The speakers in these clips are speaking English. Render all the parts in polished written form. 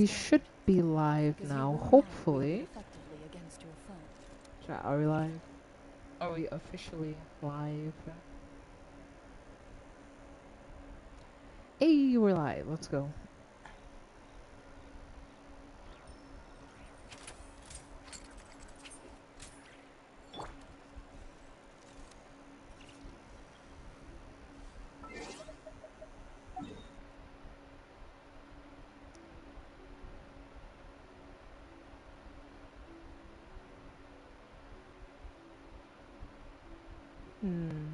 should be live now, hopefully. Chat, are we live? Are we officially live? Hey, we're live. Let's go. Hmm.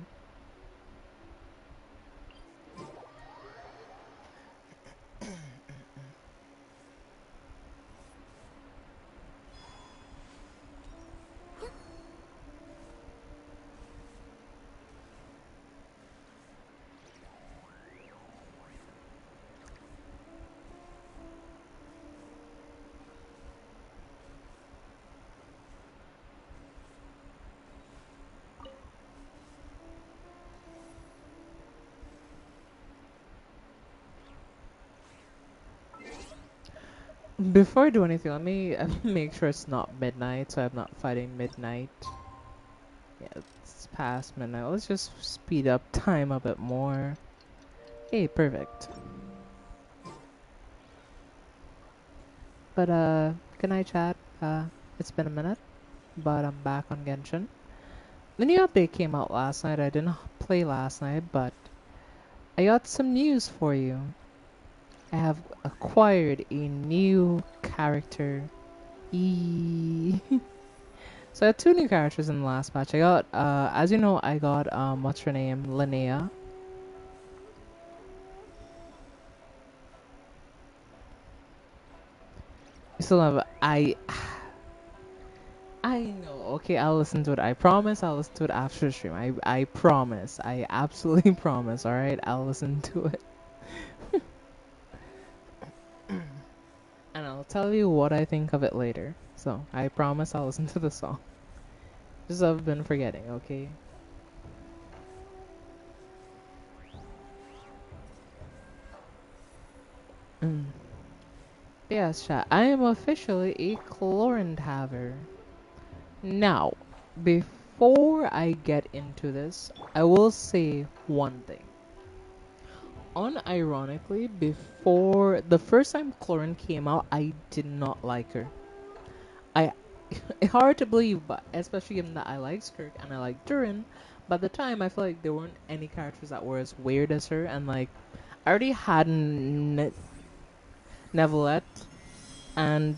Before I do anything, let me make sure it's not midnight, so I'm not fighting midnight. Yeah, it's past midnight. Let's just speed up time a bit more. Hey, perfect. But, good night, chat. It's been a minute, but I'm back on Genshin. The new update came out last night. I didn't play last night, but I got some news for you. I have acquired a new character. So I had two new characters in the last patch. I got, as you know, I got, what's her name? Linnea. I still have, I know. Okay, I'll listen to it. I promise I'll listen to it after the stream. I promise. I absolutely promise, alright? I'll listen to it. And I'll tell you what I think of it later. So, I promise I'll listen to the song. Just I've been forgetting, okay? Mm. Yes, chat. I am officially a Chlorine Haver. Now, before I get into this, I will say one thing. Unironically, before the first time Chlorine came out, I did not like her. It's hard to believe, but especially given that I like Skirk and I like Durin, but at the time I feel like there weren't any characters that were as weird as her, and like I already had Nevelette and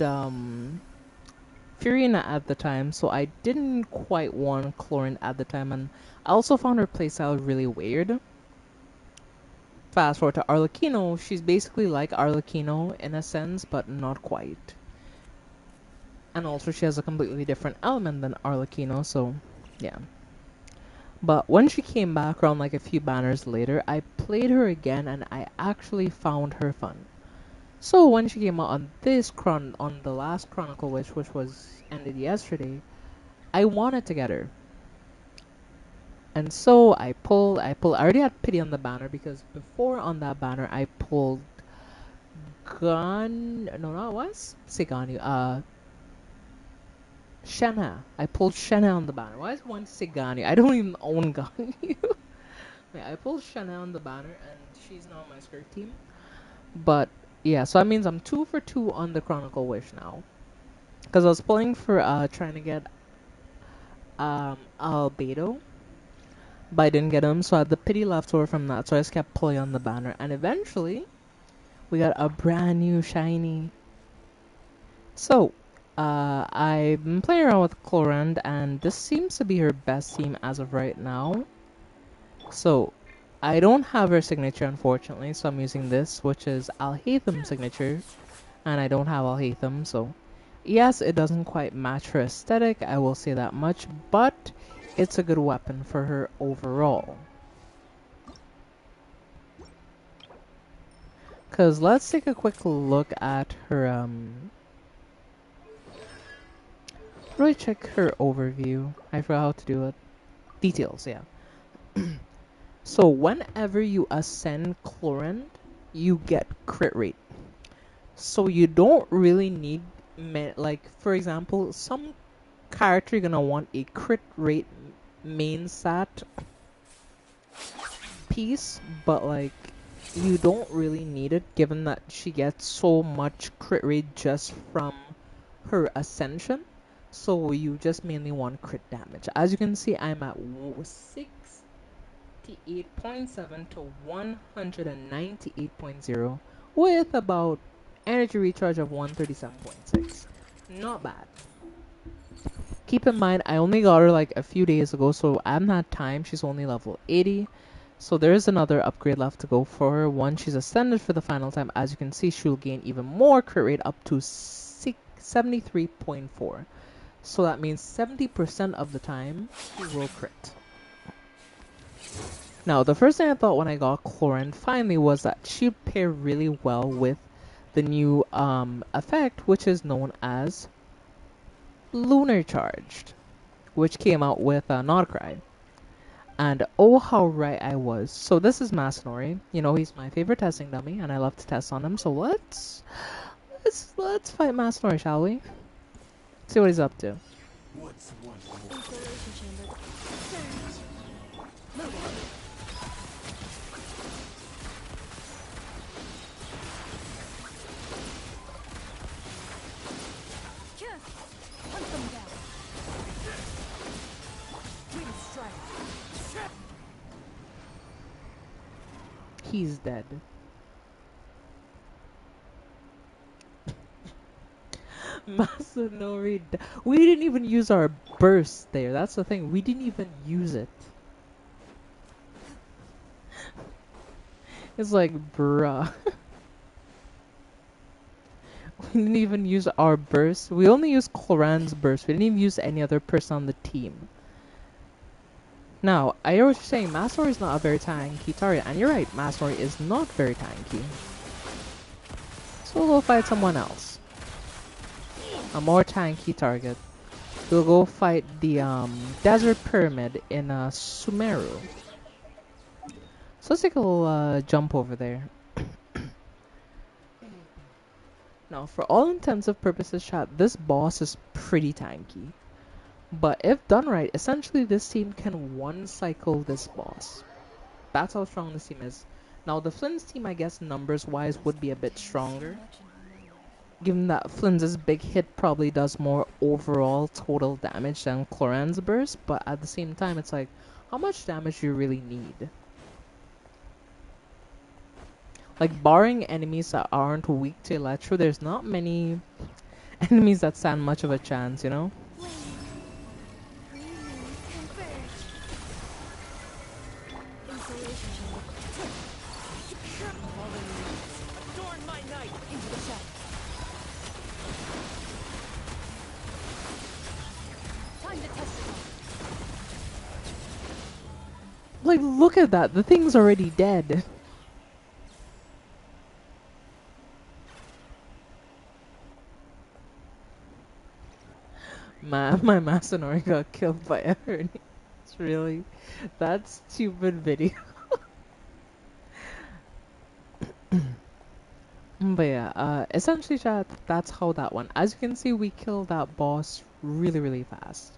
Furina at the time, so I didn't quite want Chlorine at the time, and I also found her playstyle really weird. Fast forward to Arlecchino, she's basically like Arlecchino in a sense, but not quite. And also she has a completely different element than Arlecchino, so yeah. But when she came back around like a few banners later, I played her again and I actually found her fun. So when she came out on on the last Chronicle Wish, which was ended yesterday, I wanted to get her. And so I already had pity on the banner because before on that banner I pulled no, not was Sigani, Shenna. I pulled Shenna on the banner. Why is one Sigani? I don't even own Ganyu. Yeah, I pulled Shenna on the banner and she's now on my skirt team. But yeah, so that means I'm 2 for 2 on the Chronicle Wish now. Because I was pulling for trying to get Albedo, but I didn't get him, so I had the pity left over from that, so I just kept pulling on the banner. And eventually, we got a brand new shiny. So, I've been playing around with Chlorand, and this seems to be her best team as of right now. So, I don't have her signature, unfortunately, so I'm using this, which is Alhaitham's signature, and I don't have Alhaitham, so yes, it doesn't quite match her aesthetic, I will say that much, but it's a good weapon for her overall. Because let's take a quick look at her, really check her overview. I forgot how to do it. Details, yeah. So whenever you ascend Chlorant, you get crit rate. So you don't really need, like, for example, some character you're gonna want a crit rate main stat piece, but like you don't really need it given that she gets so much crit rate just from her ascension. So you just mainly want crit damage. As you can see, I'm at 68.7 to 198.0 with about energy recharge of 137.6. Not bad. Keep in mind, I only got her like a few days ago, so I haven't had time. She's only level 80. So there is another upgrade left to go for her. Once she's ascended for the final time, as you can see, she'll gain even more crit rate up to 73.4. So that means 70% of the time, she will crit. Now, the first thing I thought when I got Chlorine finally was that she'd pair really well with the new effect, which is known as Lunar Charged, which came out with Nodcry. And oh, how right I was. So this is Masanori. You know, he's my favorite testing dummy, and I love to test on him. So let's fight Masanori, shall we? See what he's up to. What's one more? Installation chamber. Hunt them down. Wind strike. He's dead. Masanori. We didn't even use our burst there. That's the thing. We didn't even use it. It's like, bruh. We didn't even use our burst. We only used Cloran's burst. We didn't even use any other person on the team. Now, I hear what you're saying. Masanori is not a very tanky target. And you're right, Masanori is not very tanky. So we'll go fight someone else. A more tanky target. We'll go fight the Desert Pyramid in Sumeru. So let's take a little jump over there. Now, for all intensive purposes, chat, this boss is pretty tanky. But if done right, essentially this team can one-cycle this boss. That's how strong this team is. Now, the Flynn's team, I guess, numbers-wise, would be a bit stronger. Given that Flynn's big hit probably does more overall total damage than Cloran's burst. But at the same time, it's like, how much damage do you really need? Like, barring enemies that aren't weak to Electro, there's not many enemies that stand much of a chance, you know? Installation chamber. Adorn my night into the shadows. Time to test it. Like, look at that. The thing's already dead. My Masanori got killed by a hernia. It's really that stupid video. But yeah, essentially, chat, that's how that went. As you can see, we killed that boss really, really fast.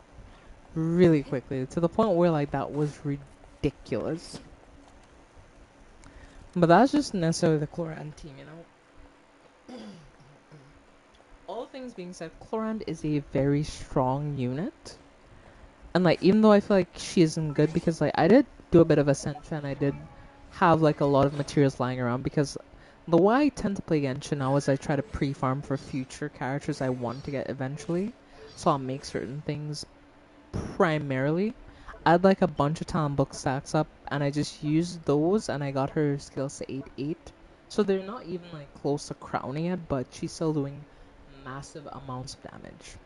Really quickly. To the point where, like, that was ridiculous. But that's just necessarily the Cloran team, you know? All things being said, Clorand is a very strong unit. And like, even though I feel like she isn't good because like I did do a bit of Ascension, I did have like a lot of materials lying around because the way I tend to play Genshin now is I try to pre-farm for future characters I want to get eventually. So I'll make certain things primarily. I had like a bunch of talent book stacks up and I just used those and I got her skills to 8-8. So they're not even like close to crowning yet, but she's still doing massive amounts of damage.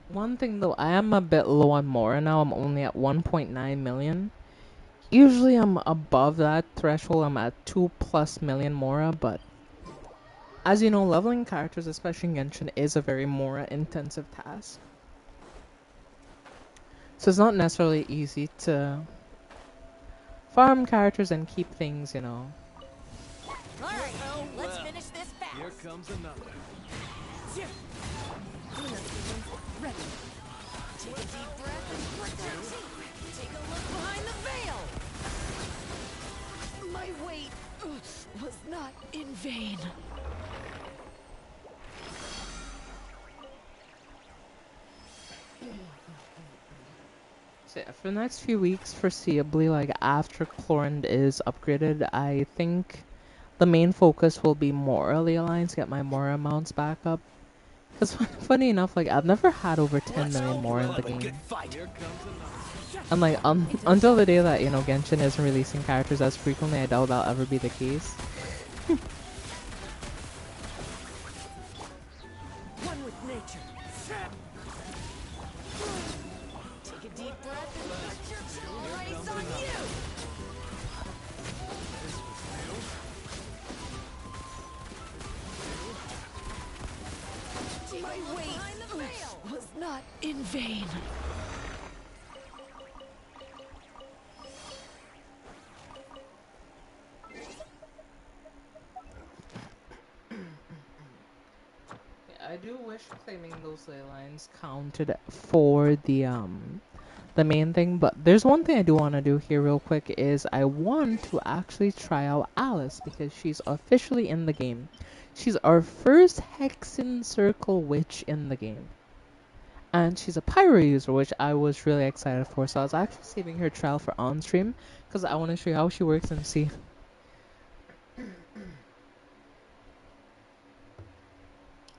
One thing though, I am a bit low on Mora now. I'm only at 1.9 million. Usually I'm above that threshold. I'm at 2+ million Mora, but as you know, leveling characters, especially in Genshin, is a very Mora intensive task. So it's not necessarily easy to farm characters and keep things, you know. Alright, let's finish this fast. Here comes another. Ready. Take a deep breath and grit your teeth. Take a look behind the veil. My wait was not in vain. So yeah, for the next few weeks, foreseeably, like after Chlorinde is upgraded, I think the main focus will be Mora the Alliance, get my Mora mounts back up. Because funny enough, like I've never had over 10 million Mora in the game. Here comes another. And like until the day that, you know, Genshin isn't releasing characters as frequently, I doubt that'll ever be the case. One with nature. Take a deep breath and let your chill race on you. My wait was not in vain. I do wish claiming those ley lines counted for the main thing, but there's one thing I do want to do here real quick is I want to actually try out Alice because she's officially in the game. She's our first Hexen Circle witch in the game. And she's a pyro user, which I was really excited for. So I was actually saving her trial for on stream because I want to show you how she works and see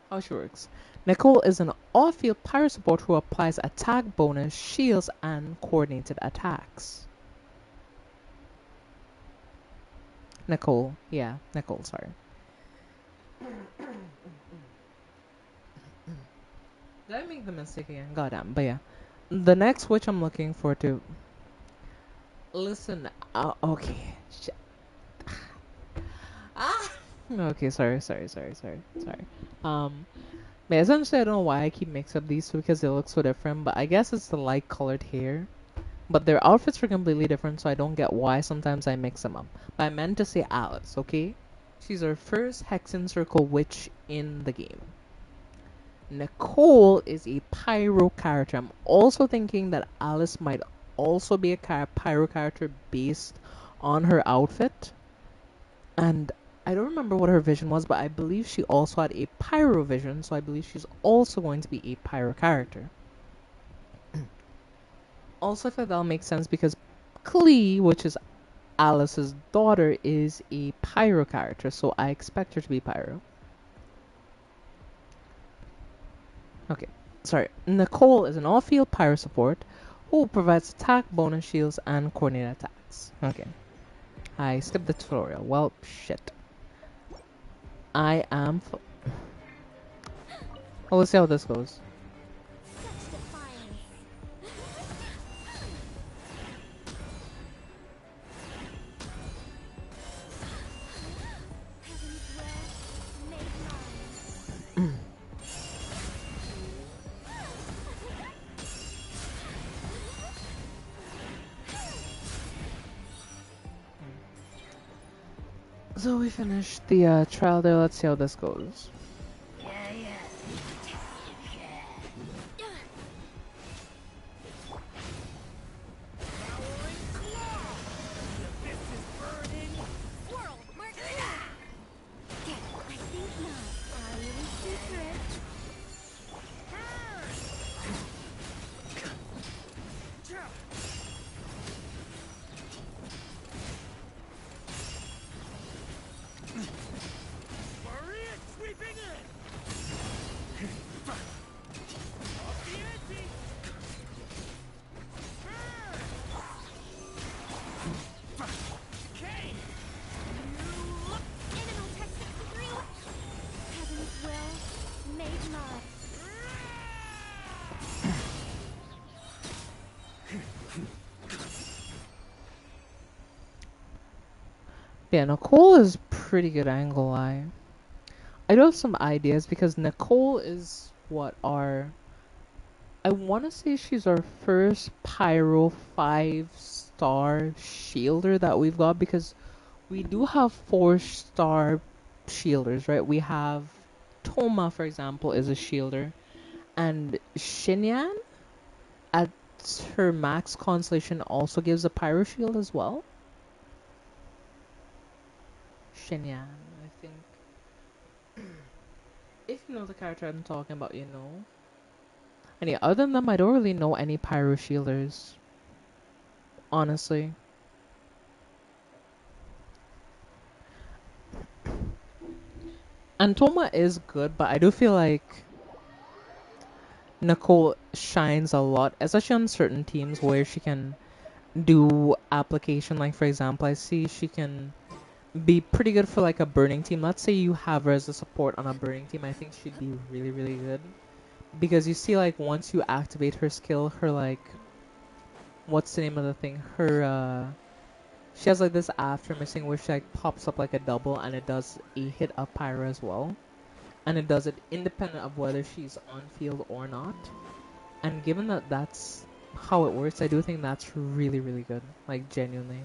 how she works. Nicole is an off-field pyro support who applies attack bonus, shields, and coordinated attacks. Nicole, yeah, Nicole, sorry. Did I make the mistake again? Goddamn, but yeah. The next witch I'm looking for to... Listen, okay. Ah! Okay, sorry. But essentially I don't know why I keep mixing up these two because they look so different, but I guess it's the light colored hair. But their outfits are completely different, so I don't get why sometimes I mix them up. But I meant to say Alice, okay? She's our first Hexen Circle witch in the game. Nicole is a pyro character. I'm also thinking that Alice might also be a pyro character based on her outfit. And I don't remember what her vision was, but I believe she also had a pyro vision, so I believe she's also going to be a pyro character. Also, I feel that'll make sense because Klee, which is Alice's daughter, is a pyro character, so I expect her to be pyro. Okay, sorry. Nicole is an all-field pyro support who provides attack, bonus, shields, and coordinated attacks. Okay. I skipped the tutorial. Well, shit. I am... Well, let's see how this goes. Such defiance. Heaven's will made mine. So we finished the trial there. Let's see how this goes. World, mark I think not. Our little secret. Maria sweeping in. Off the ante. Okay. Animal Tech 63. Heaven's will made mine. Yeah, Nicole is pretty good angle eye. I do have some ideas because Nicole is what our... I want to say she's our first Pyro 5 star shielder that we've got, because we do have 4-star shielders, right? We have Toma, for example, is a shielder, and Shinyan at her max constellation also gives a pyro shield as well. Shinyan, I think. If you know the character I'm talking about, you know. And yeah, other than them, I don't really know any pyro shielders, honestly. And Toma is good, but I do feel like Nicole shines a lot, especially on certain teams where she can do application. Like, for example, I see she can be pretty good for like a burning team. Let's say you have her as a support on a burning team. I think she'd be really, really good. Because you see, like, once you activate her skill, her, like, what's the name of the thing? Her, she has, like, this after missing where she, like, pops up like a double, and it does a hit of Pyra as well. And it does it independent of whether she's on field or not. And given that that's how it works, I do think that's really, really good. Like, genuinely.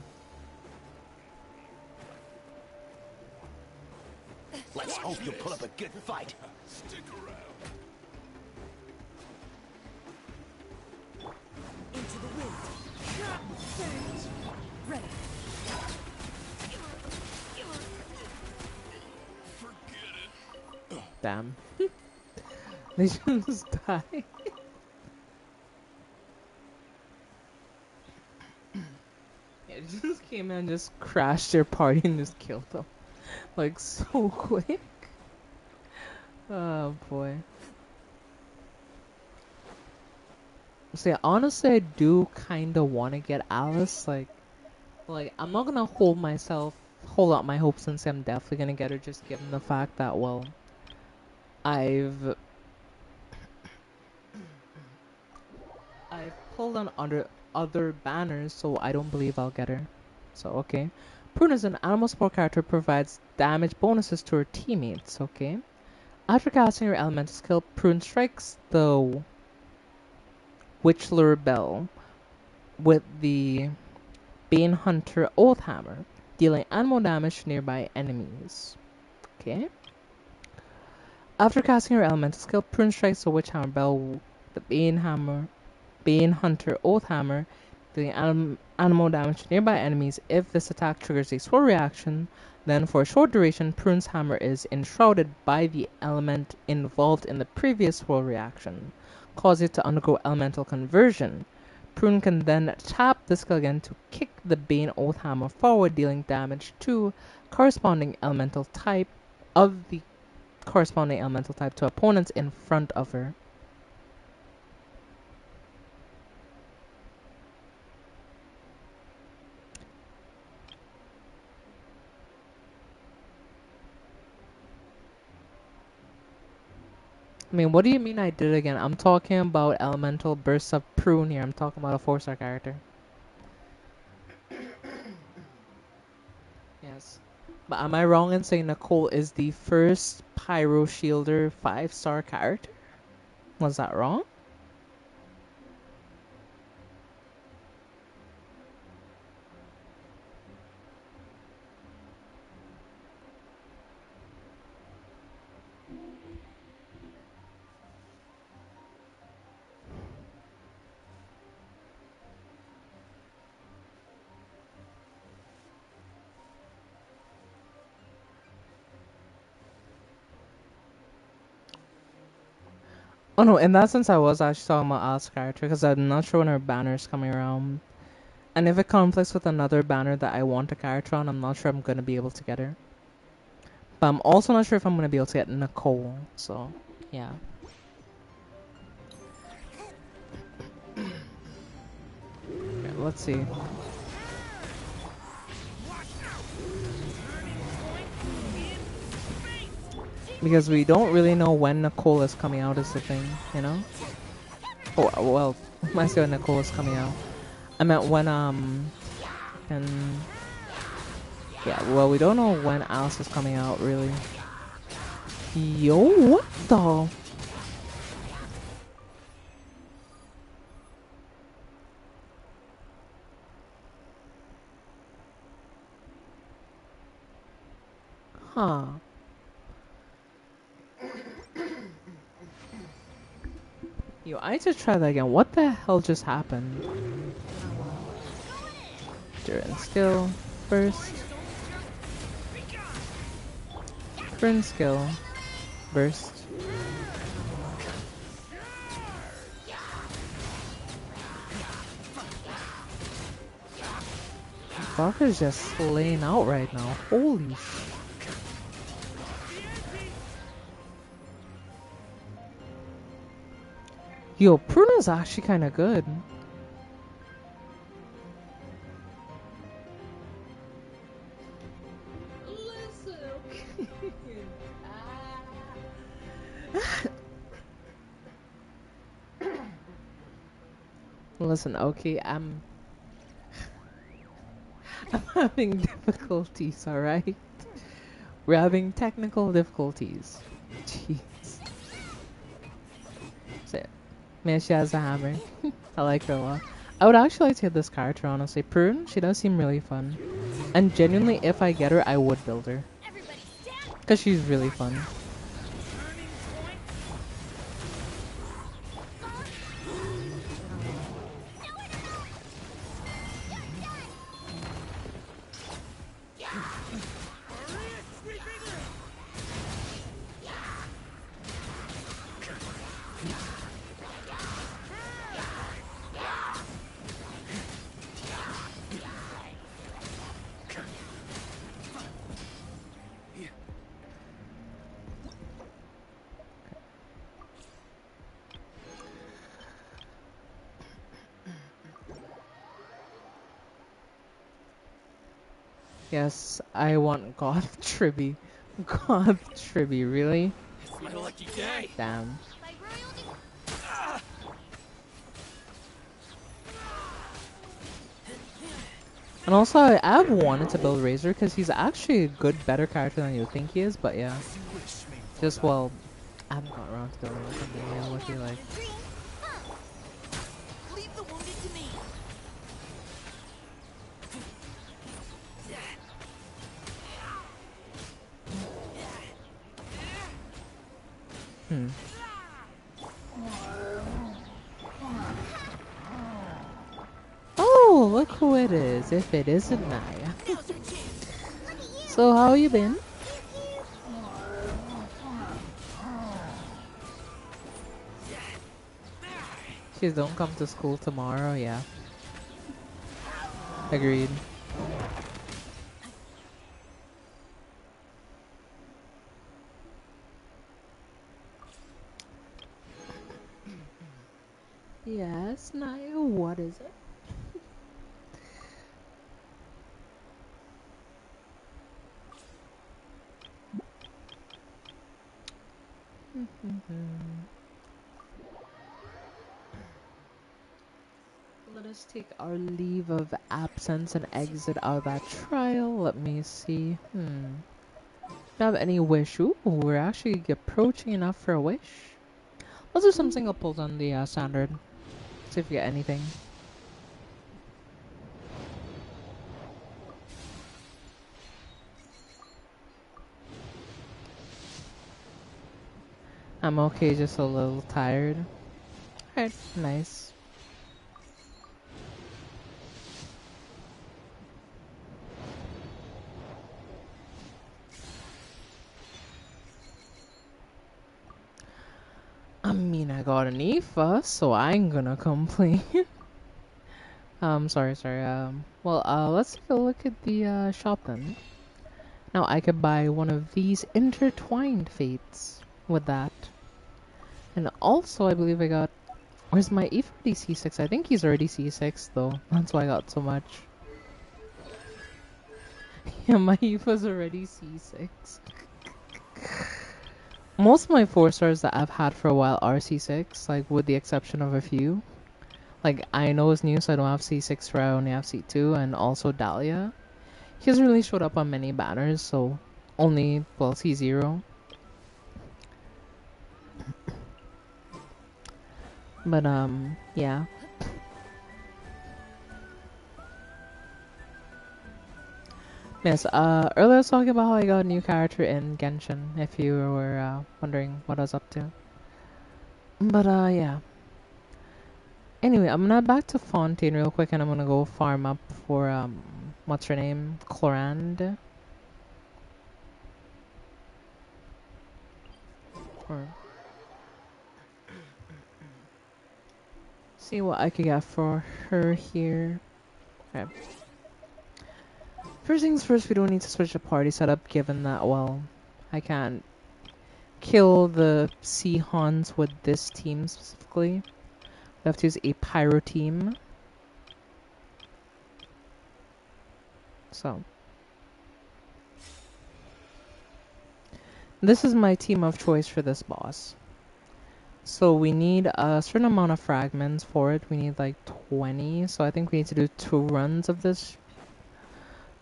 Let's hope you'll put up a good fight. Into the wind. Ready. Damn. They should just die. It just came in and just crashed their party and just killed them. Like, so quick. Oh, boy. So, yeah, honestly, I do kind of want to get Alice. Like, I'm not going to hold out my hopes and say I'm definitely going to get her, just given the fact that, well, I've pulled on other banners, so I don't believe I'll get her. So, okay. Prune is an animal sport character, provides damage bonuses to her teammates, okay? After casting her elemental skill, Prune strikes the Witchler Bell with the Bane Hunter Oath Hammer, dealing animal damage to nearby enemies. Okay. After casting her elemental skill, Prune strikes the Witch Hammer Bell with the Bane Hunter Oath Hammer, dealing animal damage to nearby enemies. If this attack triggers a sword reaction, then for a short duration, Prune's hammer is enshrouded by the element involved in the previous sword reaction, causing it to undergo elemental conversion. Prune can then tap the skill again to kick the Bane Oath Hammer forward, dealing damage to corresponding elemental type to opponents in front of her. I mean, what do you mean I did it again? I'm talking about elemental bursts of Prune here. I'm talking about a 4-star character. Yes. But am I wrong in saying Nicole is the first Pyro Shielder 5-star character? Was that wrong? Oh no, in that sense I was actually talking about Alice's character, because I'm not sure when her banner is coming around. And if it conflicts with another banner that I want a character on, I'm not sure I'm going to be able to get her. But I'm also not sure if I'm going to be able to get Nicole, so yeah. Okay, let's see. Because we don't really know when Nicole is coming out is the thing, you know? Oh, well, I say when Nicole is coming out. I meant when, and... Yeah, well, we don't know when Alice is coming out, really. Yo, what the... Huh. Yo, I need to try that again. What the hell just happened? During skill. Burst. Burn skill. Burst. Barker's just slaying out right now. Holy sh. Yo, Pruna's actually kind of good. Listen, okay, I'm having difficulties, alright? We're having technical difficulties. Jeez. So, man, she has a hammer. I like her a lot. I would actually like to get this character, honestly. Prune, she does seem really fun. And genuinely, if I get her, I would build her. Because she's really fun. Yes, I want Goth Tribby. Goth Tribby, really? It's my lucky day. Damn. And also, I've wanted to build Razor because he's actually a good, better character than you think he is, but yeah. Just, well, I haven't got around to building something new. What do you like? Leave the wounded to me. Hmm. Oh, look who it is, if it isn't Naya. So, how you been? She don't come to school tomorrow, yeah. Agreed. Yes, Naya, what is it? Let us take our leave of absence and exit out of that trial. Let me see. Do you have any wish? Ooh, we're actually approaching enough for a wish. Let's do some single pulls on the standard. See if we get anything. I'm okay, just a little tired. Alright, nice. I mean, I got an Aoife, so I ain't gonna complain. Sorry. Well, let's take a look at the shop then. Now I could buy one of these intertwined fates with that. And also, I believe I got... Where's my Aoife already C6? I think he's already C6 though. That's why I got so much. Yeah, my Aoife's already C6. Most of my 4 stars that I've had for a while are C6, like with the exception of a few. Like, I know is new, so I don't have C6 for I only have C2, and also Dahlia. He hasn't really showed up on many banners, so only, well, C0. But, yeah. Yes, earlier I was talking about how I got a new character in Genshin, if you were wondering what I was up to. But yeah. Anyway, I'm gonna back to Fontaine real quick and I'm gonna go farm up for what's her name? Clorand? Or see what I could get for her here. Okay. First things first, we don't need to switch the party setup given that, well, I can't kill the Sea Hans with this team specifically. We have to use a Pyro team. So. This is my team of choice for this boss. So we need a certain amount of fragments for it. We need like 20. So I think we need to do 2 runs of this.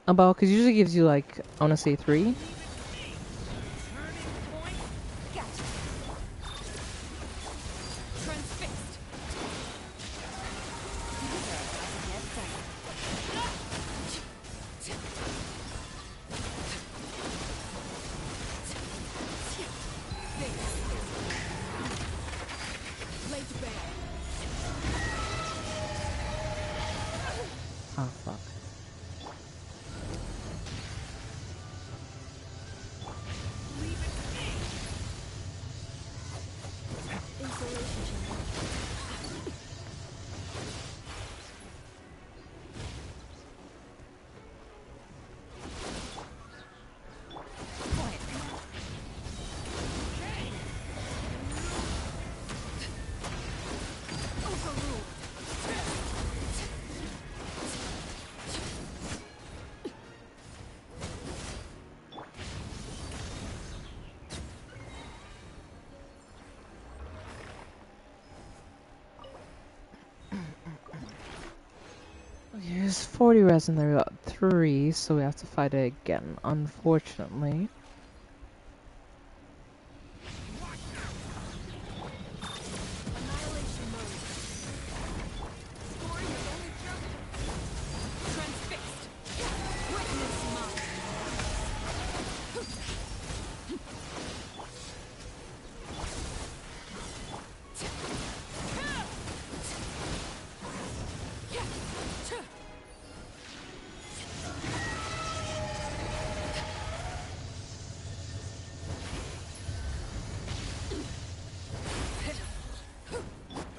About, because usually gives you like, I want to say 3. Turning point. Gotcha. Transfixed. Laid bare. Oh, fuck. Insulation chamber. Quiet now. Overruled. Okay, there's 40 resin there. We got 3, so we have to fight it again, unfortunately. Annihilation mode. Scoring is only just transfixed. Witness mine.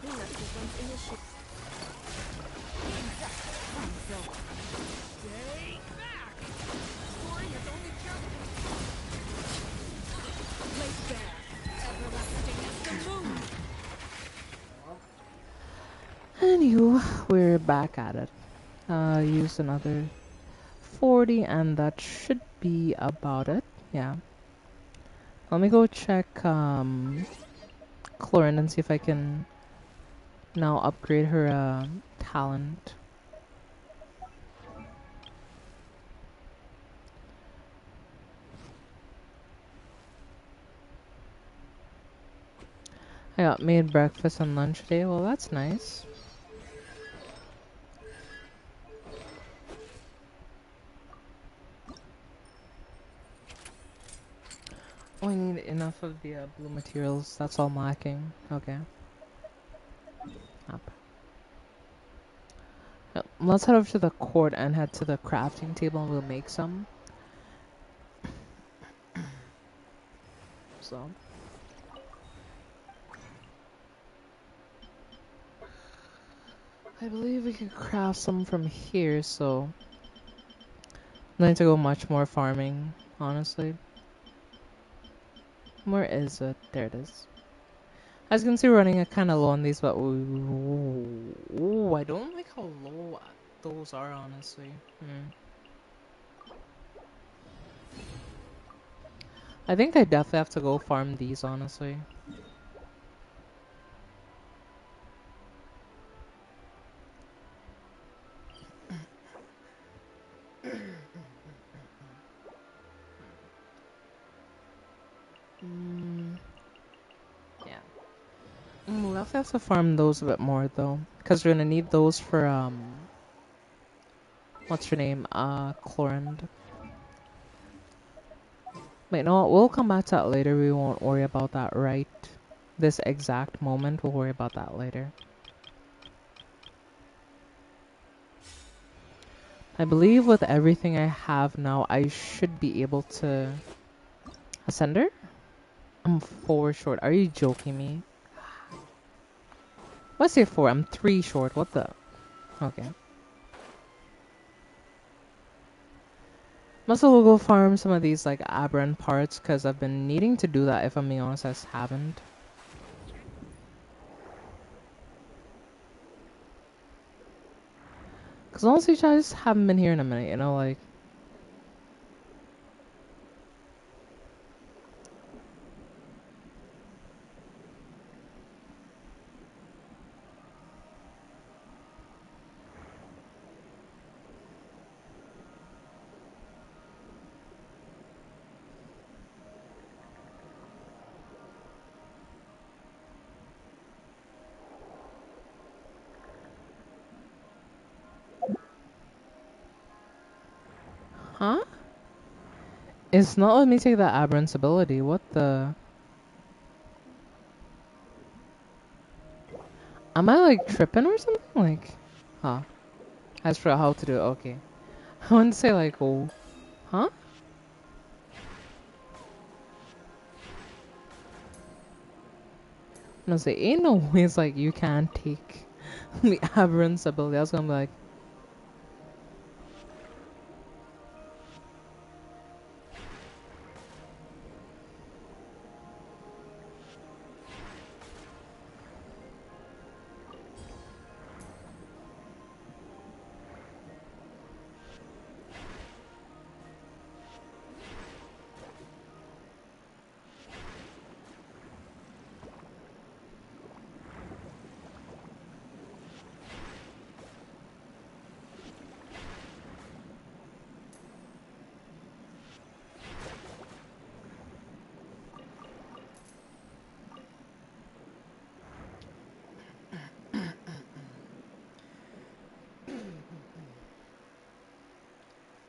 Who left this one's initiative? Stay back! Scoring is only just... Laid bare. Everlasting as the moon. Anywho, we're back at it. Use another 40 and that should be about it. Yeah. Let me go check Clorin and see if I can now upgrade her talent. I got made breakfast and lunch today. Well, that's nice. Oh, I need enough of the blue materials. That's all I'm lacking. Okay. Up. Let's head over to the court and head to the crafting table and we'll make some. So. I believe we can craft some from here, so I need to go much more farming, honestly. Where is it? There it is. As you can see, we're running kind of low on these, but ooh, I don't like how low those are, honestly. I think I definitely have to go farm these, honestly. Yeah. We'll definitely have to farm those a bit more, though. Because we're gonna need those for, what's her name? Chlorand. But you know what? We'll come back to that later. We won't worry about that right this exact moment. We'll worry about that later. I believe with everything I have now, I should be able to ascend her. I'm 4 short. Are you joking me? What's say 4? I'm 3 short. What the? Okay. Must also go farm some of these like aberrant parts because I've been needing to do that. If I'm being honest, I just haven't. Because honestly, I just haven't been here in a minute. You know, like. Huh? It's not letting me take that aberrant ability. What the? Am I like tripping or something? Like, huh? As for how to do it, okay. I wouldn't say like, oh, huh? I'm gonna say, ain't no ways like you can't take the aberrant ability. I was gonna be like,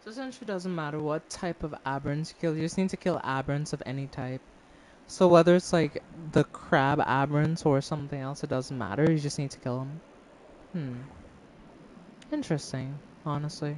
so essentially doesn't matter what type of aberrants you kill. You just need to kill aberrants of any type. So whether it's like the crab aberrants or something else, it doesn't matter. You just need to kill them. Hmm. Interesting, honestly.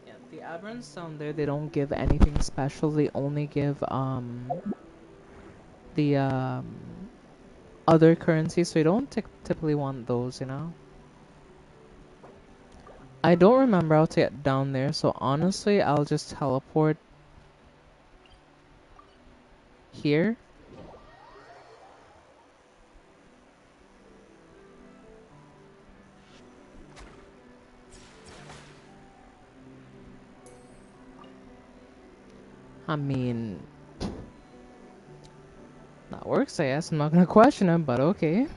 Yeah, the aberrants down there, they don't give anything special. They only give the other currencies, so you don't typically want those, you know? I don't remember how to get down there, so honestly, I'll just teleport here. I mean, that works, I guess. I'm not gonna question it, but okay.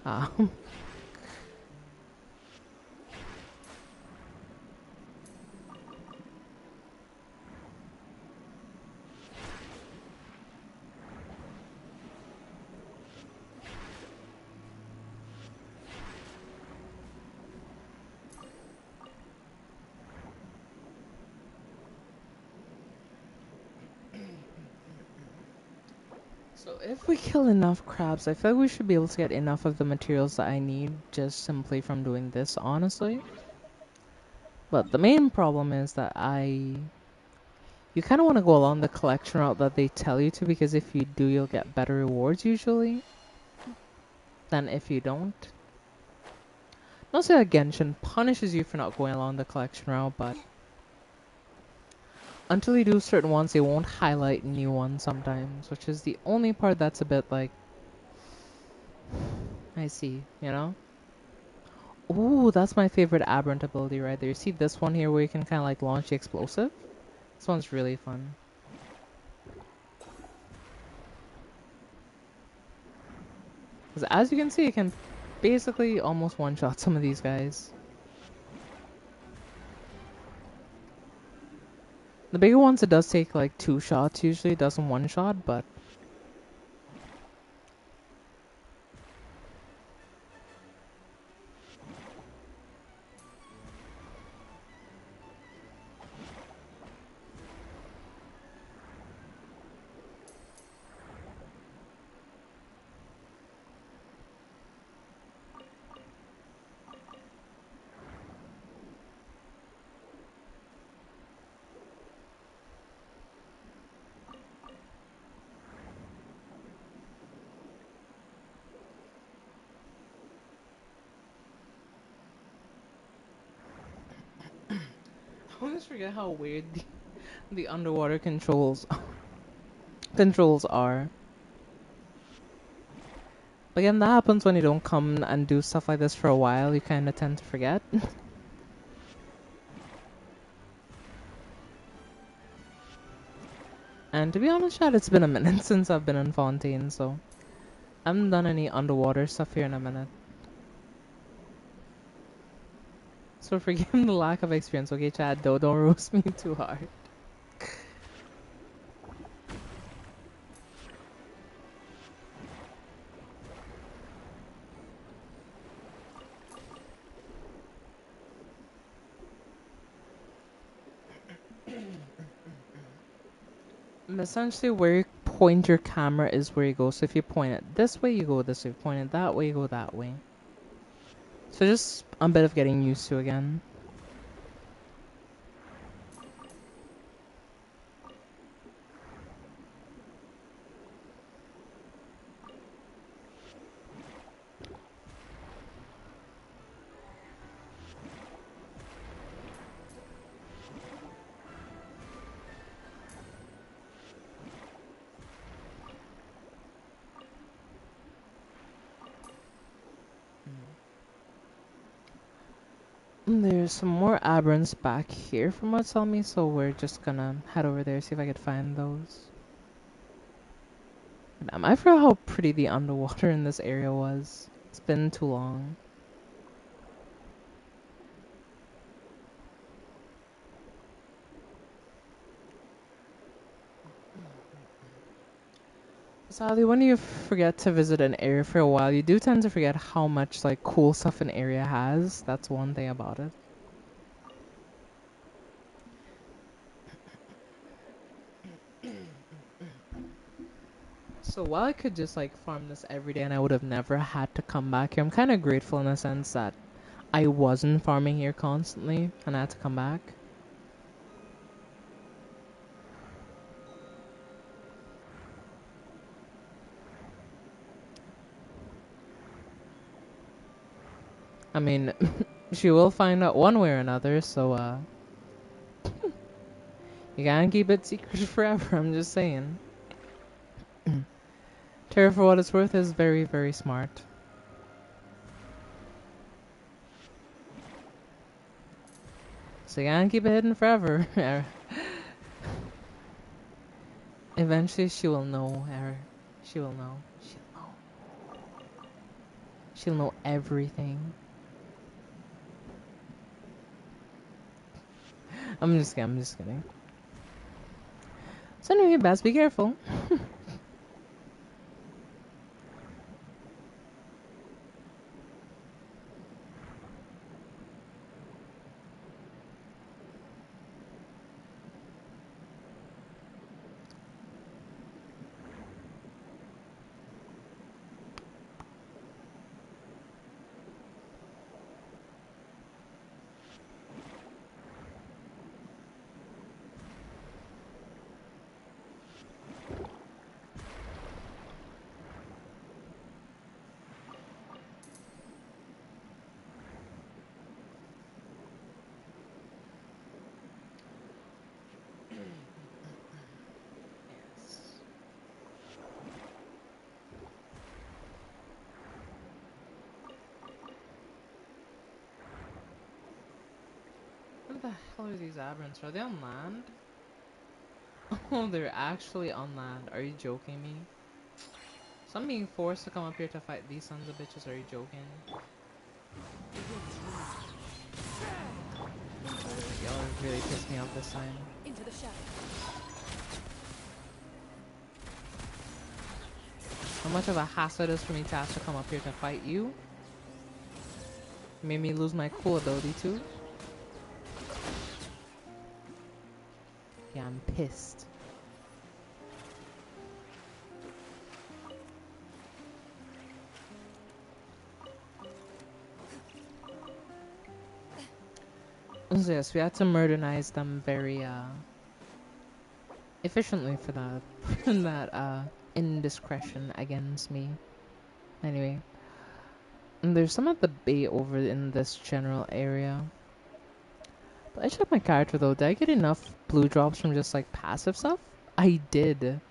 Um, so if we kill enough crabs, I feel like we should be able to get enough of the materials that I need just simply from doing this, honestly. But the main problem is that you kind of want to go along the collection route that they tell you to, because if you do, you'll get better rewards usually than if you don't. Not say that Genshin punishes you for not going along the collection route, but until you do certain ones, they won't highlight new ones sometimes, which is the only part that's a bit like, I see, you know? Ooh, that's my favorite aberrant ability right there. You see this one here where you can kind of like launch the explosive? This one's really fun. Because as you can see, it can basically almost one-shot some of these guys. The bigger ones, it does take like 2 shots usually. It doesn't one-shot, but I always forget how weird the underwater controls are. But again, that happens when you don't come and do stuff like this for a while. You kind of tend to forget. And to be honest, Chad, it's been a minute since I've been in Fontaine, so I haven't done any underwater stuff here in a minute. So forgive the lack of experience, okay, Chad? Don't roast me too hard. Essentially, where you point your camera is where you go. So if you point it this way, you go this way. If you point it that way, you go that way. So just a bit of getting used to again. There's some more aberrants back here from what's telling me, so we're just gonna head over there, see if I could find those. Damn, I forgot how pretty the underwater in this area was. It's been too long. Sadly, when you forget to visit an area for a while, you do tend to forget how much like cool stuff an area has. That's one thing about it. So while I could just like farm this every day and I would have never had to come back here, I'm kind of grateful in the sense that I wasn't farming here constantly and I had to come back. I mean, she will find out one way or another, so you can't keep it secret forever, I'm just saying. Terra, for what it's worth, is very, very smart. So you can't keep it hidden forever. Eventually she will know, Eric. She will know. She'll know. She'll know everything. I'm just kidding, I'm just kidding. So anyway, best be careful. Yes. What the hell are these aberrants? Are they on land? Oh, they're actually on land. Are you joking me? So So I'm being forced to come up here to fight these sons of bitches. Are you joking? Y'all really pissed me off this time. Into the shadow. How much of a hassle it is for me to have to come up here to fight you? Made me lose my cool ability too. Yeah, I'm pissed. So yes, we had to murderize them very efficiently for that that indiscretion against me. Anyway, and there's some at the bay over in this general area. But I checked my character though. Did I get enough blue drops from just like passive stuff? I did.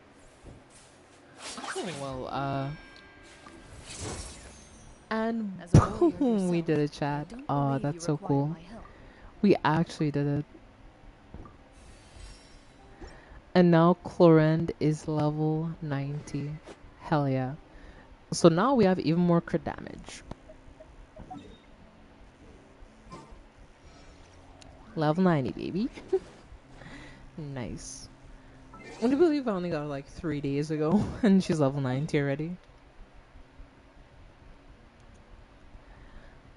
Oh, well, and As a warrior boom, we yourself, did a I chat. don't Oh, believe you that's so require cool. my help. We actually did it. And now Chlorend is level 90. Hell yeah. So now we have even more crit damage. Level 90, baby. Nice. Would you believe I only got her like 3 days ago and she's level 90 already?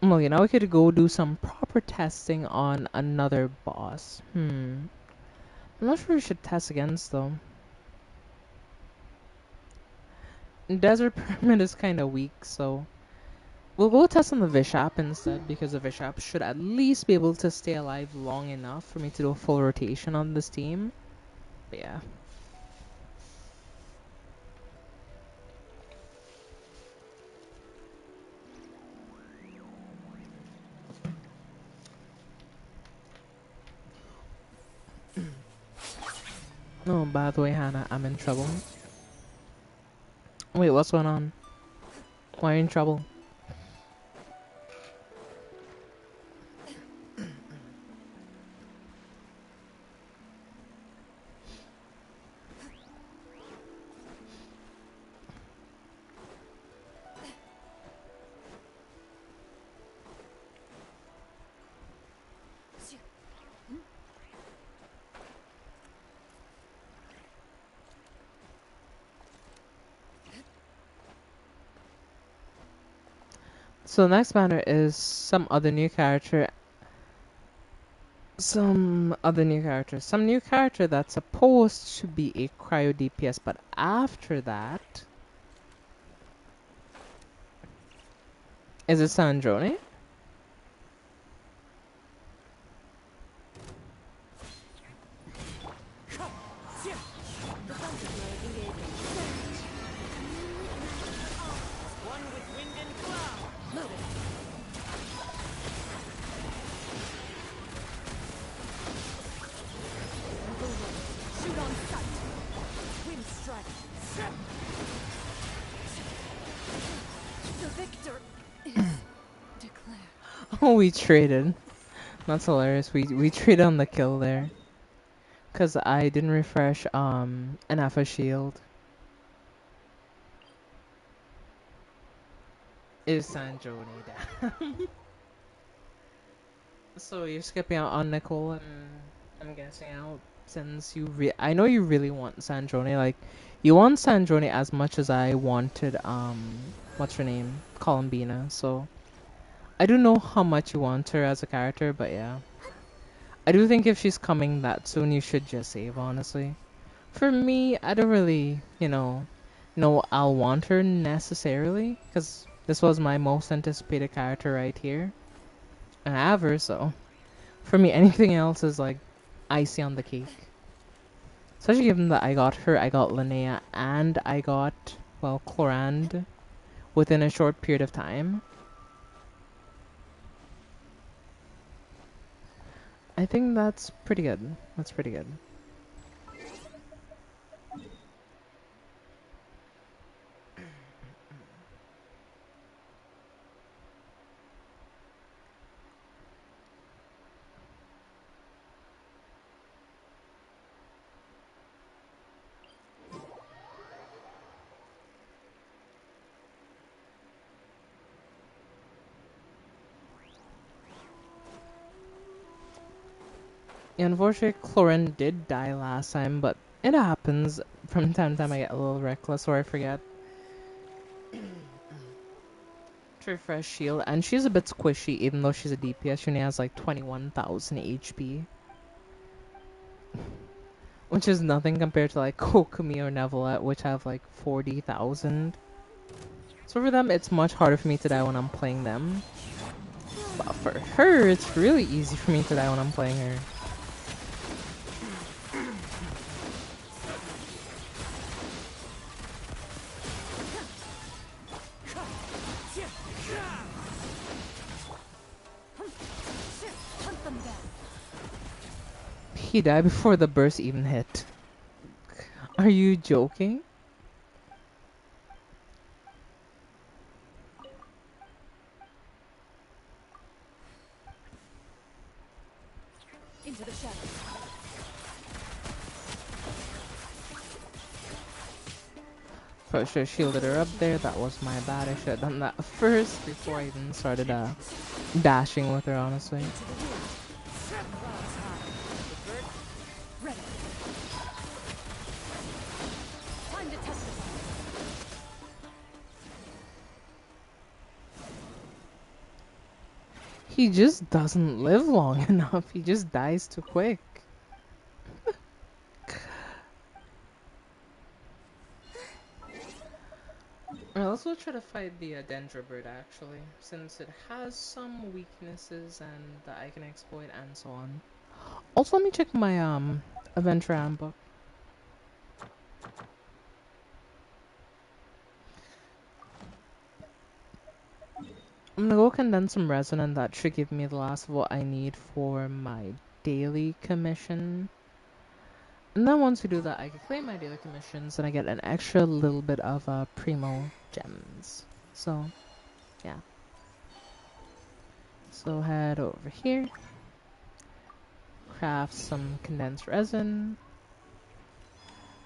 Okay, now we could go do some proper testing on another boss. I'm not sure we should test against though. Desert Pyramid is kind of weak, so we'll go test on the Vishap instead because the Vishap should at least be able to stay alive long enough for me to do a full rotation on this team. But yeah. Oh, by the way, Hannah, I'm in trouble. Wait, what's going on? Why are you in trouble? So the next banner is some other new character. Some new character that's supposed to be a cryo DPS, but after that, is it Sandrone? One with wind and cloud. Shoot on sight. Wind strike. The victor is declared. Oh, we traded. That's hilarious. We traded on the kill there. Cause I didn't refresh an Alpha Shield. Is Sandrone down? So you're skipping out on Nicole and I'm guessing out since I know you really want Sandrone. Like you want Sandrone as much as I wanted what's her name? Columbina. So I do know how much you want her as a character, but yeah. I do think if she's coming that soon you should just save, honestly. For me, I don't really, know I'll want her necessarily because this was my most anticipated character right here. And I have her, so for me, anything else is like icing on the cake. Especially given that I got her, I got Linnea, and I got, well, Clorand within a short period of time. I think that's pretty good. That's pretty good. Unfortunately, Clorin did die last time, but it happens. From time to time, I get a little reckless or I forget to refresh shield. And she's a bit squishy, even though she's a DPS. She only has like 21,000 HP, which is nothing compared to like Kokumi or Nevelette, which have like 40,000. So for them, it's much harder for me to die when I'm playing them. But for her, it's really easy for me to die when I'm playing her. Hunt them down. He died before the burst even hit. Are you joking? Into the shadows. So I should have shielded her up there. That was my bad. I should have done that first before I even started dashing with her, honestly. Into the wind. Clouds high. The bird. Ready. Time to testify. He just doesn't live long enough. He just dies too quick. I'll also try to fight the Dendra bird actually, since it has some weaknesses and that I can exploit and so on. Also, let me check my adventure handbook. I'm gonna go condense some resin and that should give me the last of what I need for my daily commission. And then once we do that, I can claim my daily commissions and I get an extra little bit of primo gems. So, yeah. So head over here, craft some condensed resin,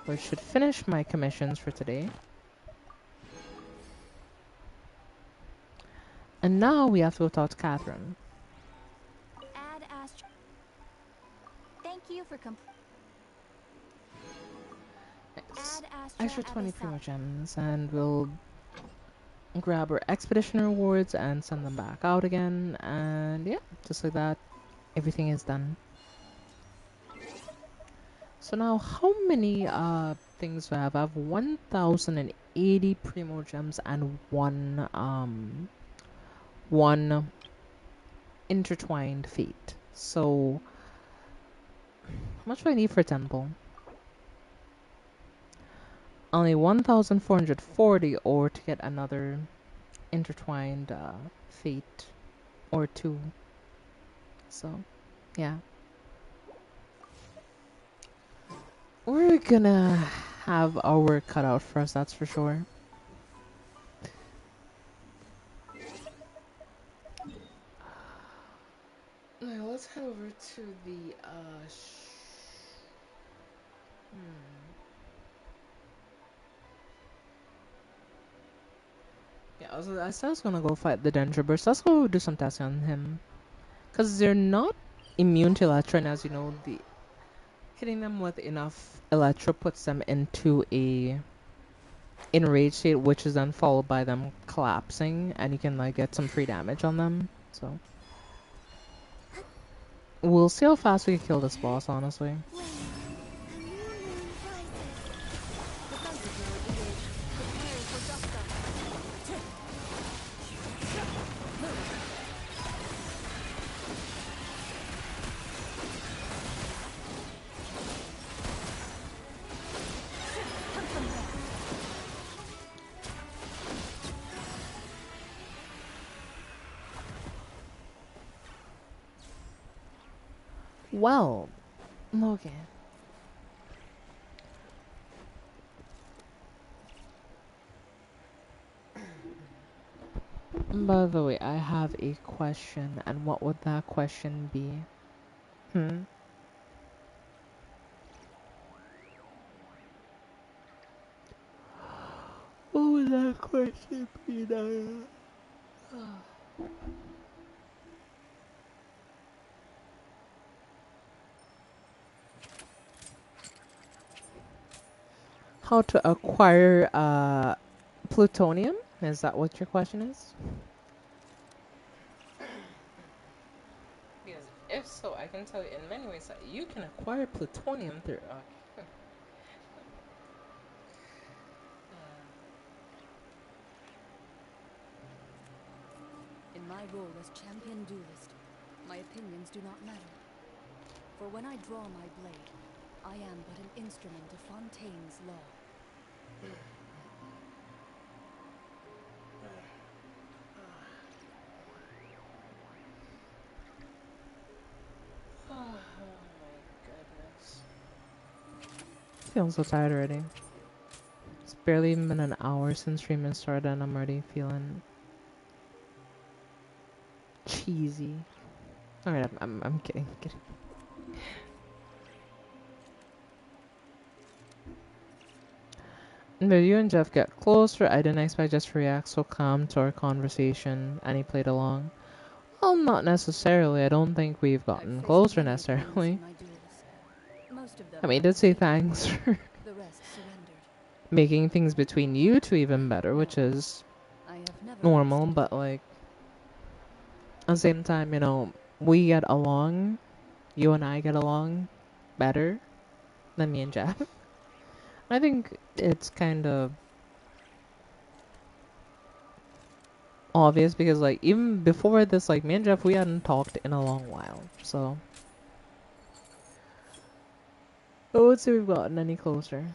which should finish my commissions for today. And now we have to go talk to Catherine. Add Astro. Thank you for Nice. Add Astra Extra 20 Abyssal. primo gems, and we'll grab our expedition rewards and send them back out again. And yeah, just like that, everything is done. So now, how many things do I have? I have 1,080 primo gems and one intertwined fate. So, how much do I need for temple? Only 1,440, or to get another intertwined fate or two. So, yeah. We're gonna have our work cut out for us, that's for sure. Now let's head over to the yeah, I said I was gonna go fight the Dendra Burst. Let's go do some testing on him. Because they're not immune to Electro, and as you know, the hitting them with enough Electro puts them into a enraged state, which is then followed by them collapsing, and you can like get some free damage on them. So we'll see how fast we can kill this boss, honestly. When a new moon rises. Defensively engaged. Prepare for dust up. Hunt them down. Well, okay. By the way, I have a question, and what would that question be? Hmm? What would that question be, Naya? how to acquire plutonium? Is that what your question is? Because if so, I can tell you in many ways that you can acquire plutonium through. In my role as champion duelist, my opinions do not matter. For when I draw my blade, I am but an instrument of Fontaine's law. Oh my goodness. Feeling so tired already. It's barely even been an hour since streaming started and I'm already feeling cheesy. Alright, I'm kidding, kidding. But you and Jeff get closer. I didn't expect Jeff to react so calm to our conversation and he played along. Well, not necessarily. I don't think we've I've gotten faced closer many opponents necessarily. in my duels. Most of them I mean, he I did say defeated. thanks for The rest surrendered. making things between you two even better, No, which is I have never lost normal, a but duel. like at the same time, you know, we get along, you and I get along better than me and Jeff. I think it's kind of obvious because like even before this, like me and Jeff, we hadn't talked in a long while, so I would say we've gotten any closer.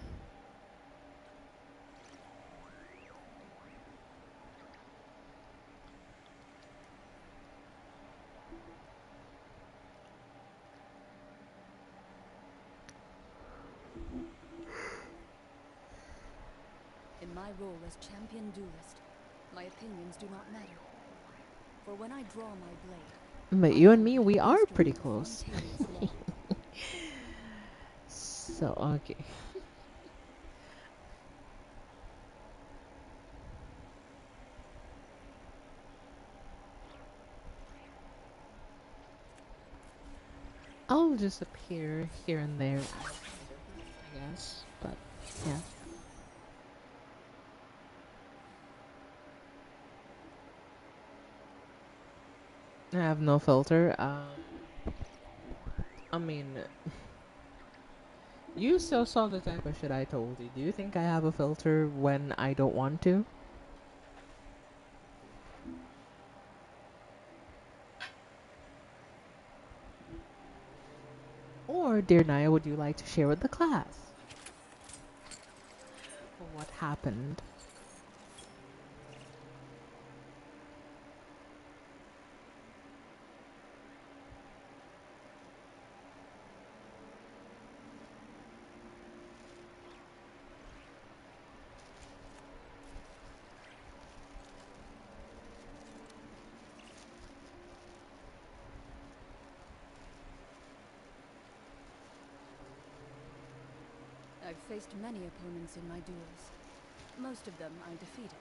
In my role as champion duelist, my opinions do not matter. For when I draw my blade, But I you and am me, but an we are pretty instrument of close. Fontaine's law. So okay. I'll just appear here and there, I guess. But yeah, I have no filter. I mean, you still saw the type of shit I told you. Do you think I have a filter when I don't want to? Or, dear Naya, would you like to share with the class what happened? I've faced many opponents in my duels. Most of them I defeated.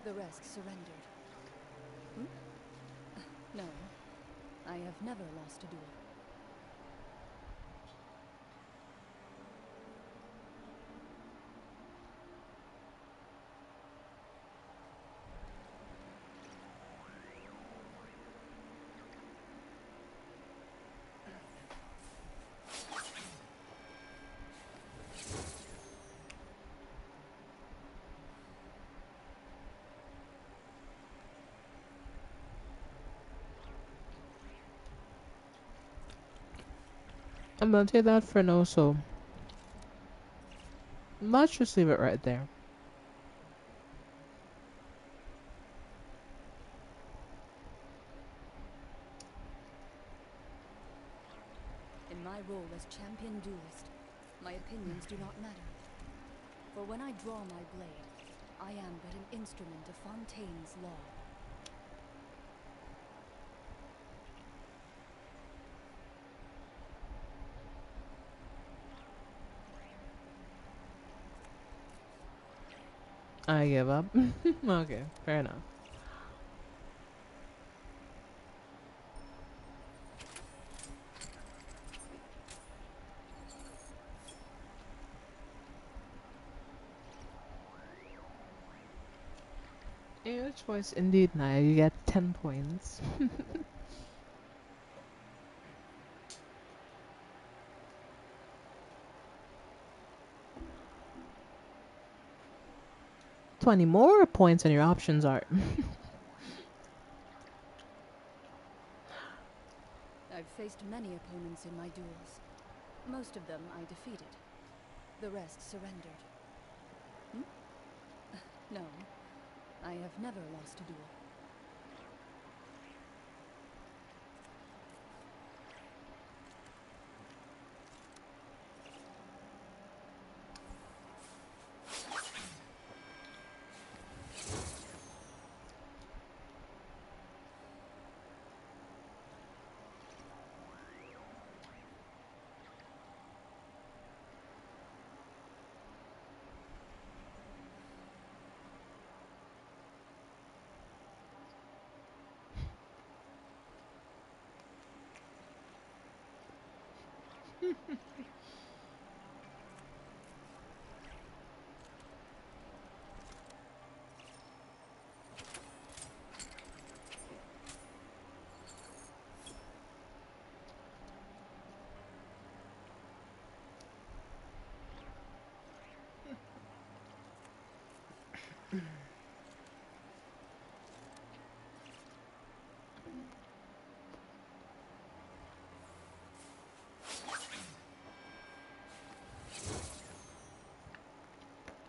The rest surrendered. Hmm? No, I have never lost a duel. I'm gonna take that for no, so let's just leave it right there. In my role as champion duelist, my opinions do not matter. For when I draw my blade, I am but an instrument of Fontaine's law. I give up. Okay, fair enough. Your choice indeed, Naya. You get 10 points. 20 more points and your options are. I've faced many opponents in my duels. Most of them I defeated. The rest surrendered. Hmm? No, I have never lost a duel.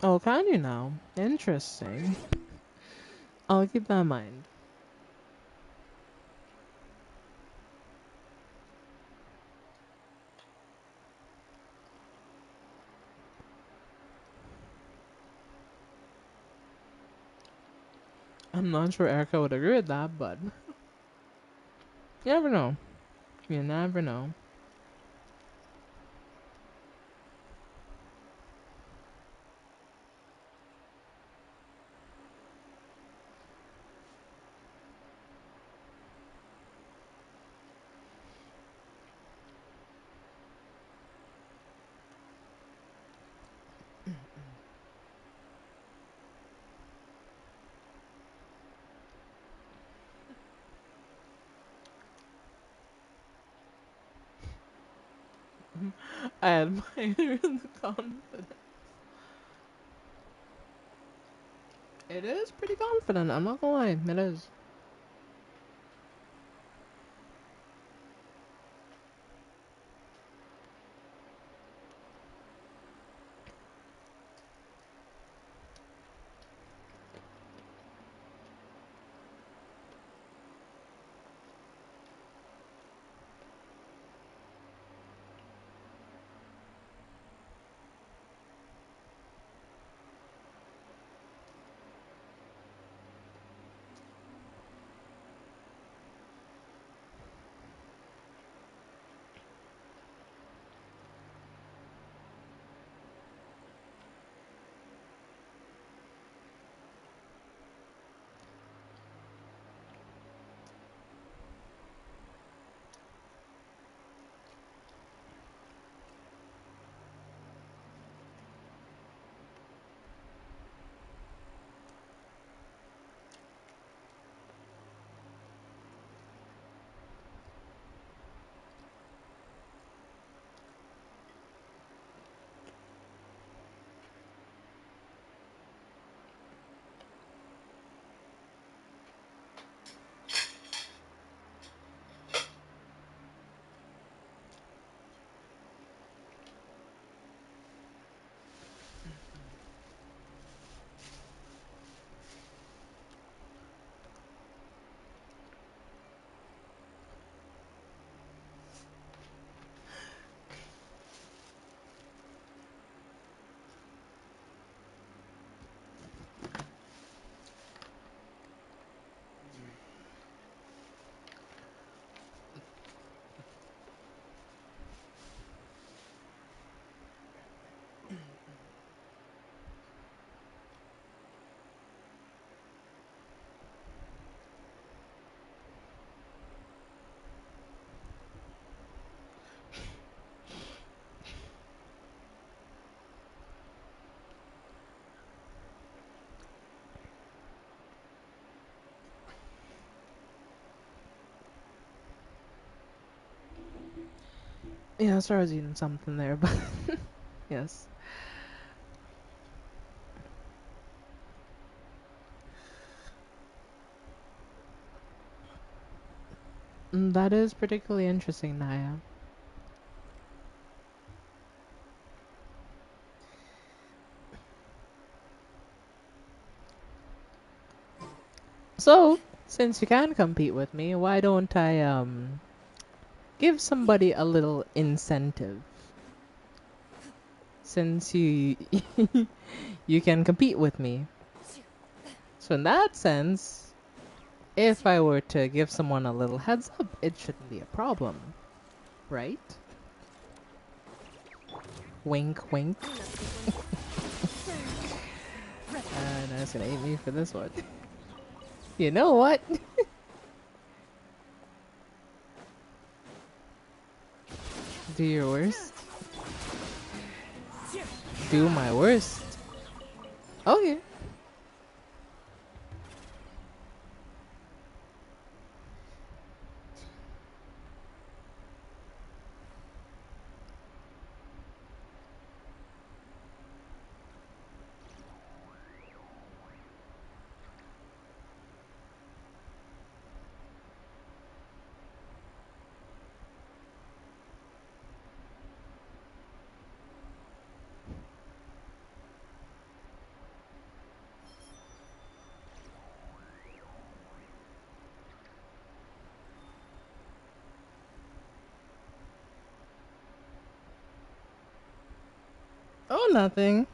Oh, can you now? Interesting. I'll keep that in mind. I'm not sure Erica would agree with that, but you never know. You never know. I admire the confidence. It is pretty confident, I'm not gonna lie. It is. Yeah, sorry I was eating something there, but yes. That is particularly interesting, Naya. So, since you can compete with me, why don't I give somebody a little incentive? Since you you can compete with me. So in that sense, if I were to give someone a little heads up, it shouldn't be a problem, right? Wink, wink. And that's gonna hate me for this one. You know what? Do your worst. Do my worst. Okay. Oh, nothing.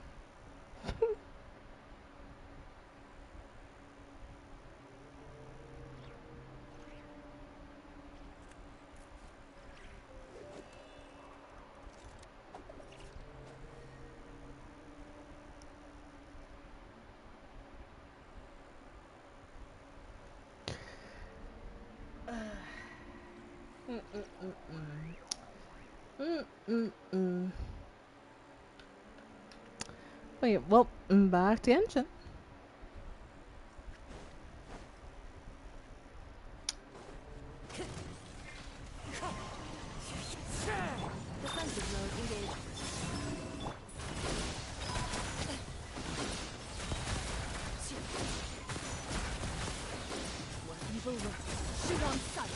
Mm-mm-mm. Wait, well, back to Genshin. Defensive mode engaged. What evil lurks? Shoot on sight.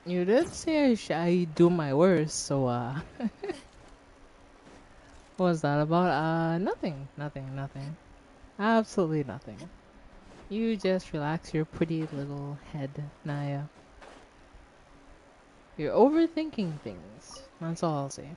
You did say I do my worst, so what was that about? Nothing, nothing, nothing. Absolutely nothing. You just relax your pretty little head, Naya. You're overthinking things. That's all I'll say.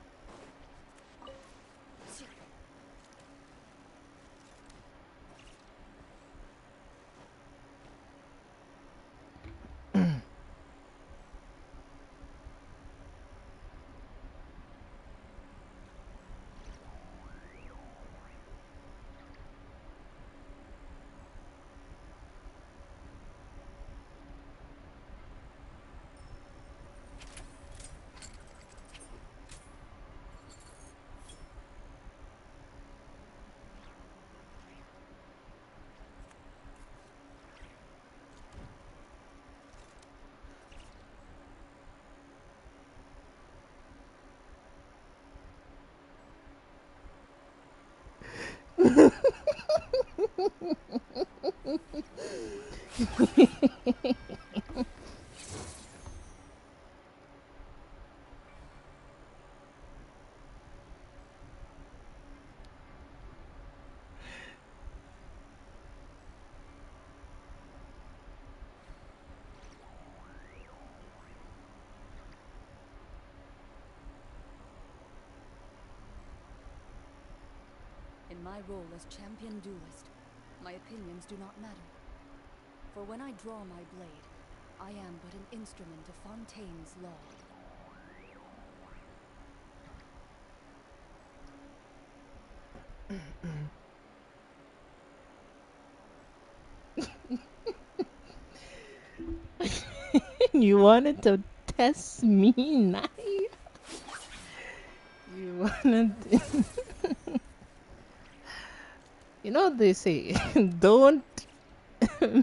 In my role as champion duelist, my opinions do not matter. For when I draw my blade, I am but an instrument of Fontaine's law. You wanted to test me, Naya? You wanted to... You know what they say, don't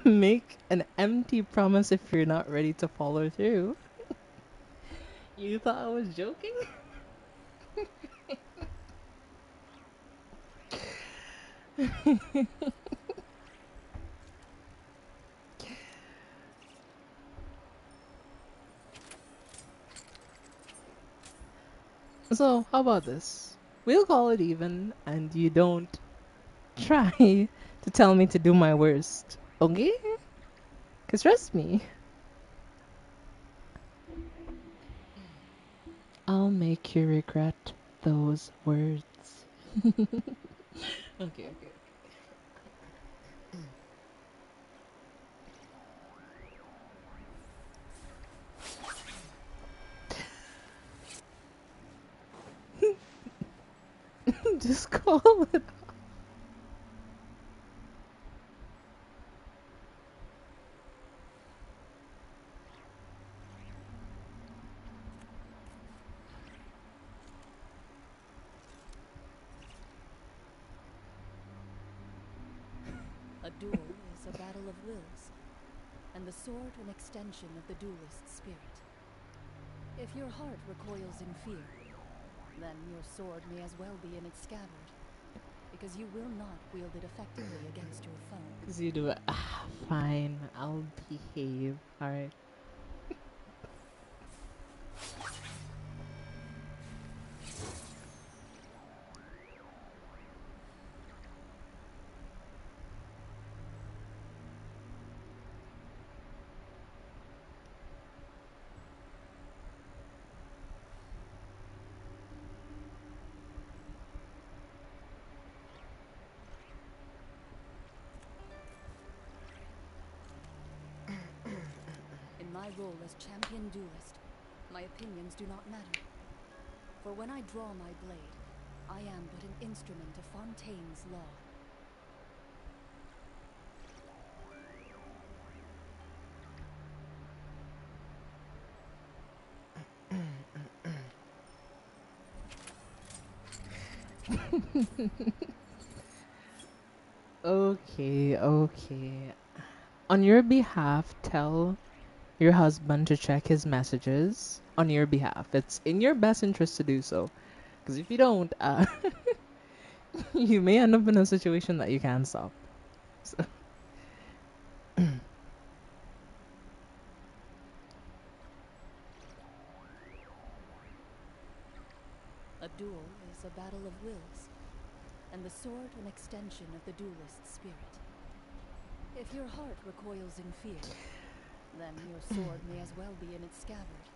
make an empty promise if you're not ready to follow through. You thought I was joking? So, how about this? We'll call it even, and you don't try to tell me to do my worst, okay? Because trust me, I'll make you regret those words. Okay, okay. Just call it. A duel is a battle of wills, and the sword an extension of the duelist's spirit. If your heart recoils in fear, then your sword may as well be in its scabbard, because you will not wield it effectively against your foe. Because you do it. Ah, fine, I'll behave. Alright. In my role as champion duelist, my opinions do not matter. For when I draw my blade, I am but an instrument of Fontaine's law. Okay, okay. On your behalf, tell your husband to check his messages on your behalf. It's in your best interest to do so. Because if you don't, you may end up in a situation that you can't stop. So. A duel is a battle of wills, and the sword an extension of the duelist's spirit. If your heart recoils in fear, then your sword may as well be in its scabbard,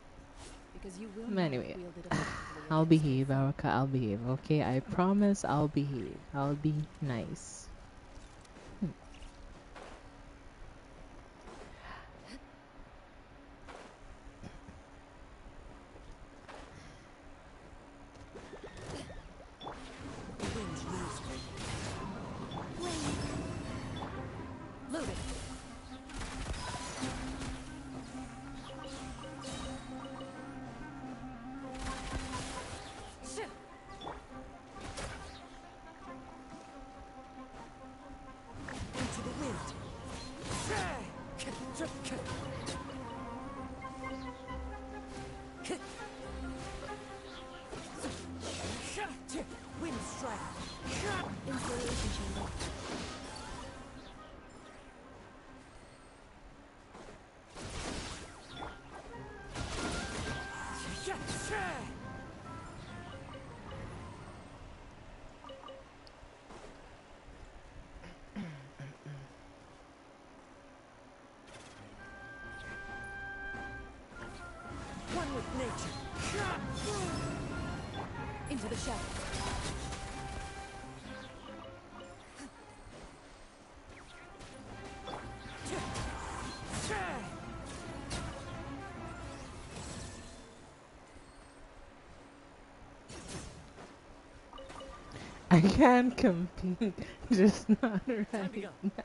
because you will not Anyway, wield it effectively I'll against your behave, foe. Erica. I'll behave. Okay, I promise I'll behave. I'll be nice. Loaded! Shit! Into the wind. Wind strike. Inspiration chamber. One with nature. Into the shadow. I can compete, just not right Time to go. now.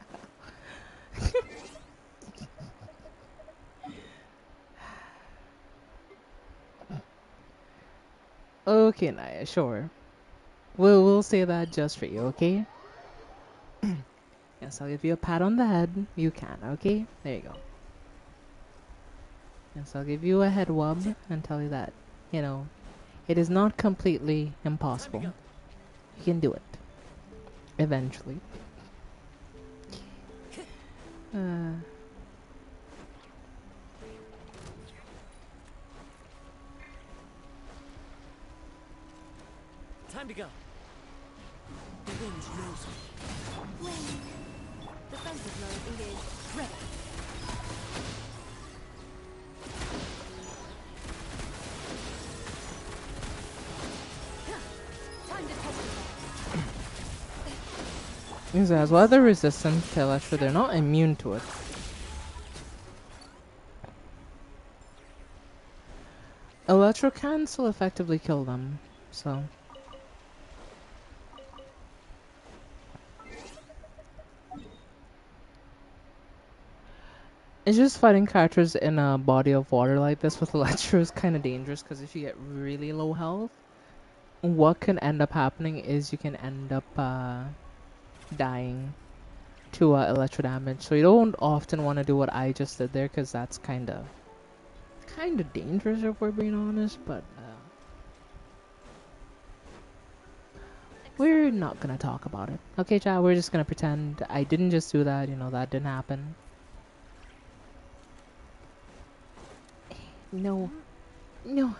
Okay, Naya, sure. We'll say that just for you, okay? Yes, I'll give you a pat on the head. You can, okay? There you go. Yes, I'll give you a head wub and tell you that, you know, it is not completely impossible. You can do it. Eventually. Uh, Time to go. The wind knows me. Wind. Defensive mode engaged. Ready. Time to test it. These guys, while they're resistant to Electro, they're not immune to it. Electro can still effectively kill them, so. It's just fighting characters in a body of water like this with Electro is kind of dangerous because if you get really low health, what can end up happening is you can end up dying to electro damage. So you don't often want to do what I just did there because that's kind of dangerous if we're being honest. But we're not gonna talk about it. Okay, chat. We're just gonna pretend I didn't just do that. You know that didn't happen. No, no,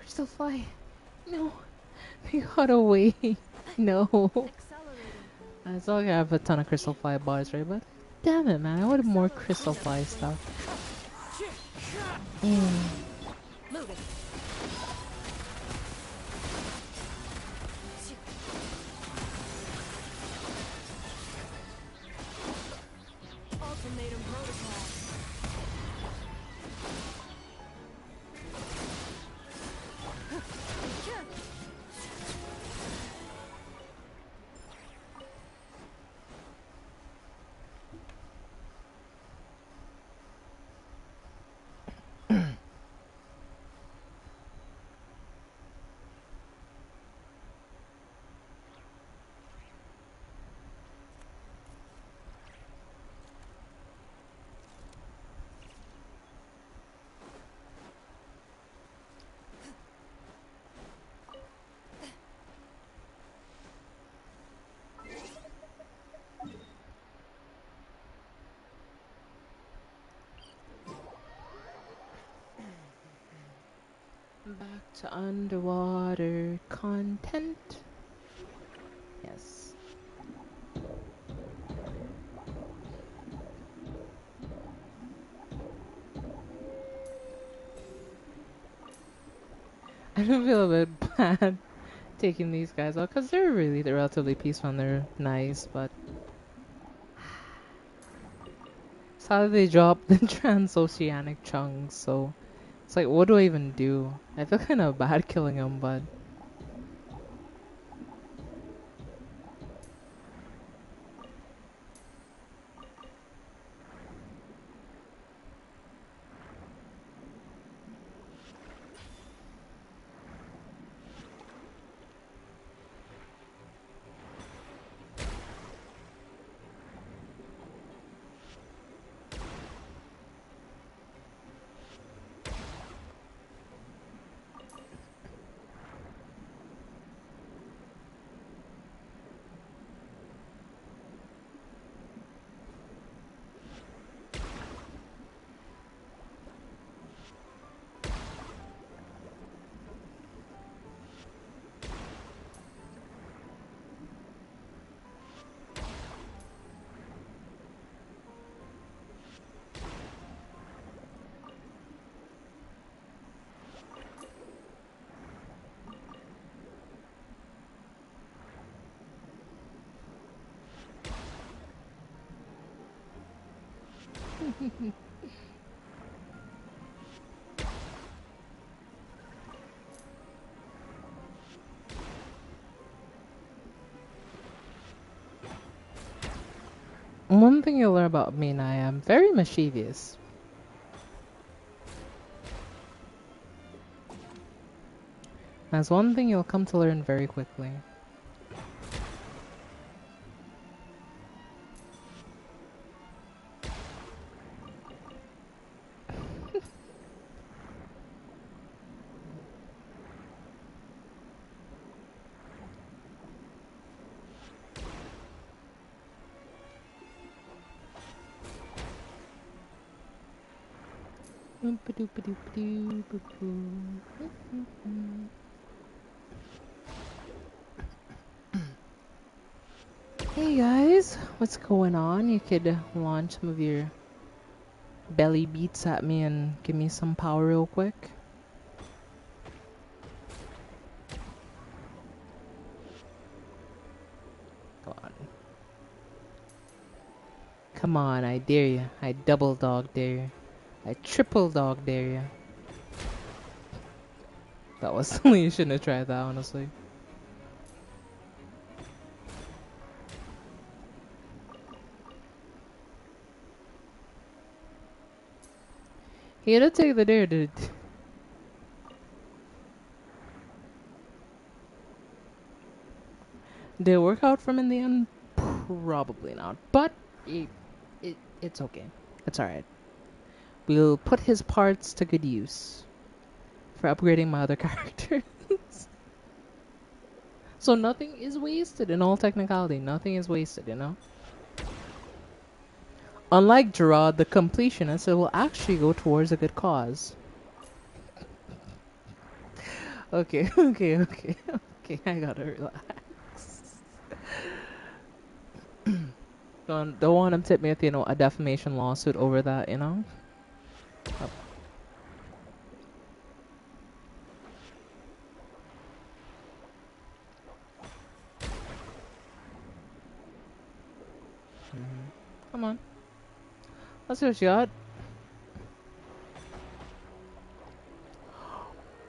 Crystal Fly. No, we got away. No. Accelerating. I still have a ton of Crystal Fly bars, right? But damn it, man. I wanted more Crystal Fly stuff. Moving. Ultimatum protocol. Back to underwater content. Yes. I do feel a bit bad taking these guys out because they're relatively peaceful and they're nice, but it's how they drop the transoceanic chunks, so it's like, what do I even do? I feel kind of bad killing them, but one thing you'll learn about me, and I am very mischievous. That's one thing you'll come to learn very quickly. Hey guys, what's going on? You could launch some of your belly beats at me and give me some power real quick. Come on. Come on, I dare you. I double dog dare you. I triple dog dare you. That was silly. You shouldn't have tried that, honestly. He did take the dare, did it work out for him in the end? Probably not. But it's okay. It's alright. We'll put his parts to good use for upgrading my other characters. So nothing is wasted in all technicality. Nothing is wasted, you know? Unlike Gerard, the completionist, it will actually go towards a good cause. Okay, okay. Okay, I gotta relax. Don't want him to hit me with, you know, a defamation lawsuit over that, you know? Oh. Come on. Let's see what you got.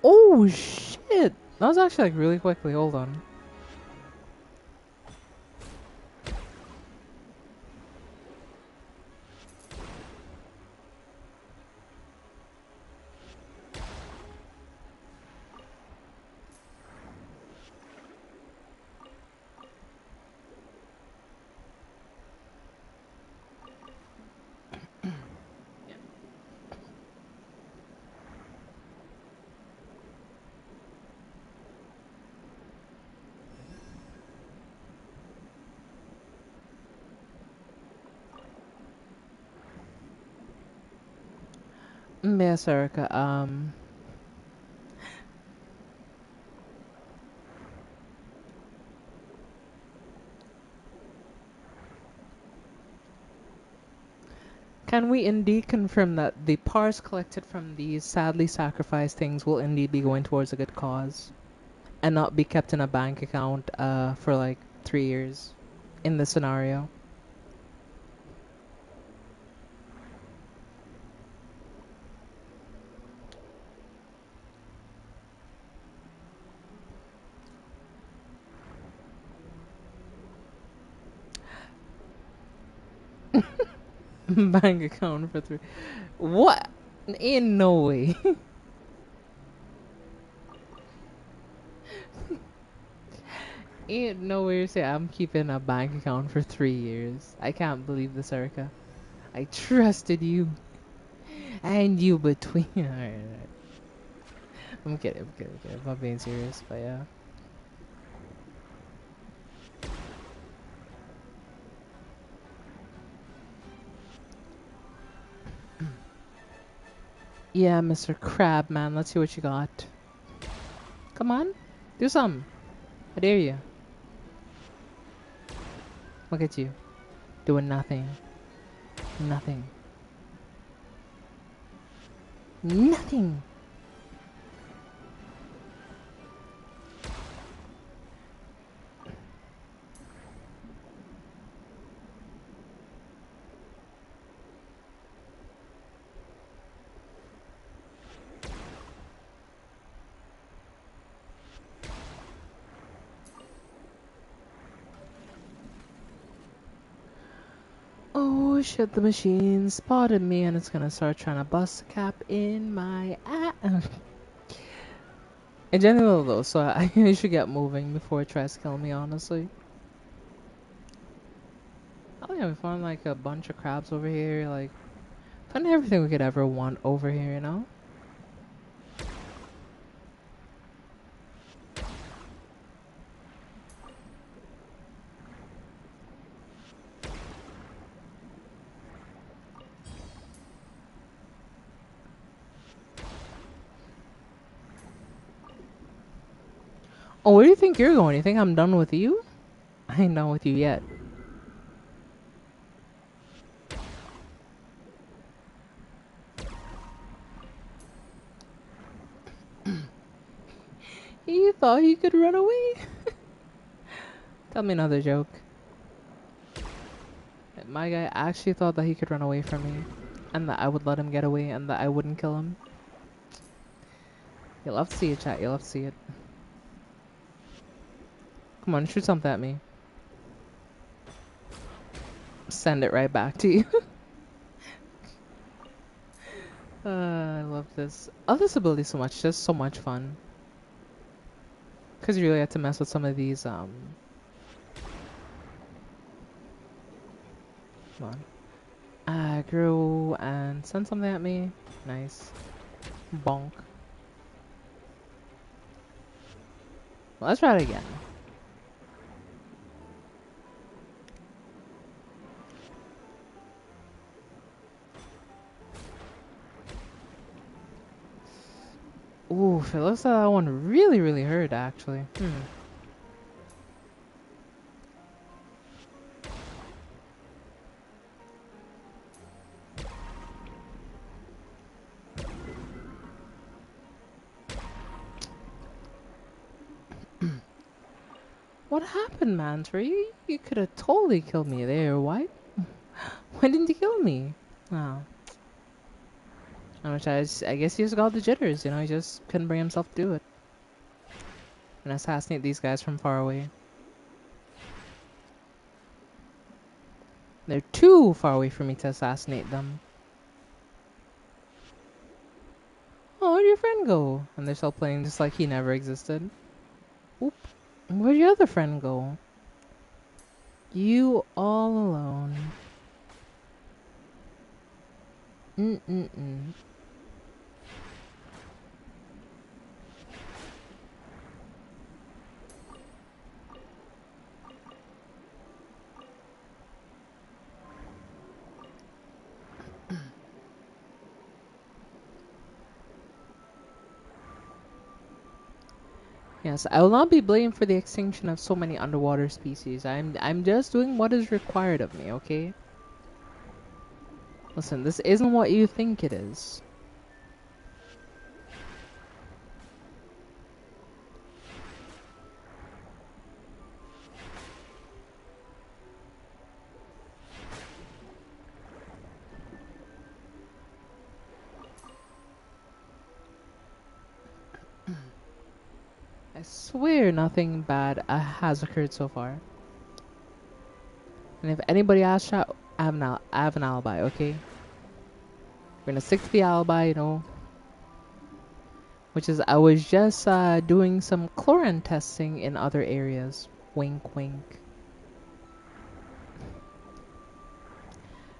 Oh, shit! That was actually, like, really quickly. Hold on. Yes, Erica, can we indeed confirm that the parts collected from these sadly sacrificed things will indeed be going towards a good cause and not be kept in a bank account for like 3 years in this scenario? Bank account for 3. What? In no way. Ain't no way you say I'm keeping a bank account for 3 years. I can't believe this, Erica. I trusted you. And you between. Alright. I'm kidding, I'm not being serious, but yeah. Yeah, Mr. Crab, man. Let's see what you got. Come on. Do something. I dare you. Look at you. Doing nothing. Nothing. Nothing. Oh shit, the machine spotted me and it's gonna start trying to bust a cap in my ass. In general though, so I should get moving before it tries to kill me, honestly. Oh yeah, we found like a bunch of crabs over here, like found everything we could ever want over here, you know? Oh, where do you think you're going? You think I'm done with you? I ain't done with you yet. He thought he could run away? Tell me another joke. My guy actually thought that he could run away from me. And that I would let him get away and that I wouldn't kill him. You'll love to see it, chat. You'll love to see it. Come on, shoot something at me. Send it right back to you. I love this. I love this ability so much. Just so much fun. Because you really have to mess with some of these, Come on. Aggro and send something at me. Nice. Bonk. Well, let's try it again. Ooh, it looks like that one really, really hurt, actually. What happened, Mantree? You could have totally killed me there. Why? Why didn't you kill me? Oh. I guess he just got the jitters, you know? He just couldn't bring himself to do it. And assassinate these guys from far away. They're too far away for me to assassinate them. Oh, where'd your friend go? And they're still playing just like he never existed. Oop. Where'd your other friend go? You all alone. Mm-mm-mm. Yes, I will not be blamed for the extinction of so many underwater species. I'm just doing what is required of me, okay? Listen, this isn't what you think it is. I swear nothing bad has occurred so far. And if anybody asks, chat, I have an alibi, okay? We're gonna stick to the alibi, you know. Which is, I was just doing some chlorine testing in other areas. Wink, wink.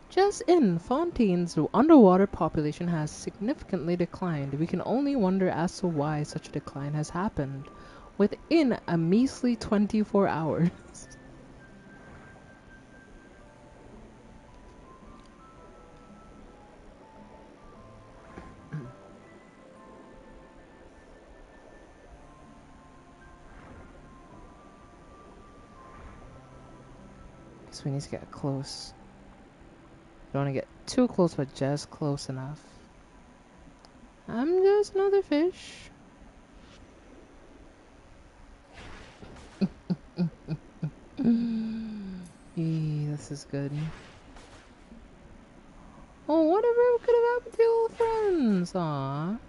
Just in, Fontaine's underwater population has significantly declined. We can only wonder as to why such a decline has happened within a measly 24 hours. So we need to get close. Don't want to get too close, but just close enough. I'm just another fish. Eee, this is good. Oh, whatever could have happened to your old friends? Aww.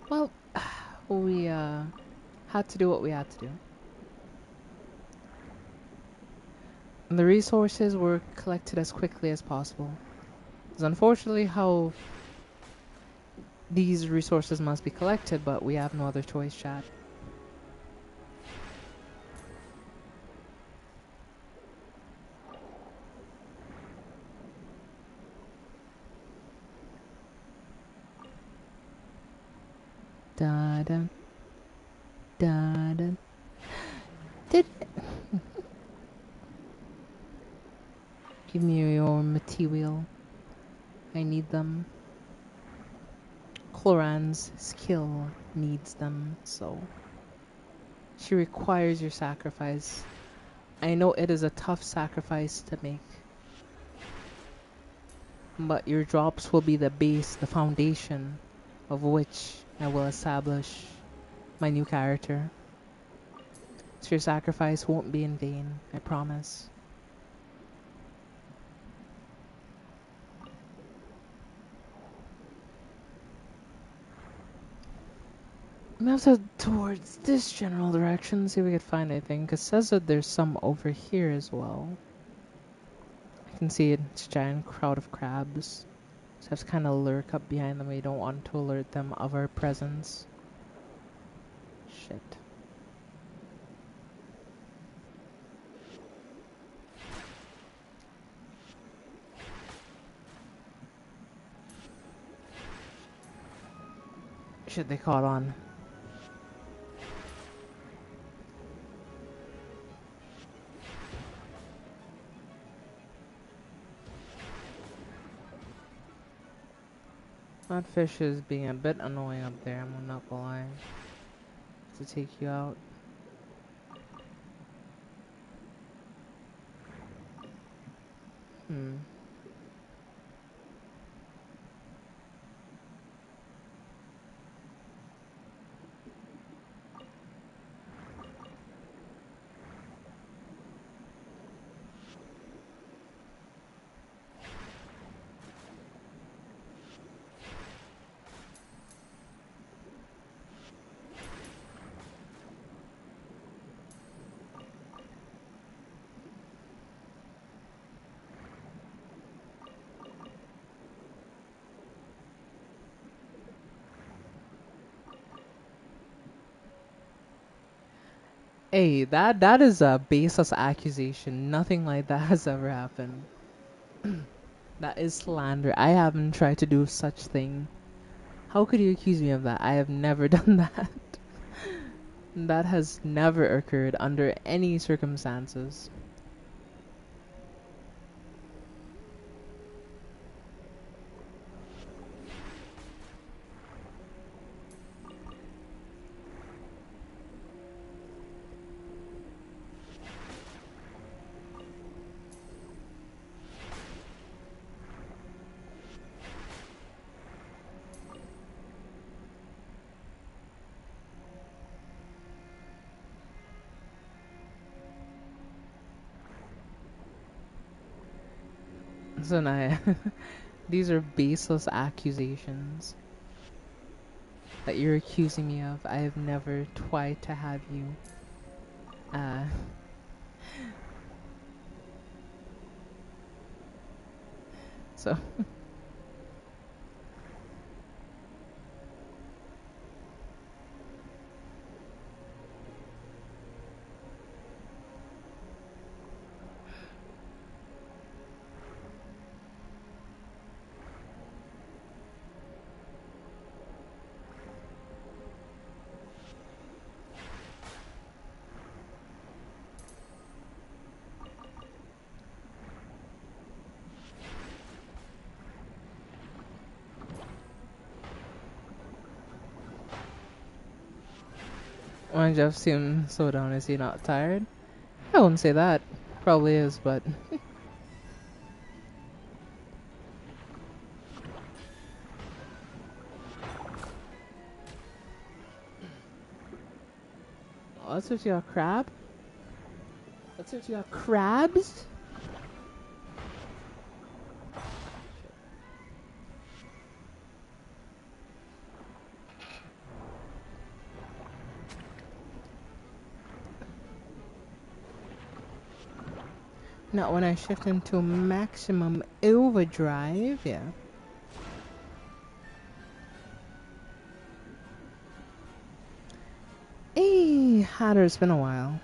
Well, we had to do what we had to do. And the resources were collected as quickly as possible. It's unfortunately how these resources must be collected, but we have no other choice, chat. Da da da da. Did Give me your material. I need them. Cloran's skill needs them, so she requires your sacrifice. I know it is a tough sacrifice to make, but your drops will be the base, the foundation of which I will establish my new character. So your sacrifice won't be in vain, I promise. I'm gonna have to head towards this general direction, see if we can find anything, because it says that there's some over here as well. I can see it's a giant crowd of crabs. So I have to kind of lurk up behind them. We don't want to alert them of our presence. Shit. Shit, they caught on. That fish is being a bit annoying up there, I'm not gonna lie. To take you out. Hmm. Hey, that is a baseless accusation. Nothing like that has ever happened. That is slander. I haven't tried to do such thing. How could you accuse me of that? I have never done that. That has never occurred under any circumstances. So now, these are baseless accusations that you're accusing me of. I have never tried to have you. Uh, so why Jeff seem so down? Is he not tired? I wouldn't say that. Probably is, but oh, that's what you got, crab? That's what you got, crabs? Not when I shift into maximum overdrive, yeah. Hey, Hatter, it's been a while.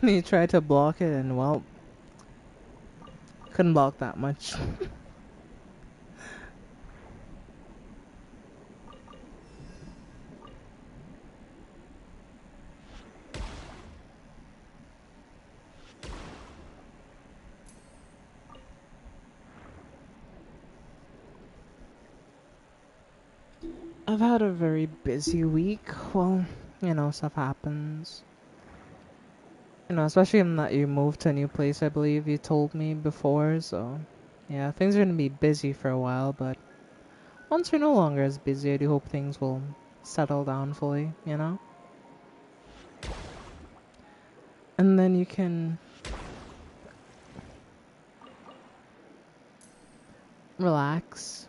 You tried to block it and, well, couldn't block that much. I've had a very busy week. Well, stuff happens. Especially in that you moved to a new place, I believe you told me before, so yeah, things are gonna be busy for a while, but once you're no longer as busy, I do hope things will settle down fully. And then you can relax.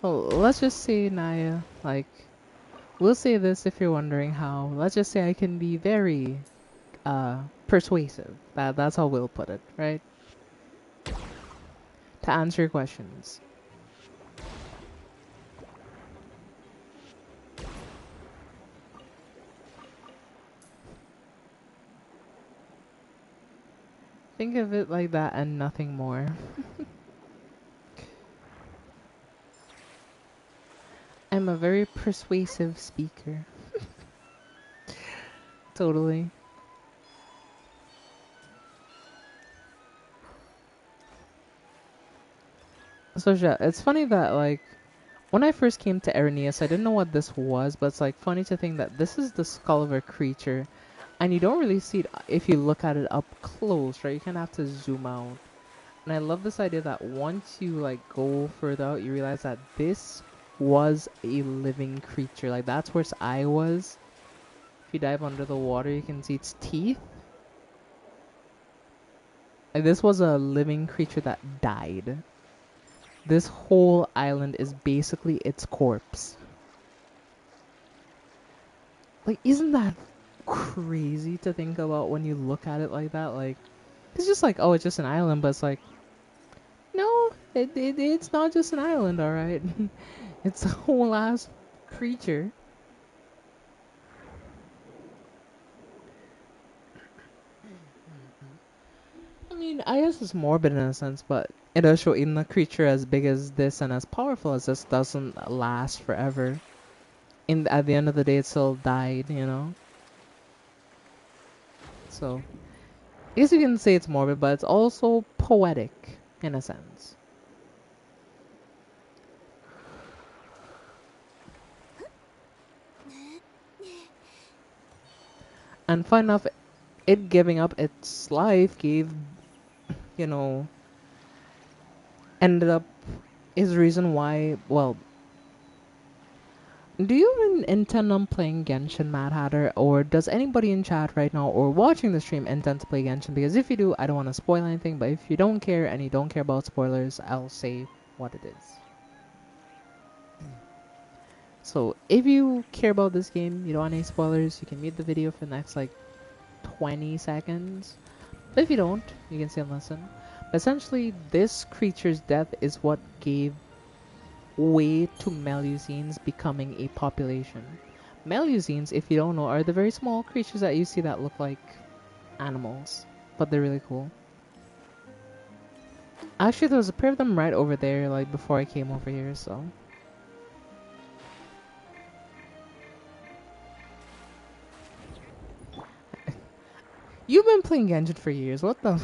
Well, let's just say, Naya, like, we'll say this if you're wondering how. Let's just say I can be very persuasive. That's how we'll put it, right? To answer your questions. Think of it like that and nothing more. I'm a very persuasive speaker. Totally. So yeah, it's funny that like when I first came to Erinius, I didn't know what this was, but it's like funny to think that this is the skull of a creature, and you don't really see it if you look at it up close, right? You kind of have to zoom out. And I love this idea that once you like go further out, you realize that this was a living creature. Like that's where its eye was. If you dive under the water, you can see its teeth. Like this was a living creature that died. This whole island is basically its corpse. Like, isn't that crazy to think about when you look at it like that? Like, it's just like, oh, it's just an island, but it's like, no, it's not just an island, all right. It's a whole ass creature. I mean, I guess it's morbid in a sense, but it does show even a creature as big as this and as powerful as this doesn't last forever. At the end of the day, it still died. So I guess you can say it's morbid, but it's also poetic in a sense. And fun enough, it giving up its life you know, ended up is the reason why. Well, do you even intend on playing Genshin, Mad Hatter, or does anybody in chat right now or watching the stream intend to play Genshin? Because if you do, I don't want to spoil anything, but if you don't care and you don't care about spoilers, I'll say what it is. So if you care about this game, you don't want any spoilers, you can mute the video for the next like 20 seconds. But if you don't, you can still listen. But essentially, this creature's death is what gave way to Melusines becoming a population. Melusines, if you don't know, are the very small creatures that you see that look like animals, but they're really cool. Actually, there was a pair of them right over there, like before I came over here, so. You've been playing Genshin for years, what the?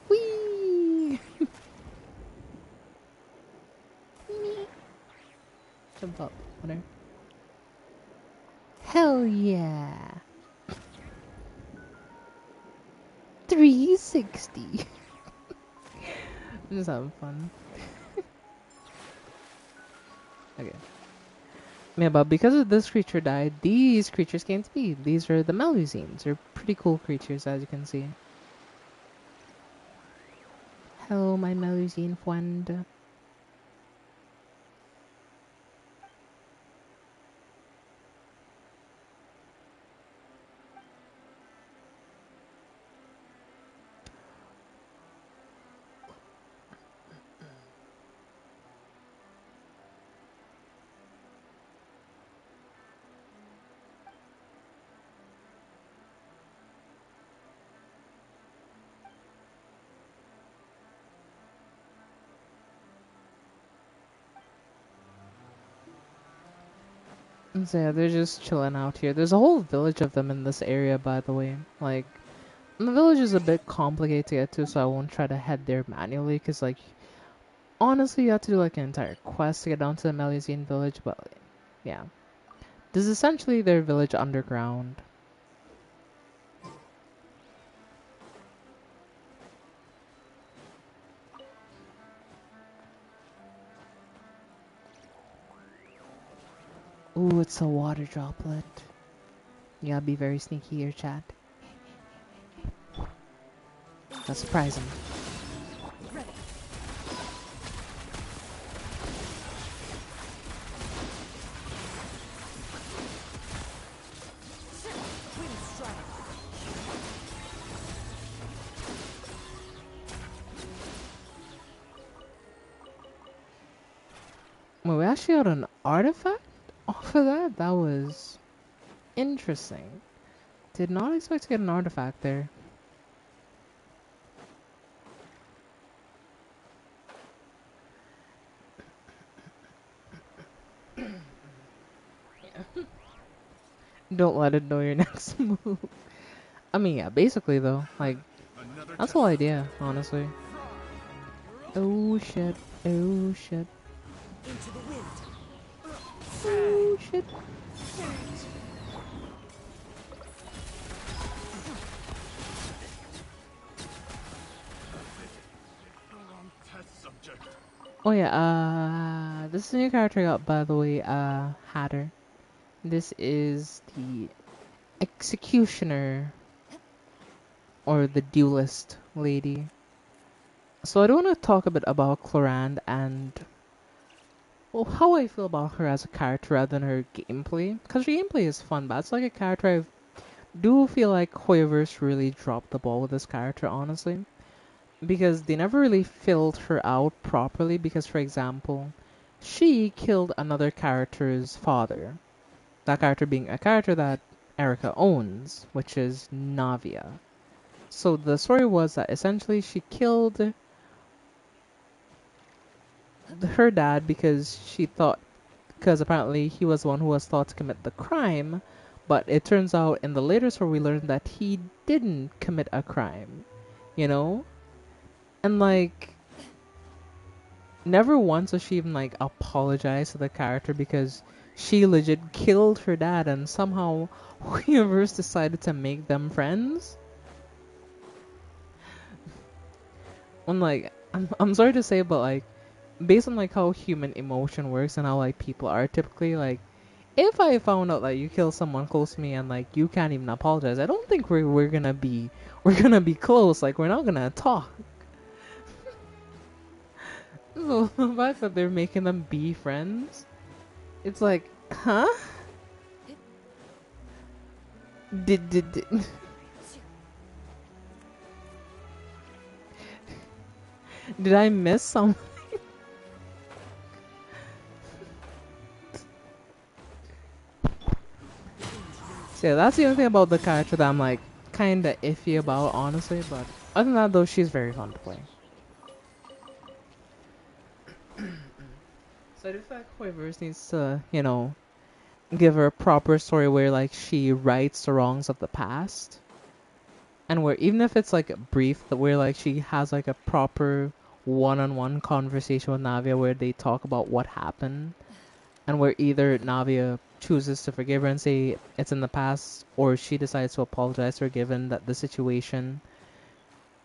Whee! Jump up, whatever. Hell yeah! 360! I'm just having fun. Okay. Yeah, but because of this creature died, these creatures came to be. These are the Melusines. They're pretty cool creatures, as you can see. Hello, my Melusine friend. So yeah, they're just chilling out here. There's a whole village of them in this area, by the way. Like, the village is a bit complicated to get to, so I won't try to head there manually, because, like, honestly, you have to do, like, an entire quest to get down to the Melusine village, but, yeah. This is essentially their village underground. Ooh, it's a water droplet. You gotta be very sneaky here, chat. That's surprising. Wait, we actually got an artifact off of that? That was interesting. Did not expect to get an artifact there. Don't let it know your next move. I mean, yeah, basically though, like, that's the whole idea, honestly. Oh shit, oh shit. Into the wind. Oh shit. Oh yeah, this is a new character I got, by the way, Hatter. This is the executioner, or the duelist lady. So I do want to talk a bit about Clorand and, well, how I feel about her as a character rather than her gameplay. Because her gameplay is fun, but it's like a character I do feel like Hoyoverse really dropped the ball with this character, honestly. Because they never really filled her out properly, because, for example, she killed another character's father. That character being a character that Erica owns, which is Navia. So the story was that essentially she killed her dad because she thought, because apparently he was the one who was thought to commit the crime, but it turns out in the later story we learned that he didn't commit a crime, you know? And like, never once does she even like apologize to the character because she legit killed her dad, and somehow Universe decided to make them friends. I'm like, I'm sorry to say, but like, based on like how human emotion works and how like people are typically, like, if I found out that you kill someone close to me and like you can't even apologize, I don't think we're gonna be close. Like, we're not gonna talk. So the fact that they're making them be friends, it's like, huh? Did did I miss some? So yeah, that's the only thing about the character that I'm like kinda iffy about, honestly. But other than that, though, she's very fun to play. So I do feel like Hoiverse needs to, you know, give her a proper story where like she rights the wrongs of the past, and where even if it's like brief, that where like she has like a proper one-on-one conversation with Navia where they talk about what happened, and where either Navia chooses to forgive her and say it's in the past, or she decides to apologize to her, given that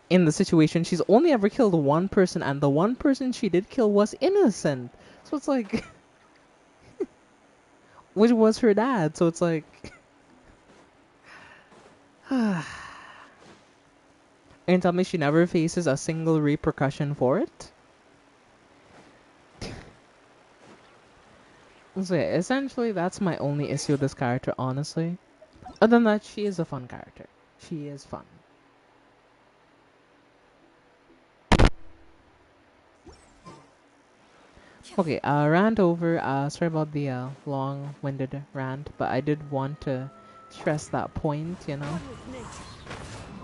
in the situation she's only ever killed one person, and the one person she did kill was innocent. So it's like, which was her dad. So it's like, and tell me she never faces a single repercussion for it. So yeah, essentially that's my only issue with this character, honestly. Other than that, she is a fun character. She is fun. Okay, rant over. Sorry about the long-winded rant, but I did want to stress that point, you know,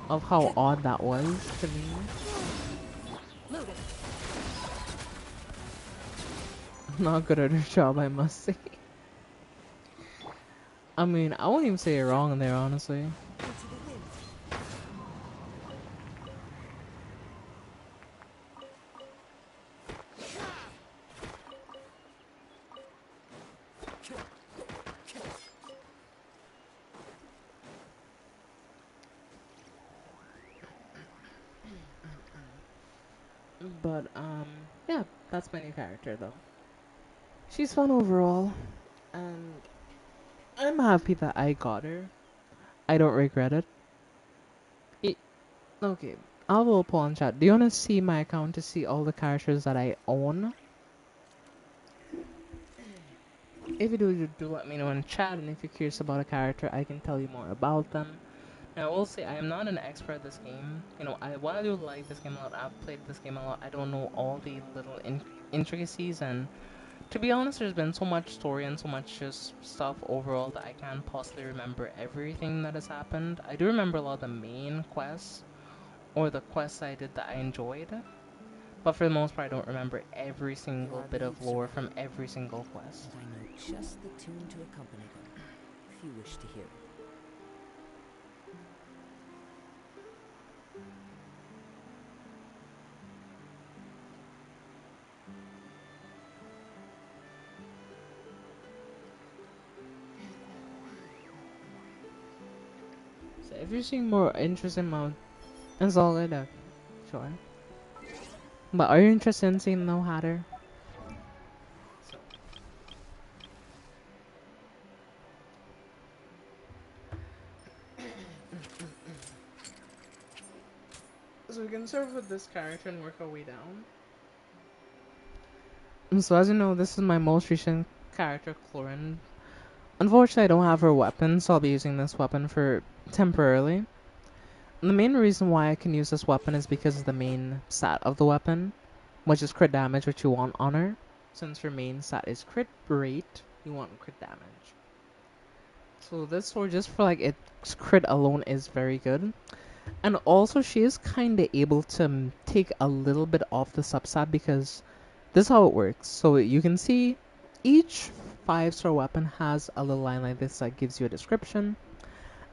of how odd that was to me. Not good at her job, I must say. I mean, I wouldn't even say it wrong there, honestly. Into the wind. But yeah, that's my new character though. She's fun overall, and I'm happy that I got her. I don't regret it. it okay, I will pull on chat. Do you want to see my account to see all the characters that I own? If you do, you do let me know in chat, and if you're curious about a character, I can tell you more about them. And I will say, I am not an expert at this game. You know, while I do like this game a lot, I've played this game a lot, I don't know all the little intricacies, and to be honest, there's been so much story and so much just stuff overall that I can't possibly remember everything that has happened. I do remember a lot of the main quests, or the quests I did that I enjoyed, but for the most part, I don't remember every There single are bit of leaves lore from around, every single quest. and I know just the tune to accompany them, if you wish to hear it. So if you're seeing more interest in Mount, that's all I know. Sure. But are you interested in seeing No Hatter? So we can start with this character and work our way down. So as you know, this is my most recent character, Clorin. Unfortunately, I don't have her weapon, so I'll be using this weapon for temporarily. The main reason why I can use this weapon is because of the main stat of the weapon, which is crit damage, which you want on her. Since her main stat is crit rate, you want crit damage. So this sword, just for like its crit alone, is very good. And also, she is kind of able to take a little bit off the substat because this is how it works. So you can see each 5-star weapon has a little line like this that gives you a description,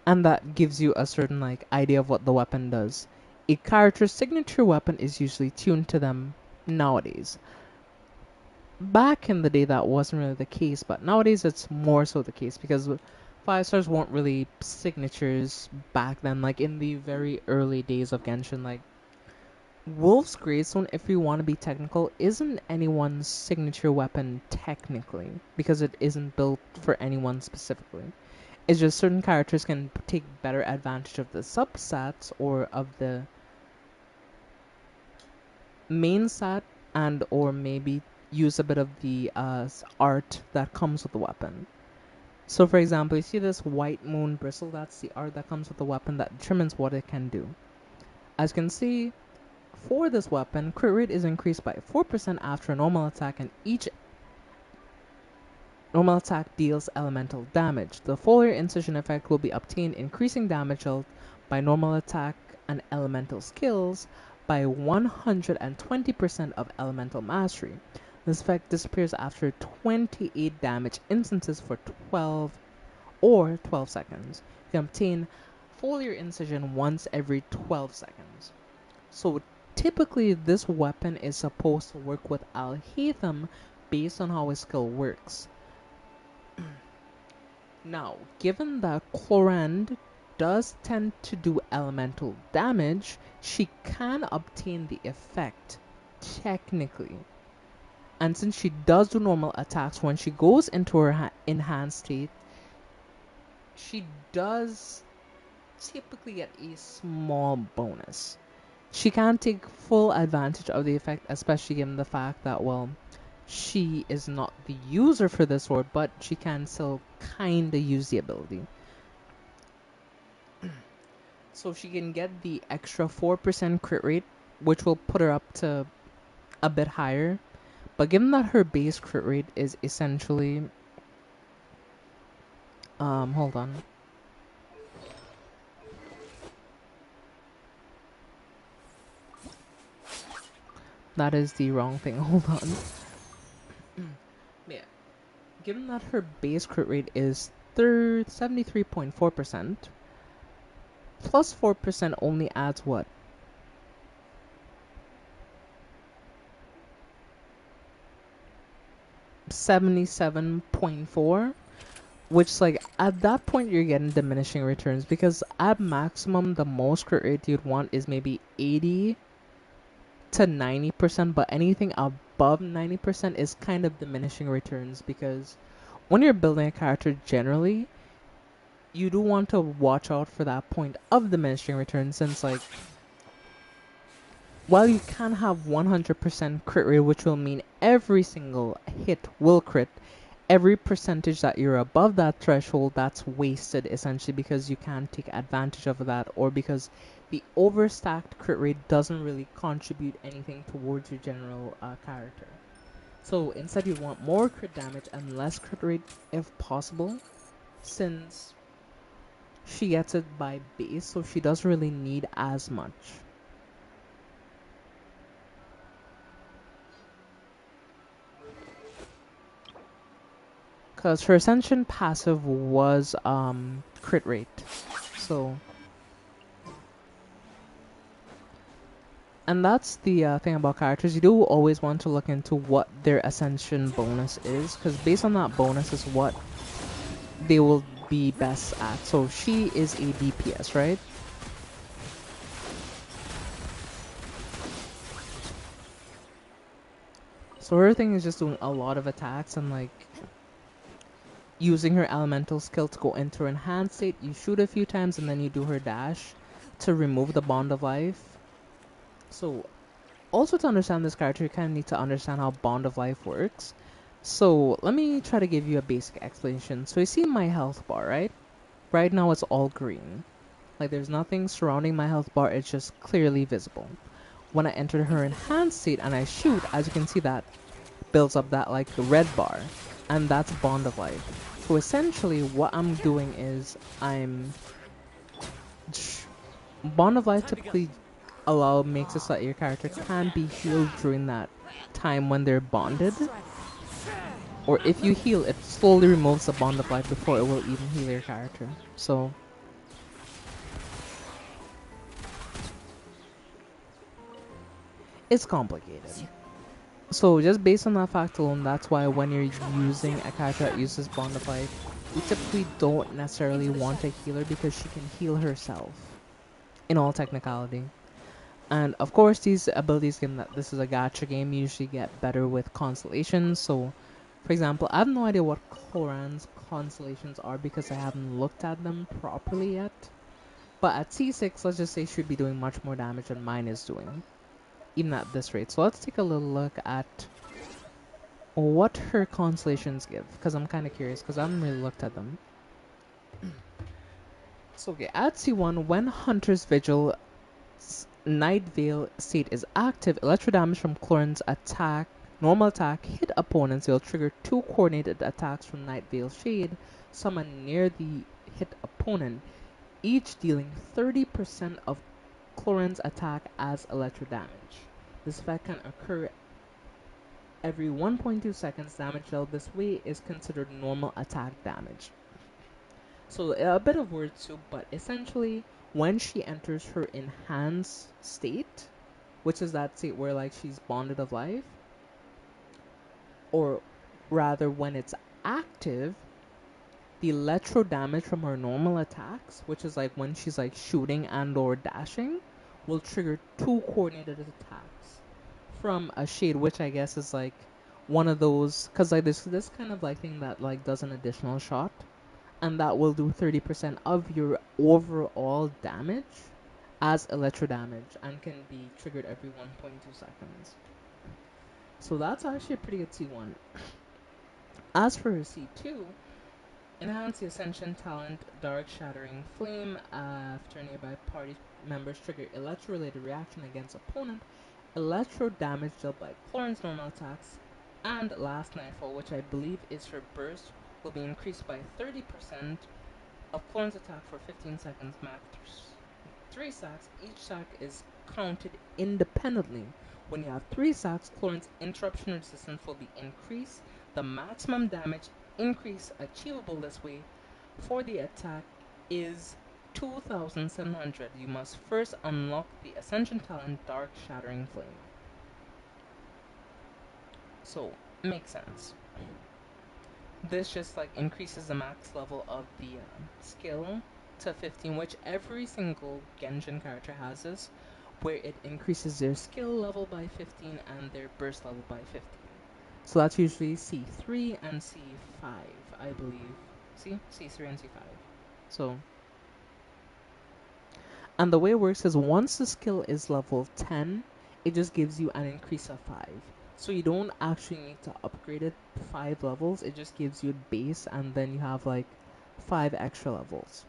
and that gives you a certain like idea of what the weapon does. A character's signature weapon is usually tuned to them nowadays. Back in the day, that wasn't really the case, but nowadays it's more so the case because 5-stars weren't really signatures back then. Like in the very early days of Genshin, like Wolf's Greystone, if you want to be technical, isn't anyone's signature weapon technically because it isn't built for anyone specifically. It's just certain characters can take better advantage of the substats or of the main stat, and or maybe use a bit of the art that comes with the weapon. So for example, you see this white moon bristle, that's the art that comes with the weapon that determines what it can do. As you can see, for this weapon, crit rate is increased by 4% after a normal attack, and each normal attack deals elemental damage. The foliar incision effect will be obtained, increasing damage dealt by normal attack and elemental skills by 120% of elemental mastery. This effect disappears after 28 damage instances for 12 seconds. You can obtain foliar incision once every 12 seconds. So typically this weapon is supposed to work with Alhaitham based on how his skill works. Now, given that Clorand does tend to do elemental damage, she can obtain the effect, technically. And since she does do normal attacks, when she goes into her enhanced state, she does typically get a small bonus. She can't take full advantage of the effect, especially given the fact that, well, she is not the user for this sword, but she can still kinda use the ability. So she can get the extra 4% crit rate, which will put her up to a bit higher. But given that her base crit rate is essentially... hold on. That is the wrong thing, hold on. Yeah. Given that her base crit rate is 73.4%. Plus 4% only adds what? 77.4, which like at that point you're getting diminishing returns, because at maximum the most crit rate you'd want is maybe 80 to 90%, but anything above 90% is kind of diminishing returns, because when you're building a character generally you do want to watch out for that point of diminishing returns, since like while you can have 100% crit rate, which will mean every single hit will crit, every percentage that you're above that threshold, that's wasted essentially, because you can't take advantage of that, or because the overstacked crit rate doesn't really contribute anything towards your general character. So instead you want more crit damage and less crit rate if possible, since she gets it by base, so she doesn't really need as much. Because her Ascension passive was crit rate. So, and that's the thing about characters. You do always want to look into what their Ascension bonus is, because based on that bonus is what they will be best at. So she is a DPS, right? So her thing is just doing a lot of attacks and like using her elemental skill to go into her enhanced state. You shoot a few times and then you do her dash to remove the bond of life. So also to understand this character, you kind of need to understand how bond of life works. So let me try to give you a basic explanation. So you see my health bar, right? Right now it's all green. Like there's nothing surrounding my health bar, it's just clearly visible. When I enter her enhanced state and I shoot, as you can see, that builds up that like red bar, and that's bond of life. So essentially what I'm doing is bond of life typically makes it so that your character can be healed during that time when they're bonded, or if you heal, it slowly removes the bond of life before it will even heal your character. So it's complicated. So just based on that fact alone, that's why when you're using a character that uses bond of life, we typically don't necessarily want a healer, because she can heal herself in all technicality. And of course, these abilities, given that this is a gacha game, usually get better with constellations. So, for example, I have no idea what Cloran's constellations are, because I haven't looked at them properly yet. But at C6, let's just say she'd be doing much more damage than mine is doing, even at this rate. So let's take a little look at what her constellations give, because I'm kind of curious, because I haven't really looked at them. So okay, at C1, when Hunter's Vigil Night Veil state is active, electro damage from Clorin's normal attack, hit opponents. Will trigger 2 coordinated attacks from Night Veil Shade, summoned near the hit opponent, each dealing 30% of Clorin's attack as electro damage. This effect can occur every 1.2 seconds. Damage dealt this way is considered normal attack damage. So a bit of word soup, but essentially when she enters her enhanced state, which is that state where like she's bonded of life, or rather when it's active, the electro damage from her normal attacks, which is like when she's like shooting and or dashing, will trigger 2 coordinated attacks from a shade, which I guess is like one of those, because like this kind of like thing that like does an additional shot, and that will do 30% of your overall damage as electro damage, and can be triggered every 1.2 seconds. So that's actually a pretty good C1. As for her C2, enhance the Ascension talent Dark Shattering Flame after nearby party members trigger electro-related reaction against opponent, electro damage dealt by Clorin's normal attacks, and last Nightfall, which I believe is her burst, will be increased by 30% of Clorin's attack for 15 seconds max. 3 stacks, each stack is counted independently. When you have 3 stacks, Clorin's interruption resistance will be increased. The maximum damage increase achievable this way for the attack is 2,700. You must first unlock the Ascension talent Dark Shattering Flame. So, makes sense. This just like increases the max level of the skill to 15, which every single Genshin character has this, where it increases their skill level by 15 and their burst level by 15. So that's usually C3 and C5, I believe. See? C3 and C5. So, and the way it works is once the skill is level 10, it just gives you an increase of 5. So you don't actually need to upgrade it 5 levels, it just gives you base and then you have like 5 extra levels.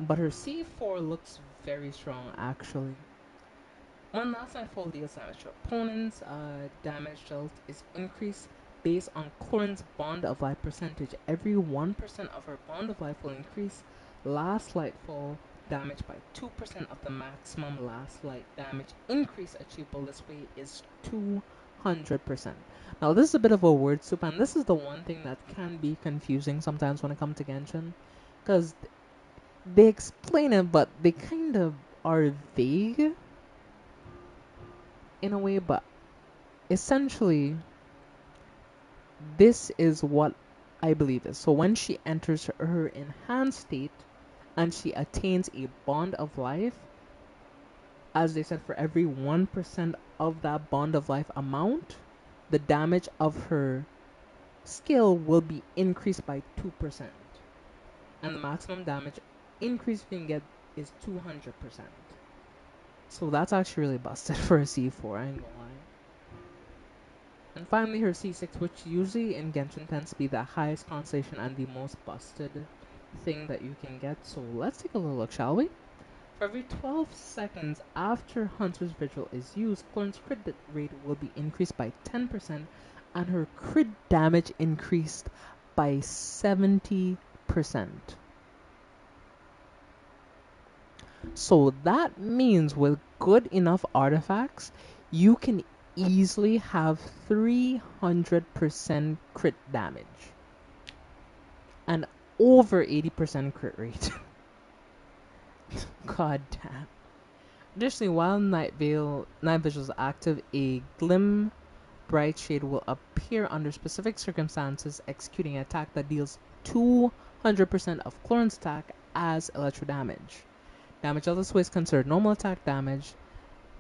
But her C4 looks very strong actually. When last Nightfall deals damage to opponents, damage dealt is increased based on Clorin's Bond of Life percentage. Every 1% of her Bond of Life will increase last Lightfall damage by 2% of the maximum last light damage increase achievable this way is 200%. Now this is a bit of a word soup and this is the one thing that can be confusing sometimes when it comes to Genshin, because they explain it but they kind of are vague in a way, but essentially this is what I believe is. So when she enters her enhanced state and she attains a bond of life, as they said, for every 1% of that bond of life amount, the damage of her skill will be increased by 2%. And the maximum damage increase you can get is 200%. So that's actually really busted for a C4, I ain't gonna lie. And finally her C6, which usually in Genshin tends to be the highest constellation and the most busted thing that you can get. So let's take a little look, shall we? For every 12 seconds after Hunter's Vigil is used, Clorin's crit rate will be increased by 10% and her crit damage increased by 70%. So that means with good enough artifacts, you can easily have 300% crit damage and over 80% crit rate. God damn. Additionally, while Night Vigil is active, a Glim Bright Shade will appear under specific circumstances, executing an attack that deals 200% of Clorin's attack as electro damage. Damage of this way is considered normal attack damage.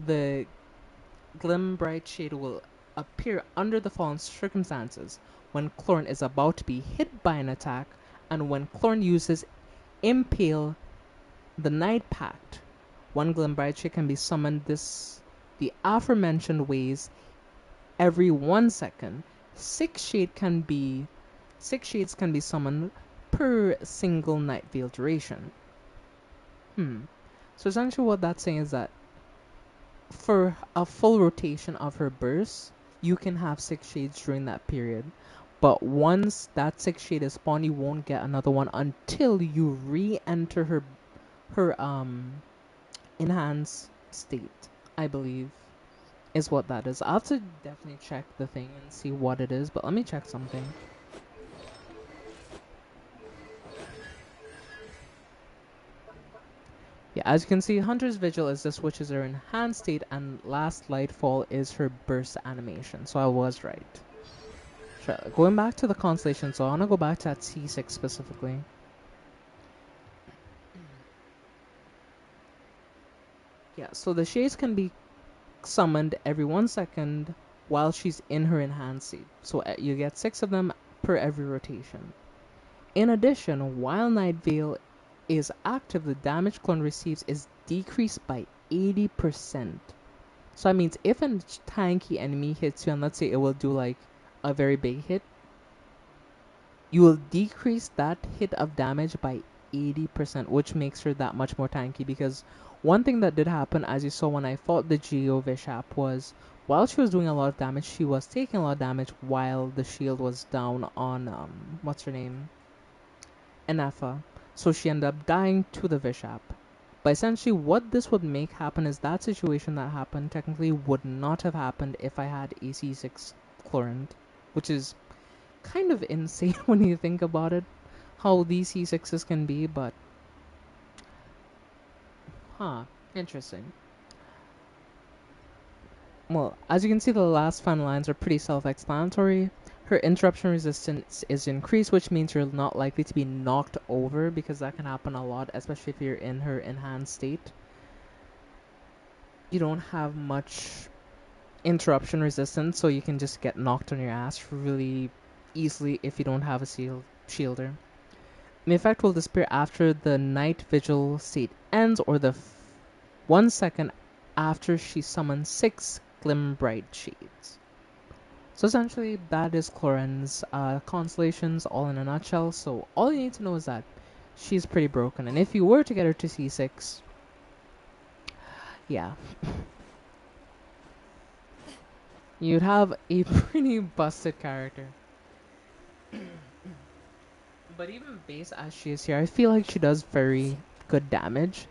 The Glim Bright Shade will appear under the following circumstances: when Clorin is about to be hit by an attack, and when Clorin uses Impale the Night Pact. One Glim Bright Shade can be summoned the aforementioned ways every 1 second. 6 shades can be summoned per single Night Veil duration. So essentially what that's saying is that for a full rotation of her burst, you can have 6 shades during that period. But once that 6 shade is spawned, you won't get another one until you re-enter her enhanced state, I believe, is what that is. I'll have to definitely check the thing and see what it is, but let me check something. Yeah, as you can see, Hunter's Vigil is this, which is her enhanced state, and Last Lightfall is her burst animation. So I was right. Sure. Going back to the constellation, so I want to go back to that C6 specifically. Yeah, so the shades can be summoned every 1 second while she's in her enhanced state. So you get 6 of them per every rotation. In addition, while Night Veil is active, the damage Clone receives is decreased by 80%. So that means if a tanky enemy hits you, and let's say it will do like a very big hit, you will decrease that hit of damage by 80%, which makes her that much more tanky. Because one thing that did happen, as you saw when I fought the Geo Vishap, was while she was doing a lot of damage, she was taking a lot of damage while the shield was down on, what's her name? Enafa. So she ended up dying to the Vishap. But essentially what this would make happen is that situation that happened technically would not have happened if I had AC6 Chlorant, which is kind of insane when you think about it. how these C6s can be, but interesting. Well, as you can see, the last final lines are pretty self-explanatory. Her interruption resistance is increased, which means you're not likely to be knocked over, because that can happen a lot, especially if you're in her enhanced state. You don't have much interruption resistance, so you can just get knocked on your ass really easily if you don't have a shielder. The effect will disappear after the night vigil state ends, or the 1 second after she summons 6 glim bright shades. So essentially, that is Cloren's constellations all in a nutshell. So all you need to know is that she's pretty broken, and if you were to get her to C6, yeah, you'd have a pretty busted character. But even base as she is here, I feel like she does very good damage,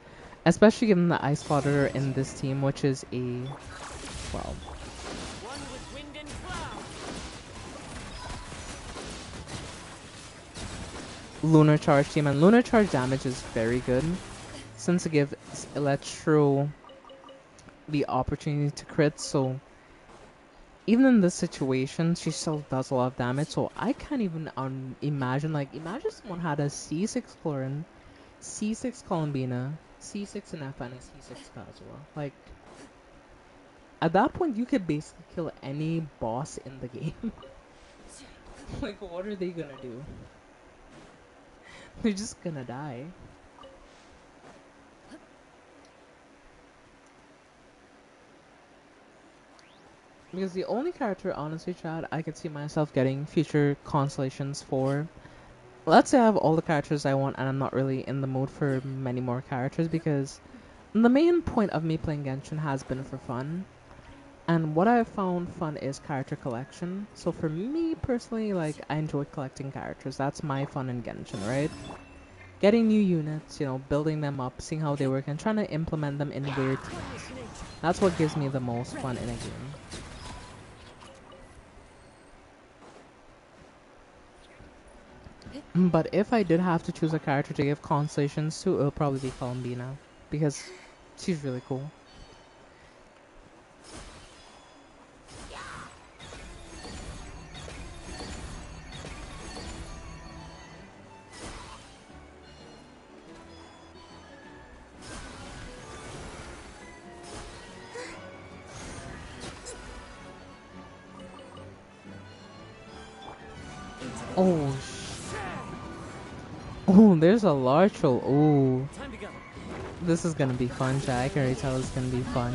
especially given that I spotted her in this team, which is a, well, One with wind and cloud. lunar charge team, and lunar charge damage is very good since it gives Electro the opportunity to crit. So even in this situation, she still does a lot of damage. So I can't even imagine, like, imagine someone had a C6 Clorin, C6 Columbina, C6 Inef, and a C6 Kazuha. Like, at that point, you could basically kill any boss in the game. Like, what are they gonna do? They're just gonna die. Because the only character, honestly, Chad, I could see myself getting future constellations for. Let's say I have all the characters I want and I'm not really in the mood for many more characters, because the main point of me playing Genshin has been for fun. And what I've found fun is character collection. So for me personally, like, I enjoy collecting characters. That's my fun in Genshin, right? Getting new units, you know, building them up, seeing how they work, and trying to implement them in weird teams. That's what gives me the most fun in a game. But if I did have to choose a character to give constellations to, it'll probably be Columbina, because she's really cool. Oh, oh, there's a large troll. Ooh, Time to go. this is gonna be fun, Jack. I can already tell it's gonna be fun.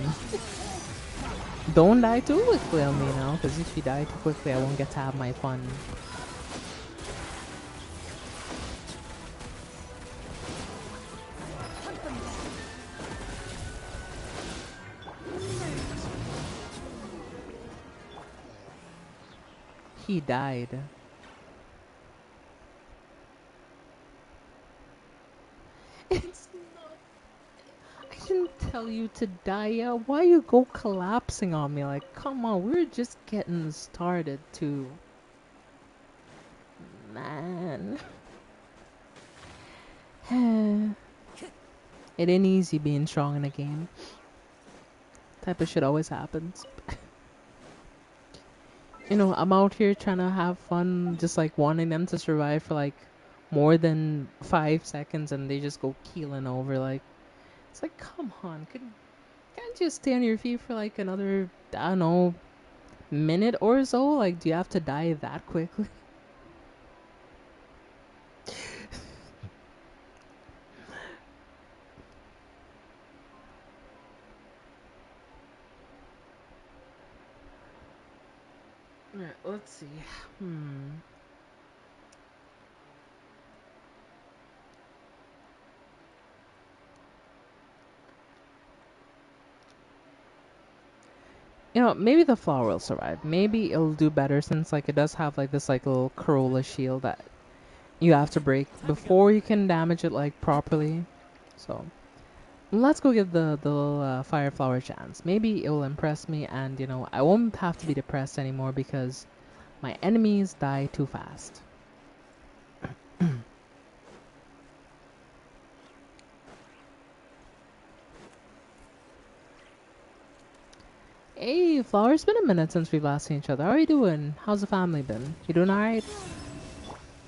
Don't die too quickly on me now, because if you die too quickly, I won't get to have my fun. He died. It's not. I didn't tell you to die yet. Why you go collapsing on me? Like, come on, we're just getting started too. Man. It ain't easy being strong in a game. Type of shit always happens. You know, I'm out here trying to have fun, just like wanting them to survive for like more than 5 seconds, and they just go keeling over. Like, it's like, come on, can't you just stay on your feet for like another, I don't know, minute or so? Like, do you have to die that quickly? Alright, let's see. You know, maybe the flower will survive. Maybe it'll do better, since like it does have like this like little Corolla shield that you have to break before you can damage it like properly. So let's go give the little fire flower a chance. Maybe it will impress me, and you know, I won't have to be depressed anymore because my enemies die too fast. Hey, Flower, it's been a minute since we've last seen each other. How are you doing? How's the family been? You doing alright?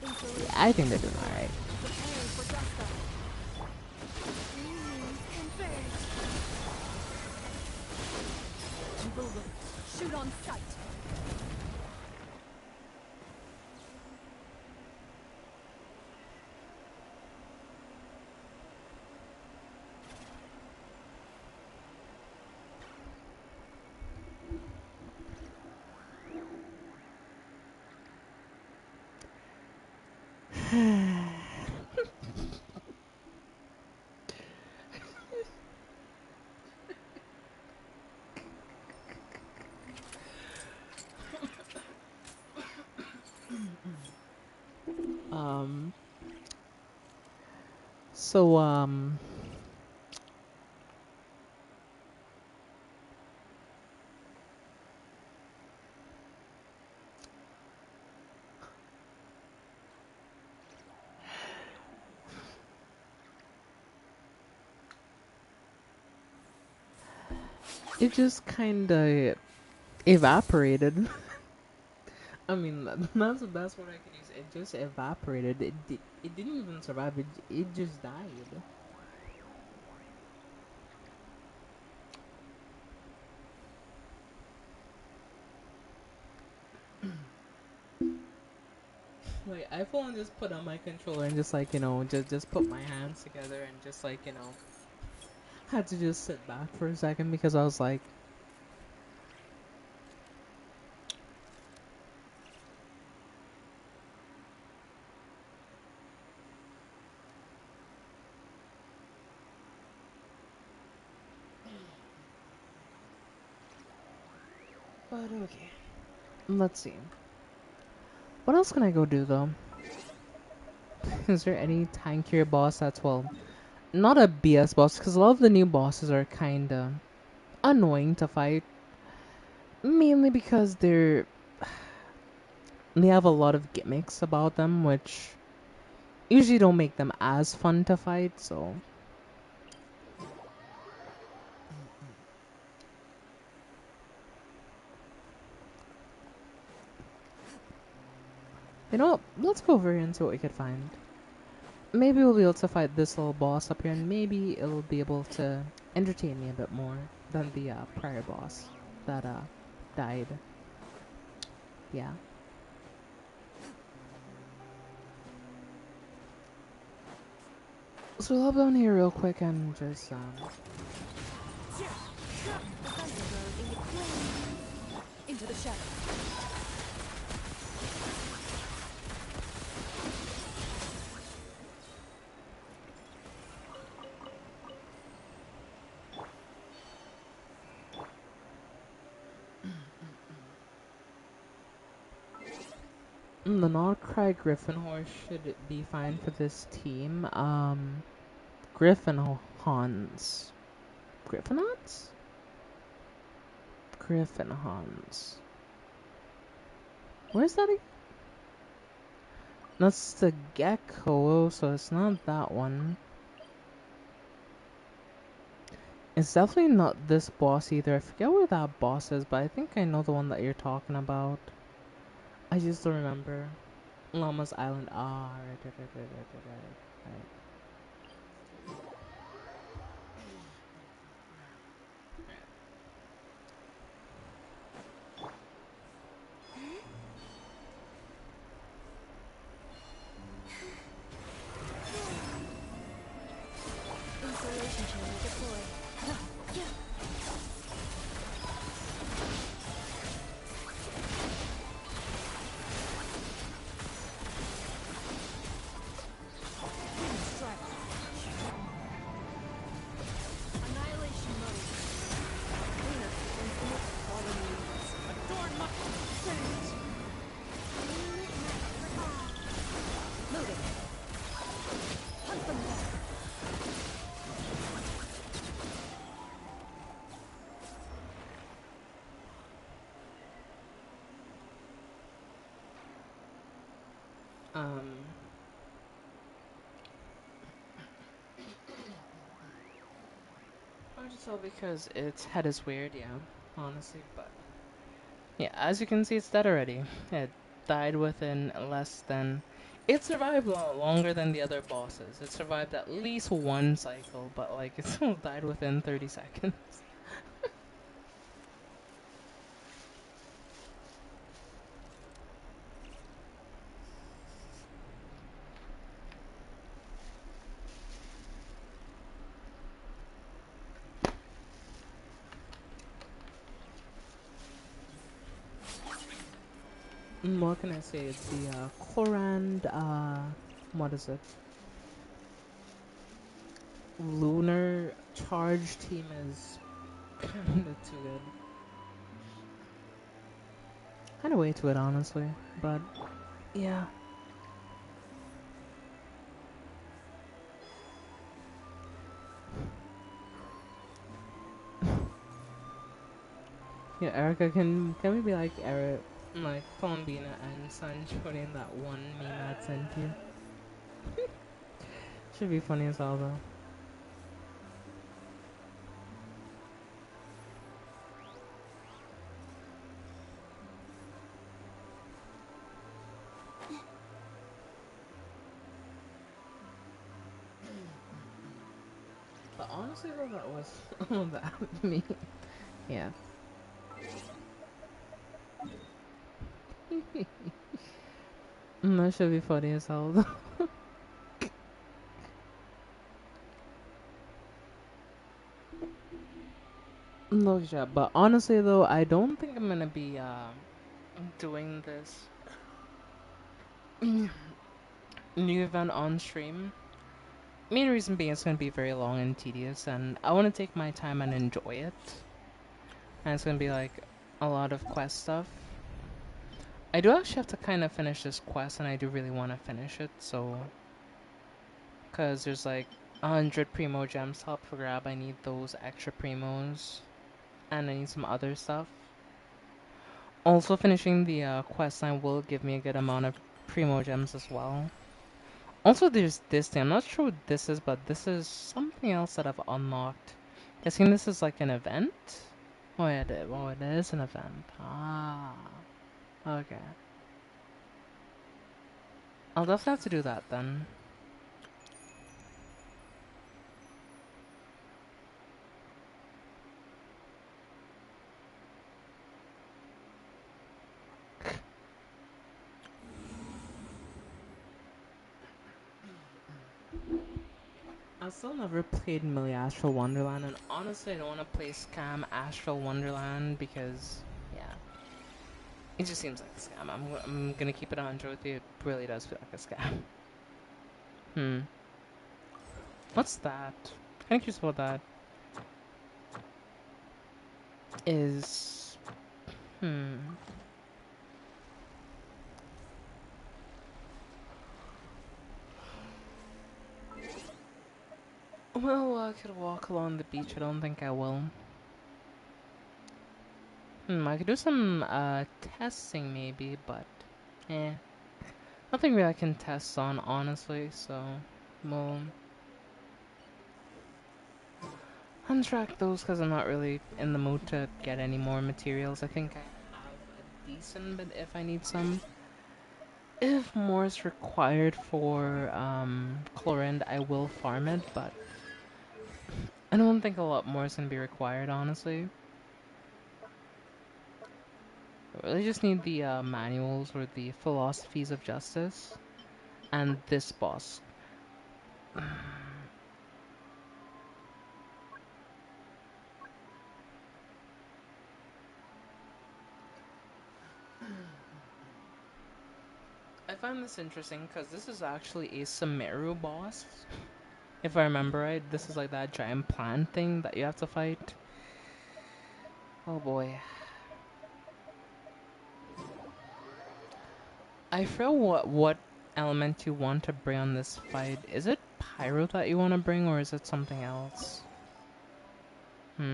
Yeah, Insulation I think shield they're doing deployed. alright. Preparing for dust up. Confirmed. You will look. Shoot on sight. Um, so, it just kinda evaporated. I mean, that's the best word I could use. It just evaporated. It didn't even survive. It just died. Like I full on just put on my controller and just like just put my hands together and just like had to just sit back for a second because I was like, but okay. Let's see. What else can I go do though? Is there any tankier boss that's not a BS boss because a lot of the new bosses are kinda annoying to fight, mainly because they have a lot of gimmicks about them, which usually don't make them as fun to fight. So let's go over here and see what we could find. Maybe we'll be able to fight this little boss up here, and maybe it'll be able to entertain me a bit more than the prior boss that died. Yeah. So I'll go down here real quick and just Defensive mode engaged. Into the shadows. the Nordcry Griffin horse should be fine for this team. Griffin Hans. Griffin Hans? Griffin Hans. Where's that? That's the gecko, so it's not that one. It's definitely not this boss either. I forget where that boss is, but I think I know the one that you're talking about. I just don't remember. Llama's Island. Ah, right. Insulation chamber deployed. Annihilation mode. Cleanup infinite colonies. Adorn my sand. Moving. Hunt them down. Um, I just tell because its head is weird, yeah. honestly, but yeah, as you can see, it's dead already. It died within less than. It survived longer than the other bosses. It survived at least one cycle, but like it still died within 30 seconds. What can I say? The Chlorand, what is it? Lunar charge team is kinda too good. Kinda way too good, honestly. But yeah. Yeah, Erica, can we be like Eric, like Columbina and Sancho in that one meme I sent you? Should be funny as hell though. But honestly though, that was all that me. Yeah. That should be funny as hell though. No shit, but honestly though, I don't think I'm gonna be doing this new event on stream. Main reason being it's gonna be very long and tedious, and I want to take my time and enjoy it. And it's gonna be like a lot of quest stuff. I do actually have to kind of finish this quest, and I do really want to finish it. So, cause there's like 100 primo gems up for grab. I need those extra primos, and I need some other stuff. Also, finishing the quest line will give me a good amount of primo gems as well. Also, there's this thing. I'm not sure what this is, but this is something else that I've unlocked. Guessing this is like an event? Oh, yeah, it is an event. Ah, okay. I'll definitely have to do that then. I still never played Millie Astral Wonderland, and honestly, I don't want to play Scam Astral Wonderland because, yeah, it just seems like a scam. I'm gonna keep it 100 with you. It really does feel like a scam. Hmm. What's that? Kind of curious about that. Is hmm. Well, I could walk along the beach. I don't think I will. I could do some testing maybe, but eh, nothing really I can test on honestly. So, we'll untrack those because I'm not really in the mood to get any more materials. I think I have a decent bit if I need some. If more is required for Chlorinde, I will farm it, but I don't think a lot more is gonna be required honestly. I really just need the manuals or the philosophies of justice and this boss. I find this interesting because this is actually a Sumeru boss. If I remember right, this is like that giant plant thing that you have to fight. Oh boy. I forget what element you want to bring on this fight. Is it Pyro that you want to bring or is it something else? Would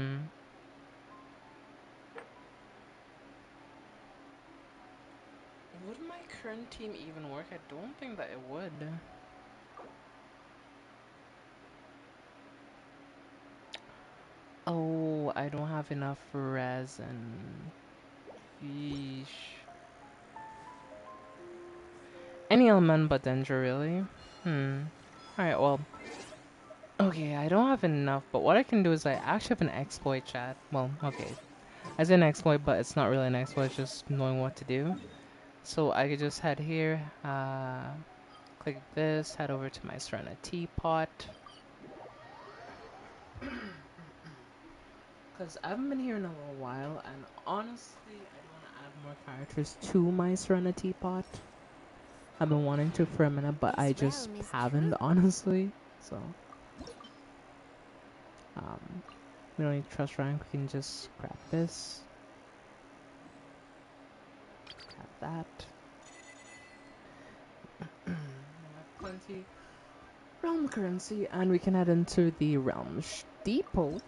my current team even work? I don't think that it would. Oh, I don't have enough resin. Yeesh. Any element but danger, really? Alright, well. Okay, I don't have enough, but what I can do is I actually have an exploit chat. Well, okay. I say an exploit, but it's not really an exploit, it's just knowing what to do. So I could just head here, click this, head over to my Serena teapot. Because I haven't been here in a little while, and honestly, I do want to add more characters to my Serena teapot. I've been wanting to for a minute, but I This just realm is haven't, true. honestly. So, we don't need trust rank. We can just grab this, grab that. We have plenty realm currency, and we can head into the realm depot,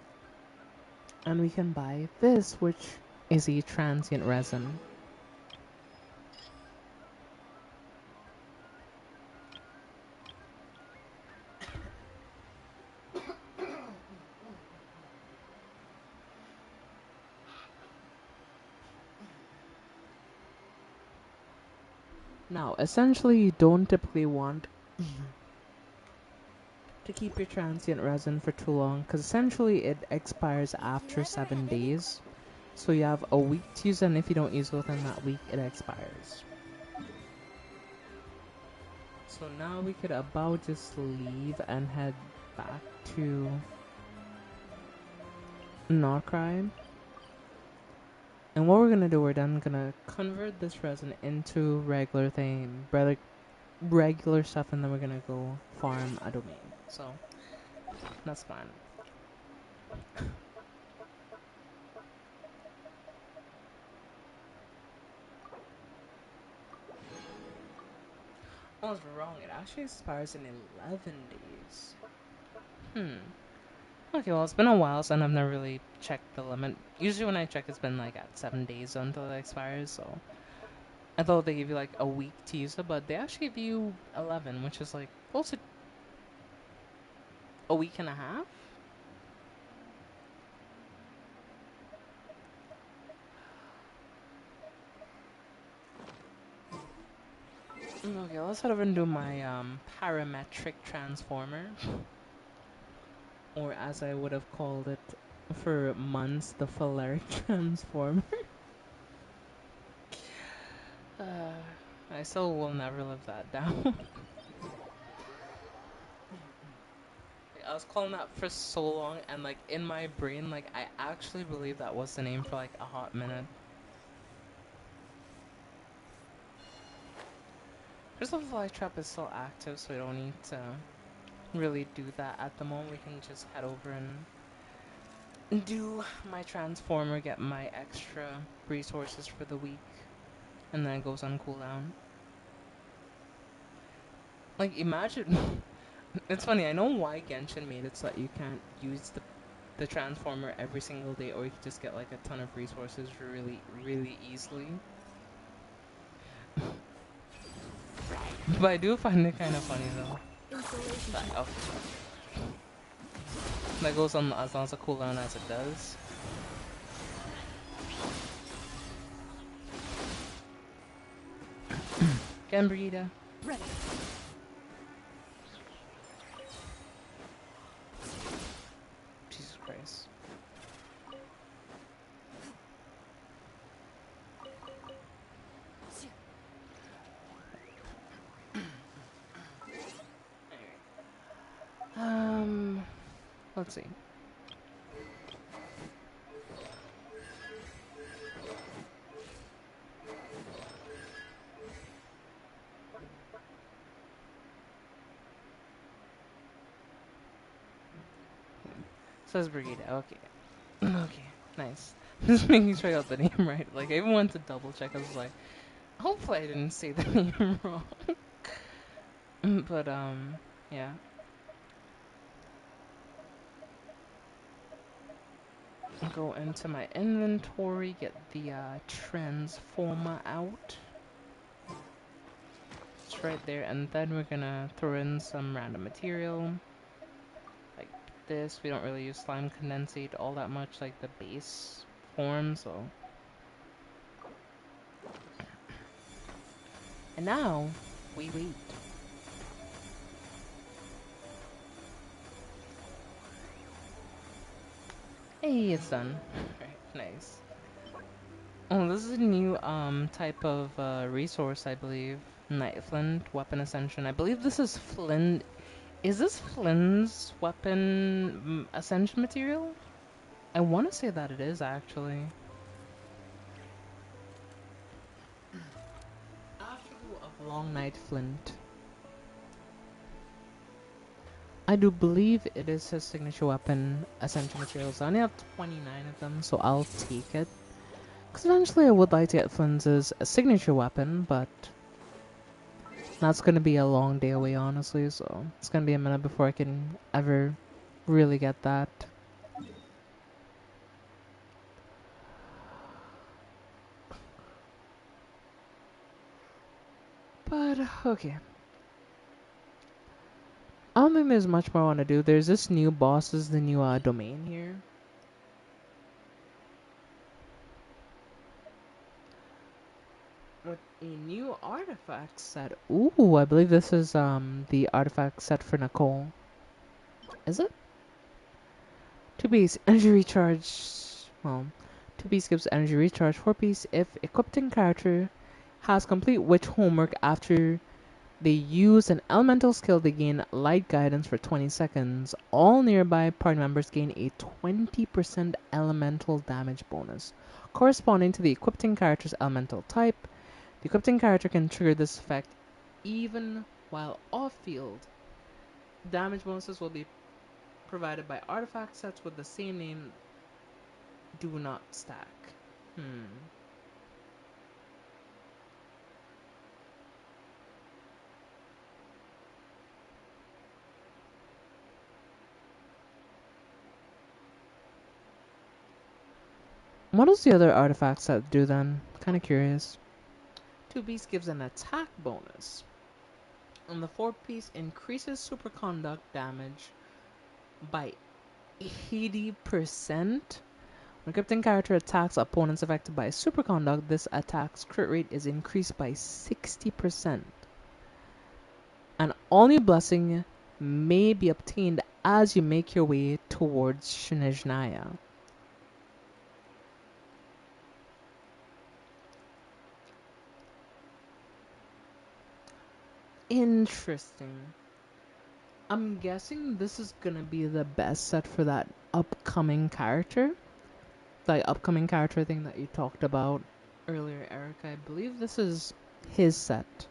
and we can buy this, which is a transient resin. Now, essentially, you don't typically want to keep your transient resin for too long, because essentially it expires after 7 days. So you have a week to use it, and if you don't use it within that week, it expires. So now we could about just leave and head back to Nokrai. And what we're gonna do, we're then gonna convert this resin into regular stuff, and then we're gonna go farm a domain. So that's fine. I was wrong. It actually expires in 11 days. Okay, well, it's been a while, so I've never really checked the limit. Usually when I check, it's been like at 7 days until it expires, so I thought they give you like a week to use it, but they actually give you 11, which is like close to a week and a half? Okay, let's head over and do my parametric transformer. Or as I would have called it for months, the Phalaric transformer. I still will never live that down. I was calling that for so long, and like in my brain, like I actually believe that was the name for like a hot minute. Crystal Fly Trap is still active, so we don't need to really do that at the moment. We can just head over and do my transformer, get my extra resources for the week, and then it goes on cooldown. Like, imagine. It's funny, I know why Genshin made it so that you can't use the transformer every single day, or you could just get like a ton of resources really, really easily. But I do find it kind of funny though. Installation That, check. oh, that goes on as long as a cooldown as it does. Gambrita. Ready. Jesus Christ. Let's see. Says Brigida. Okay. Okay. Nice. Just making sure I got the name right. Like, I even went to double check. I was like, hopefully I didn't say the name wrong. But, yeah. Go into my inventory, get the transformer out. It's right there, and then we're gonna throw in some random material, like this. We don't really use slime condensate all that much, like the base form, so. And now, we wait. Hey, it's done. Alright, nice. Oh, this is a new type of resource, I believe. Night Flint, Weapon Ascension. I believe this is Flint. Is this Flynn's weapon ascension material? I want to say that it is, actually. Afterglow of Long Night Flint. I do believe it is his signature weapon ascension materials. I only have 29 of them, so I'll take it. Because eventually I would like to get Flynn's signature weapon, but that's going to be a long day away, honestly, so it's going to be a minute before I can ever really get that. But, okay. I don't think there's much more I want to do. There's this new boss, is the new domain here. With a new artifact set. Ooh, I believe this is the artifact set for Nicole. Is it? 2-piece energy recharge. Well, 2-piece gives energy recharge. 4-piece if equipped in character has complete witch homework after they use an elemental skill, they gain light guidance for 20 seconds. All nearby party members gain a 20% elemental damage bonus, corresponding to the equipping character's elemental type. The equipping character can trigger this effect even while off-field. Damage bonuses will be provided by artifact sets with the same name. Do not stack. What does the other artifact set do then? Kind of curious. 2-piece gives an attack bonus. And the 4-piece increases superconduct damage by 80%. When a Krypton character attacks opponents affected by superconduct, this attack's crit rate is increased by 60%. An all-new blessing may be obtained as you make your way towards Shinijnaya. Interesting. I'm guessing this is gonna be the best set for that upcoming character. The upcoming character thing that you talked about earlier, Eric. I believe this is his set.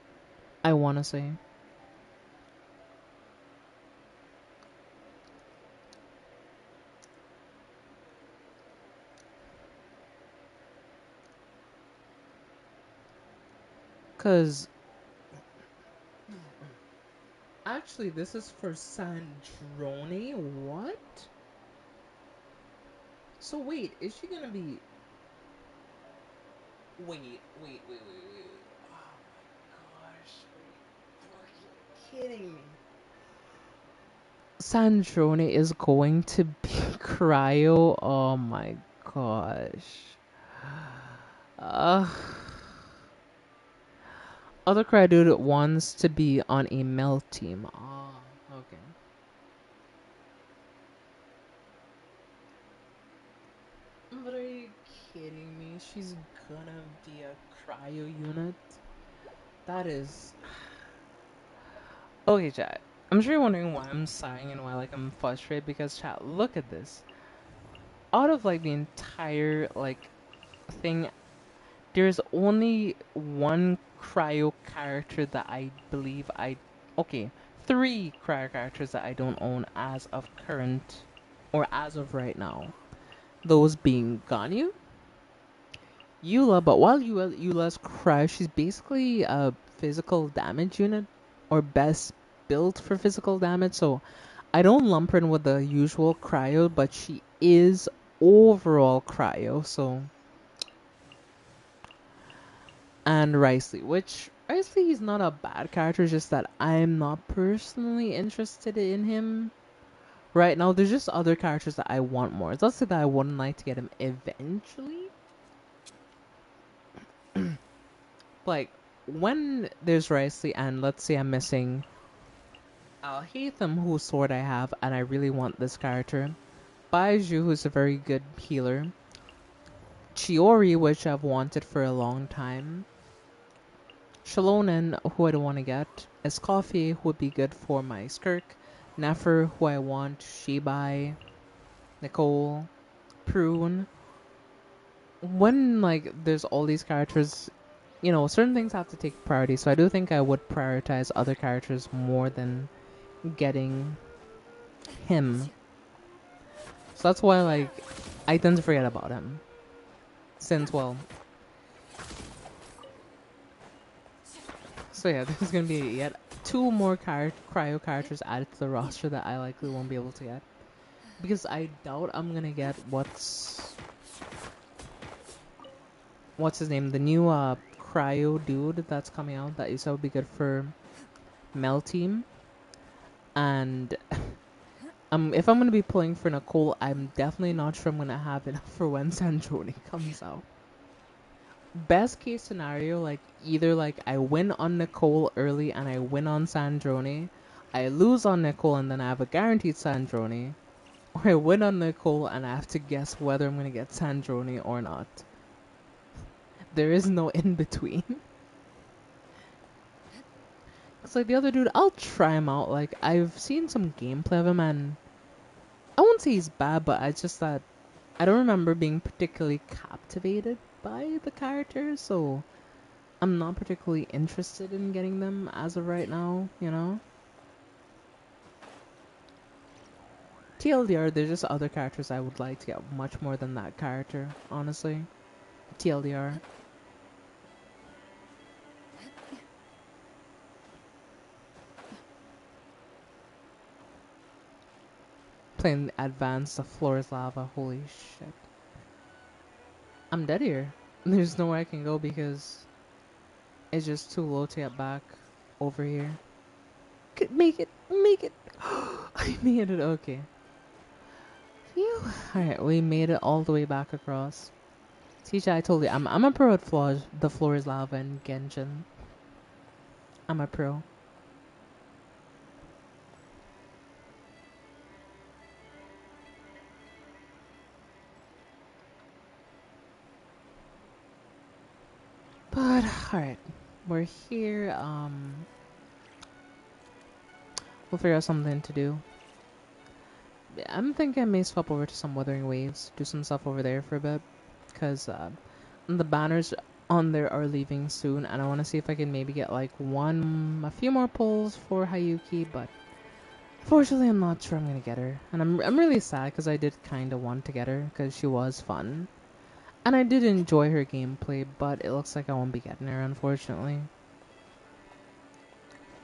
I want to say. Because actually, this is for Sandrone. What? So wait, is she gonna be? Wait. Oh my gosh! Are you kidding me? Sandrone is going to be cryo. Oh my gosh. Uh, Other cryo dude wants to be on a melt team. Oh, okay. But are you kidding me? She's gonna be a cryo unit? That is. Okay, chat. I'm sure you're wondering why I'm sighing and why like I'm frustrated because chat, look at this. Out of like the entire like thing, there's only one cryo character that I believe I okay, 3 cryo characters that I don't own as of current or as of right now. Those being Ganyu, Eula, but while Eula's cryo, she's basically a physical damage unit or best built for physical damage, so I don't lump her in with the usual cryo, but she is overall cryo, so. And Riceley, which Riceley is not a bad character, just that I'm not personally interested in him right now there's just other characters that I want more. It's not to say that I wouldn't like to get him eventually. Like when there's Risley and let's say I'm missing Hatham, whose sword I have, and I really want this character. Baiju, who's a very good healer. Chiori, which I've wanted for a long time. Shalonen, who I don't want to get. Escoffier, who would be good for my Skirk. Nefer, who I want. Shibai. Nicole. Prune. When, like, there's all these characters, you know, certain things have to take priority. So I do think I would prioritize other characters more than getting him. So that's why, like, I tend to forget about him. Since, well... So yeah, there's gonna be yet 2 more cryo characters added to the roster that I likely won't be able to get. Because I doubt I'm gonna get what's his name? The new cryo dude that's coming out that you said would be good for Mel Team. And if I'm gonna be pulling for Nicole, I'm definitely not sure I'm gonna have enough for when Sandrone comes out. Best case scenario, like either like I win on Nicole early and I win on Sandrone, I lose on Nicole and then I have a guaranteed Sandrone, or I win on Nicole and I have to guess whether I'm gonna get Sandrone or not. There is no in between. It's like the other dude, I'll try him out. Like I've seen some gameplay of him and I won't say he's bad, but it's just that I don't remember being particularly captivated by the character, so I'm not particularly interested in getting them as of right now, you know? TLDR, there's just other characters I would like to get much more than that character, honestly. TLDR. Playing advanced, the floor is lava, holy shit. I'm dead here. There's nowhere I can go because it's just too low to get back over here. Make it! Make it! I made it, okay. Phew. Alright, we made it all the way back across. Tisha, I told you, I'm a pro at the floor is lava and Genshin. I'm a pro. But, alright. We're here, we'll figure out something to do. I'm thinking I may swap over to some Wuthering Waves, do some stuff over there for a bit. Because, the banners on there are leaving soon, and I want to see if I can maybe get, like, a few more pulls for Hayuki, but fortunately I'm not sure I'm gonna get her. And I'm really sad, because I did kind of want to get her, because she was fun. And I did enjoy her gameplay, but it looks like I won't be getting her, unfortunately.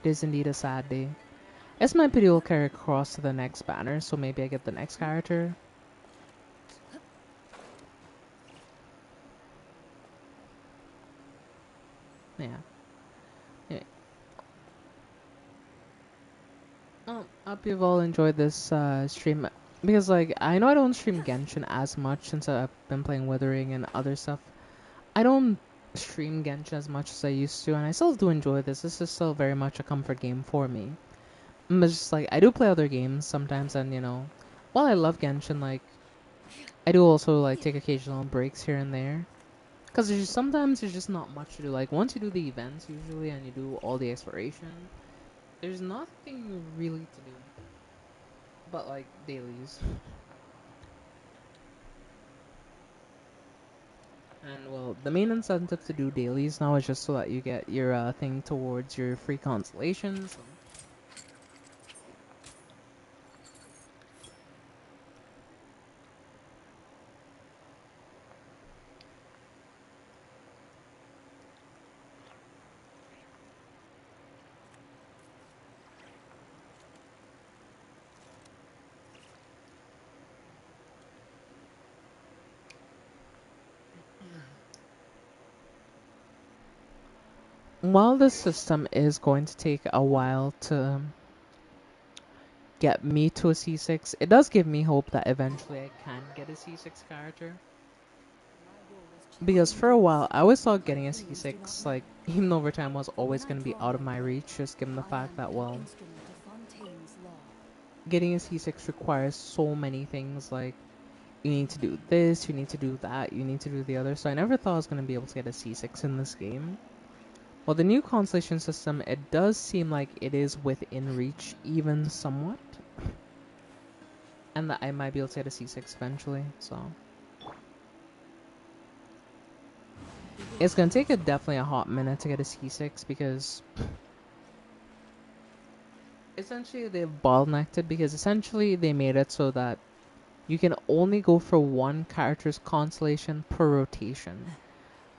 It is indeed a sad day. As my pity will carry across to the next banner, so maybe I get the next character. Yeah. Anyway. I hope you've all enjoyed this stream. Because, like, I know I don't stream Genshin as much since I've been playing Withering and other stuff. I don't stream Genshin as much as I used to, and I still do enjoy this. This is still very much a comfort game for me. But just like I do play other games sometimes, and you know, while I love Genshin, like I do also like take occasional breaks here and there, because sometimes there's just not much to do. Like once you do the events usually, and you do all the exploration, there's nothing really to do, but like dailies. And well, the main incentive to do dailies now is just so that you get your thing towards your free constellations. While this system is going to take a while to get me to a C6. It does give me hope that eventually I can get a C6 character. Because for a while, I always thought getting a C6, like, even over time, was always going to be out of my reach, just given the fact that, well, getting a C6 requires so many things, like, you need to do this, you need to do that, you need to do the other, so I never thought I was going to be able to get a C6 in this game. Well, the new constellation system, it does seem like it is within reach, even somewhat, and that I might be able to get a C6 eventually, so... It's gonna take definitely a hot minute to get a C6 because essentially they've bottlenecked it because essentially they made it so that you can only go for one character's constellation per rotation.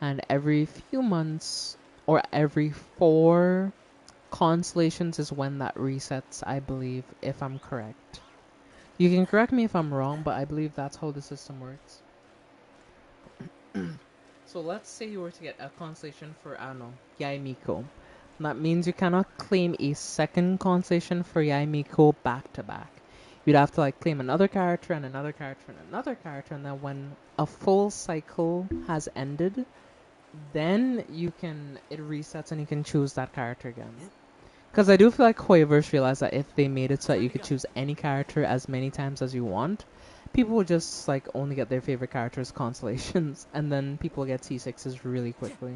And every few months or every 4 constellations is when that resets, I believe, if I'm correct. You can correct me if I'm wrong, but I believe that's how the system works. So let's say you were to get a constellation for, I don't know, Yaimiko. That means you cannot claim a second constellation for Yaimiko back to back. You'd have to like claim another character and another character and another character, and then when a full cycle has ended, then it resets and you can choose that character again. Because I do feel like Hoyoverse realized that if they made it so that you could choose any character as many times as you want, people would just like only get their favorite characters constellations, and then people get C6s really quickly.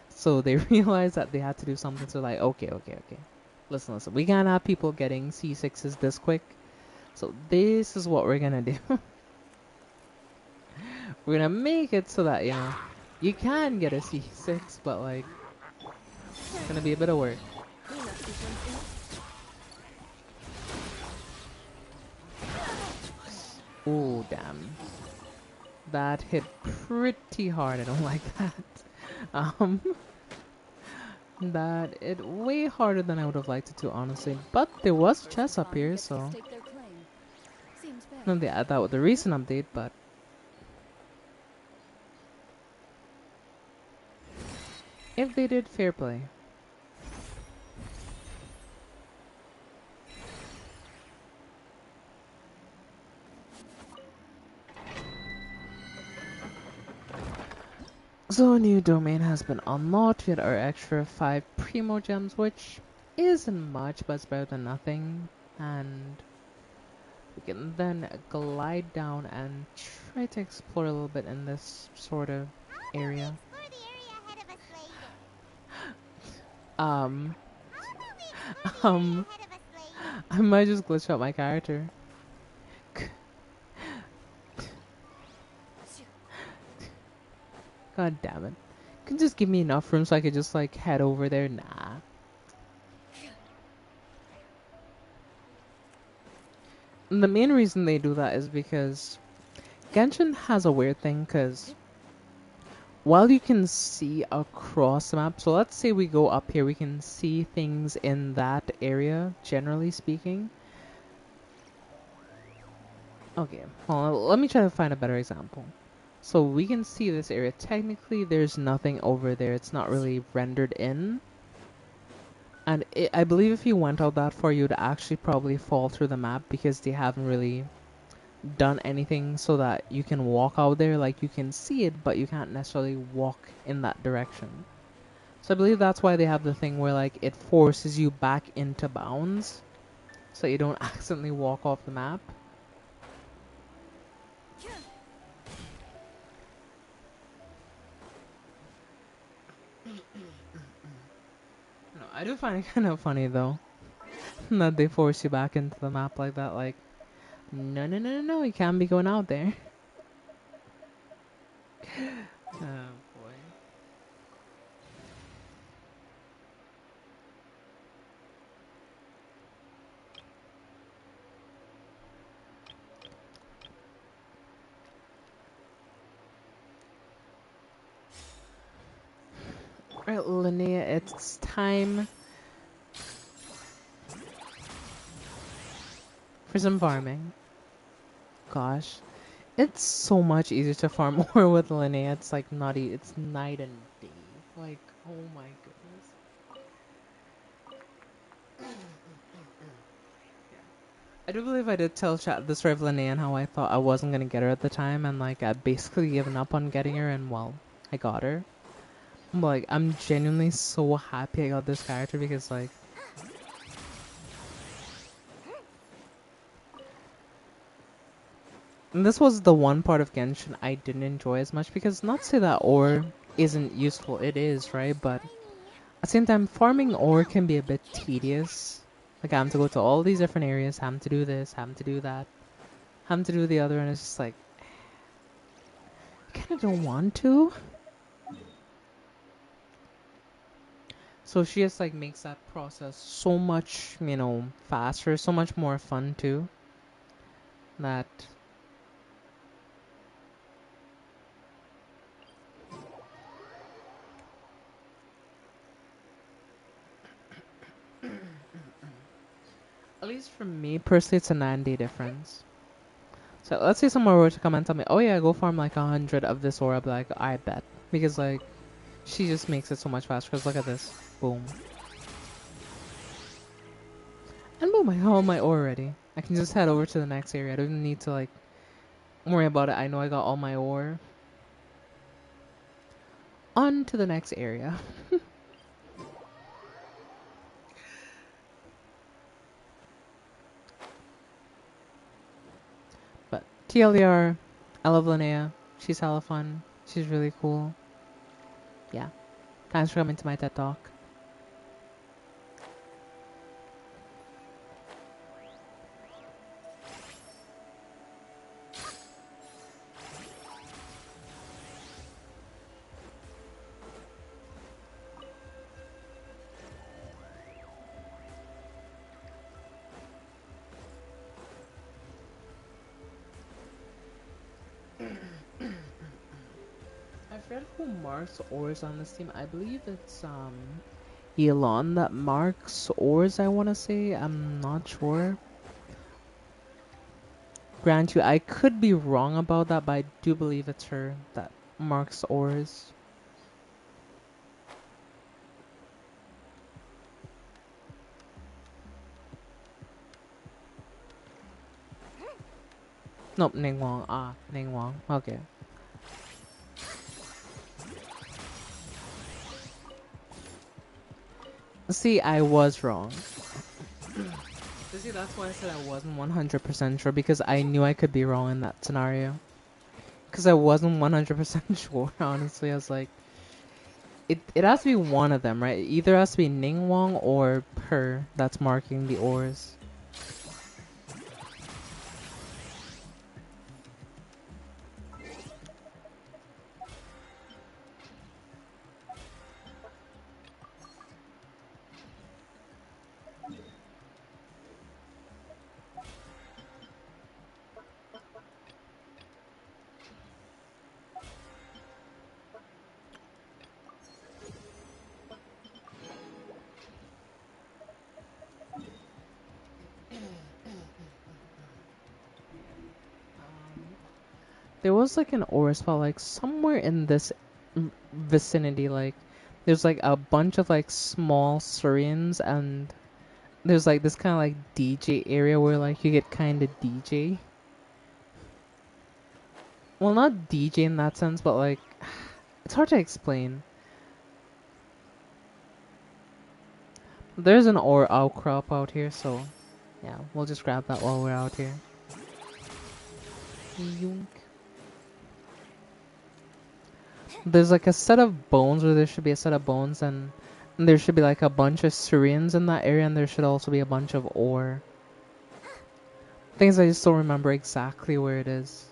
So they realized that they had to do something. So like, okay. Listen. We can't have people getting C6s this quick. So this is what we're gonna do. We're gonna make it so that, you can get a C6, but like, it's gonna be a bit of work. Oh, damn. That hit pretty hard. I don't like that. Um, that hit way harder than I would have liked it to, honestly. But there was chess up here, so... No, they add that with the recent update, but... If they did, fair play. So a new domain has been unlocked. We had our extra 5 Primo Gems, which isn't much, but it's better than nothing. And we can then glide down and try to explore a little bit in this sort of area. Um, I might just glitch out my character. God damn it. Can just give me enough room so I could just like head over there? Nah. And the main reason they do that is because Genshin has a weird thing because while you can see across the map, so let's say we go up here, we can see things in that area, generally speaking. Okay, well, let me try to find a better example. So we can see this area. Technically, there's nothing over there. It's not really rendered in. And I believe if you went out that far, you'd actually probably fall through the map because they haven't really done anything so that you can walk out there. Like, you can see it, but you can't necessarily walk in that direction. So I believe that's why they have the thing where, like, it forces you back into bounds so you don't accidentally walk off the map. No, I do find it kind of funny, though, that they force you back into the map like that. Like, no, you can't be going out there. Oh, boy. Alright, Linnea, it's time for some farming. Gosh, it's so much easier to farm ore with Linnea. It's like it's night and day. Like, oh my goodness. I do believe I did tell chat this Revlane how I thought I wasn't gonna get her at the time, and like I basically given up on getting her, and well, I got her. Like, I'm genuinely so happy I got this character because, like, and this was the one part of Genshin I didn't enjoy as much because, not to say that ore isn't useful, it is, right? But at the same time, farming ore can be a bit tedious. Like, I have to go to all these different areas, having to do this, having to do that, having to do the other, and it's just like, I kind of don't want to. So she just like makes that process so much, faster, so much more fun too. That at least for me personally, it's a 9-day difference. So let's say someone were to come and tell me, "Oh yeah, go farm like 100 of this ore." I'd be like, "I bet," because like she just makes it so much faster. Cause look at this, boom, and boom, I got all my ore ready. I can just head over to the next area. I don't even need to like worry about it. I know I got all my ore. On to the next area. But TLDR, I love Linnea. She's hella fun. She's really cool. Yeah. Thanks for coming to my TED Talk. I forget who marks ores on this team. I believe it's Elon that marks ores, I wanna say. I'm not sure. Grant you, I could be wrong about that, but I do believe it's her that marks ores. Nope, Ning Wong. Ah, Ning Wong. Okay. See, I was wrong. See, that's why I said I wasn't 100% sure, because I knew I could be wrong in that scenario. Because I wasn't 100% sure, honestly. I was like, it has to be one of them, right? It either has to be Ning Wong or her that's marking the ores. There was like an ore spot, like somewhere in this vicinity. Like, there's like a bunch of like small Syrians, and there's like this kind of like DJ area where like you get kind of DJ. Well, not DJ in that sense, but like it's hard to explain. There's an ore outcrop out here, so yeah, we'll just grab that while we're out here. Yoink. There's like a set of bones, or there should be a set of bones, and there should be like a bunch of Syrians in that area, and there should also be a bunch of ore. Things I just don't remember exactly where it is.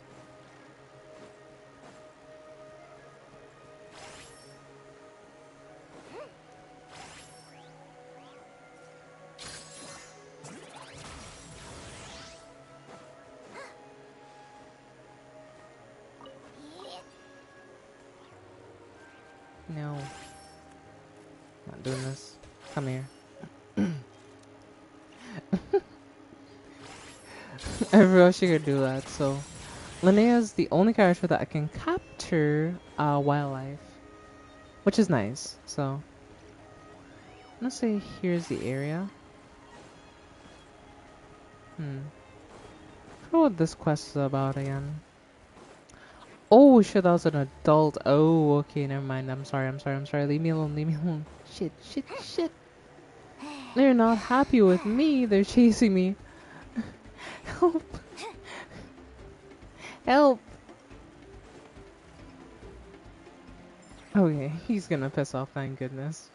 No. Not doing this. Come here. I forgot she could do that, so Linnea's the only character that I can capture wildlife, which is nice. So I'm gonna say here's the area. what this quest is about again. Oh shit, that was an adult. Oh, okay, never mind. I'm sorry, I'm sorry, I'm sorry. Leave me alone, leave me alone. Shit, shit, shit. They're not happy with me. They're chasing me. Help. Help. Okay, he's gonna piss off, thank goodness.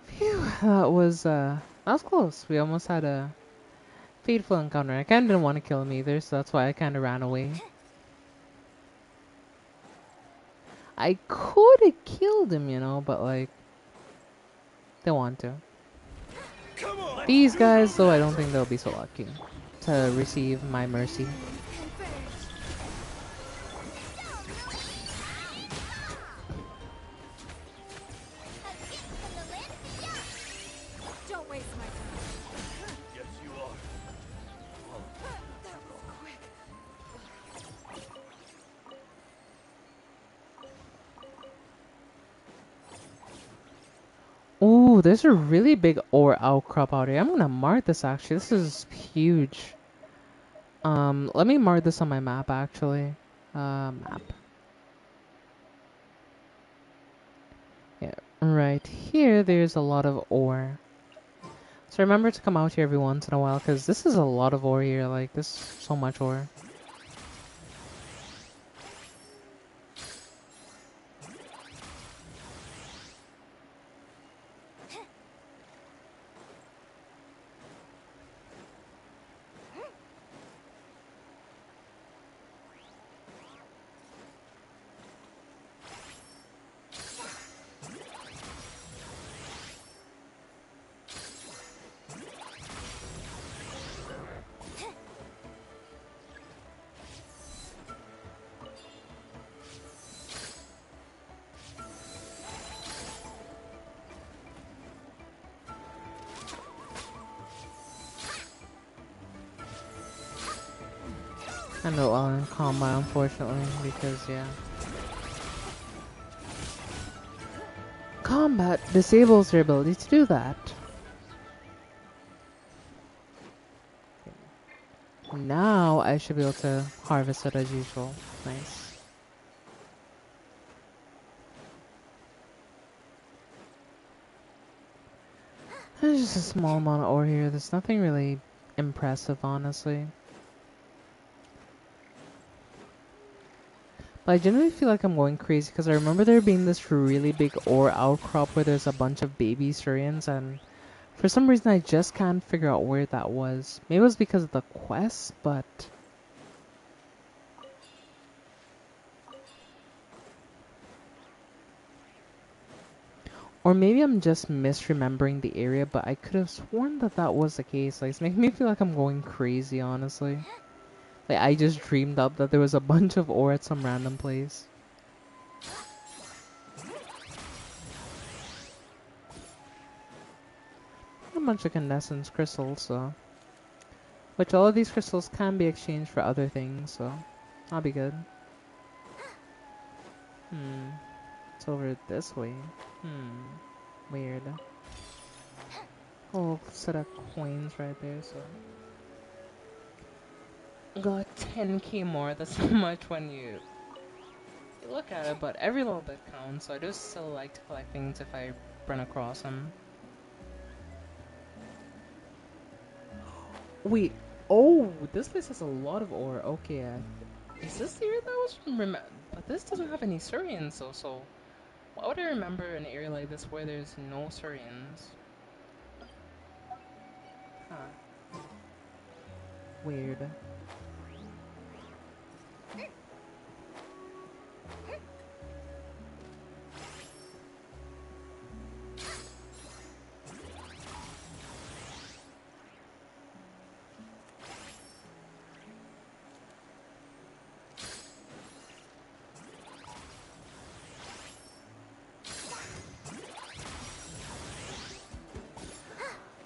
Phew, that was close. We almost had a fateful encounter. I kinda didn't want to kill him either, so that's why I kinda ran away. I could have killed him, you know, but like, they want to. These guys, though, I don't think they'll be so lucky to receive my mercy. Don't waste my time. Yes, you are. That was quick. Ooh, there's a really big ore outcrop out here. I'm gonna mark this actually. This is huge. Let me mark this on my map actually. Map. Yeah, right here there's a lot of ore. So remember to come out here every once in a while because this is a lot of ore here. Like, this is so much ore. I know all in combat, unfortunately, because yeah. Combat disables their ability to do that. Now I should be able to harvest it as usual. Nice. There's just a small amount of ore here. There's nothing really impressive, honestly. But I generally feel like I'm going crazy because I remember there being this really big ore outcrop where there's a bunch of baby Syrians, and for some reason I just can't figure out where that was. Maybe it was because of the quest, but... Or maybe I'm just misremembering the area, but I could have sworn that that was the case. Like, it's making me feel like I'm going crazy, honestly. Like, I just dreamed up that there was a bunch of ore at some random place. A bunch of condensance crystals, so... Which all of these crystals can be exchanged for other things, so... I'll be good. It's over this way. Weird. Whole set of coins right there, so... Got 10k more, that's so much when you look at it, but every little bit counts, so I do still like to collect things if I run across them. Wait, oh, this place has a lot of ore. Okay, is this the area that was from? But this doesn't have any Syrians, so why would I remember an area like this where there's no Syrians? Huh. Weird.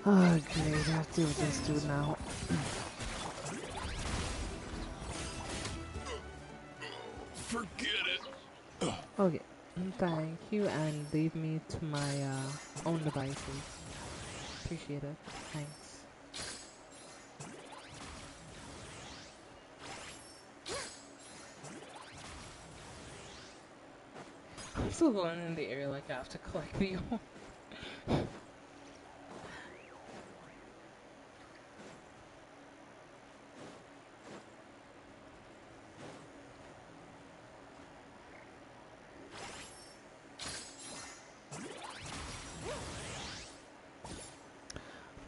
Oh, great, I have to deal with this dude now. Forget it. Okay, thank you, and leave me to my own devices. appreciate it. Thanks. I'm still going in the area like I have to collect the ore.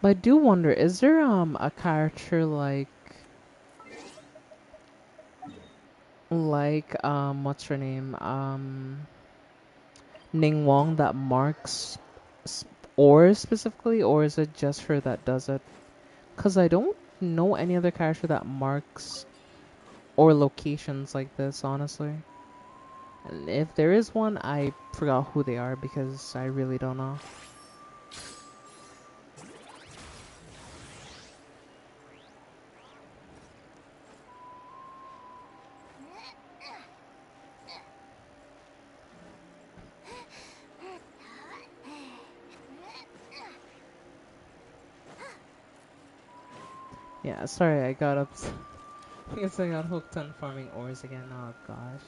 But I do wonder, is there a character what's her name? Ning Wong that marks ores specifically, or is it just her that does it? Cause I don't know any other character that marks or locations like this, honestly. And if there is one, I forgot who they are because I really don't know. Yeah, sorry, I got up. I guess I got hooked on farming ores again. Oh gosh.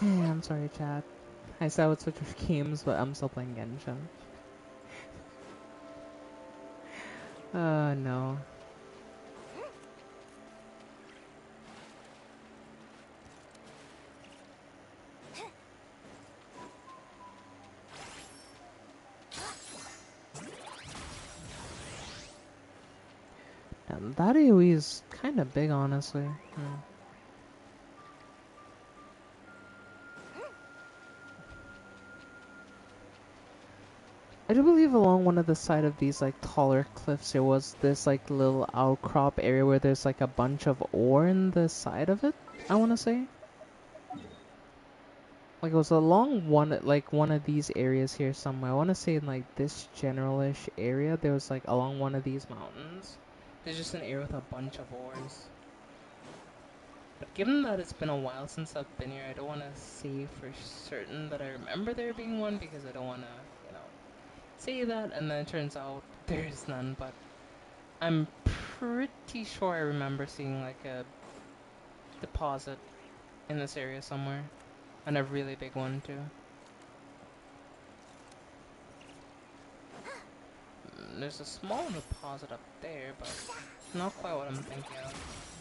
Hey, I'm sorry, chat. I said I would switch with games, but I'm still playing Genshin. No. And that AoE is kind of big, honestly. I do believe along one of the side of these like taller cliffs there was this like little outcrop area where there's like a bunch of ore in the side of it, I wanna say. Like it was along one of these areas here somewhere. I wanna say in like this generalish area there was like along one of these mountains. There's just an area with a bunch of ores. But given that it's been a while since I've been here, I don't wanna say for certain that I remember there being one because I don't wanna, you know, say that and then it turns out there's none, but I'm pretty sure I remember seeing like a deposit in this area somewhere. And a really big one too. There's a small deposit up there, but not quite what I'm thinking of.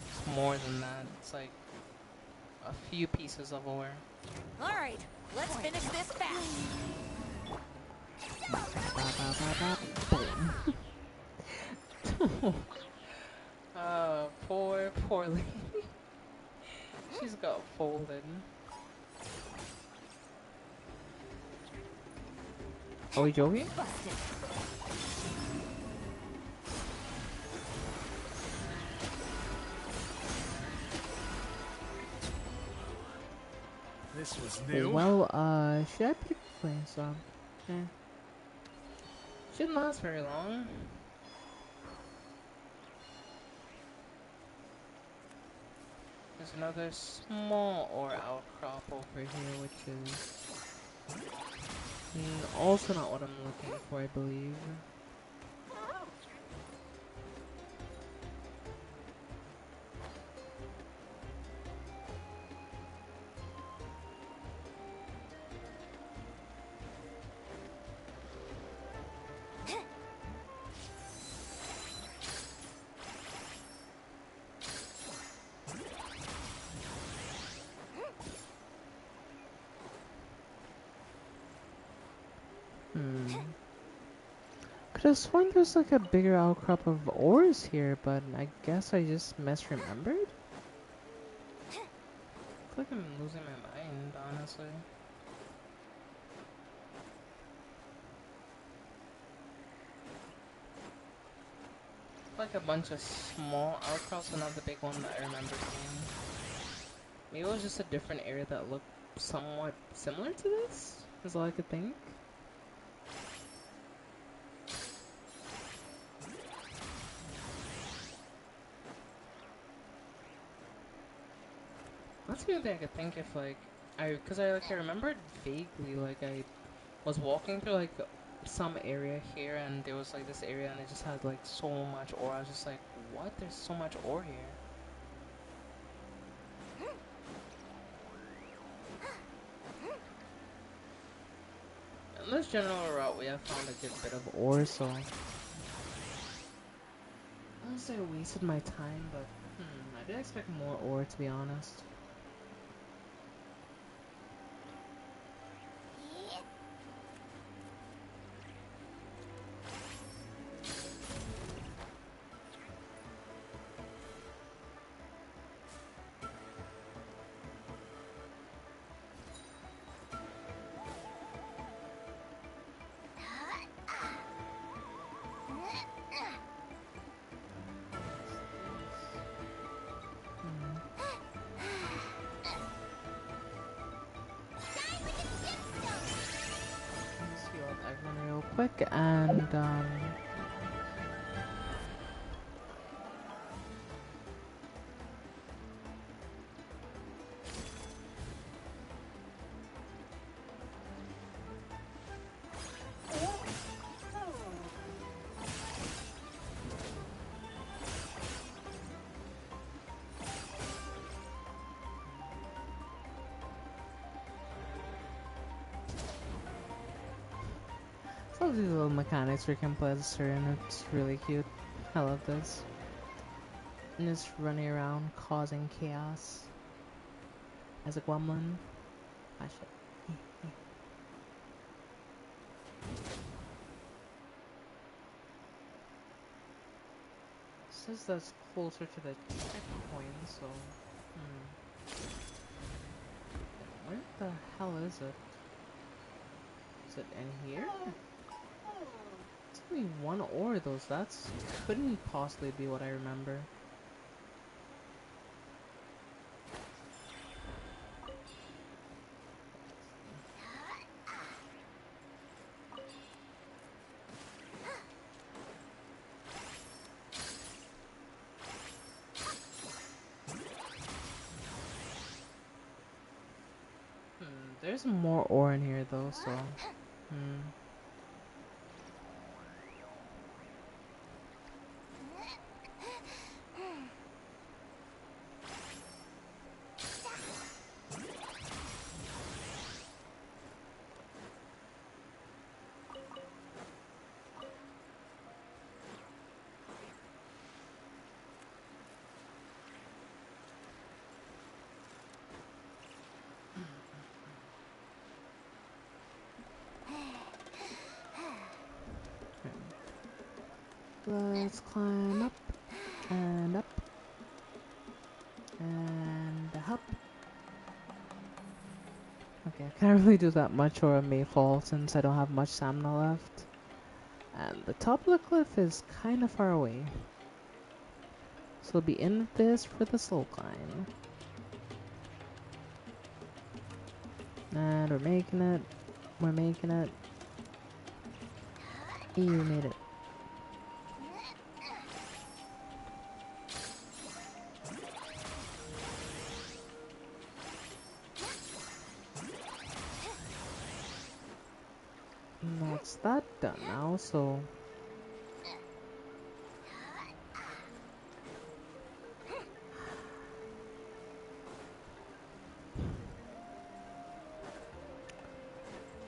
It's more than that. It's like a few pieces of ore. Alright, let's finish this fast. Boom. Poor lady. She's got folded. Are we joking? This was new. Well, should I pick playing some? Shouldn't last very long. There's another small ore outcrop over here, which is also not what I'm looking for, I believe. Could have sworn there's like a bigger outcrop of ores here, but I guess I just misremembered? I feel like I'm losing my mind, honestly. Like a bunch of small outcrops, but not the big one that I remember seeing. Maybe it was just a different area that looked somewhat similar to this? Is all I could think. That's the only thing I could think if like, cause I remembered vaguely, like I was walking through like some area here, and there was like this area, and it just had like so much ore. I was just like, what? There's so much ore here. In this general route, we have found a good bit of ore, so I won't say I wasted my time, but I did expect more ore, to be honest. Let's heal up everyone real quick, and some of these little mechanics we can play as a Siren. It's really cute. I love this. And just running around causing chaos as a gremlin. Ah, shit. Says that's closer to the checkpoint, so where the hell is it? Is it in here? It's only one ore though, so that's couldn't possibly be what I remember. There's more ore in here though, so let's climb up and up and up. Okay, I can't really do that much or I may fall since I don't have much stamina left. And the top of the cliff is kind of far away. So we'll be in this for the slow climb. And we're making it. We're making it. You made it. And that's that done now, so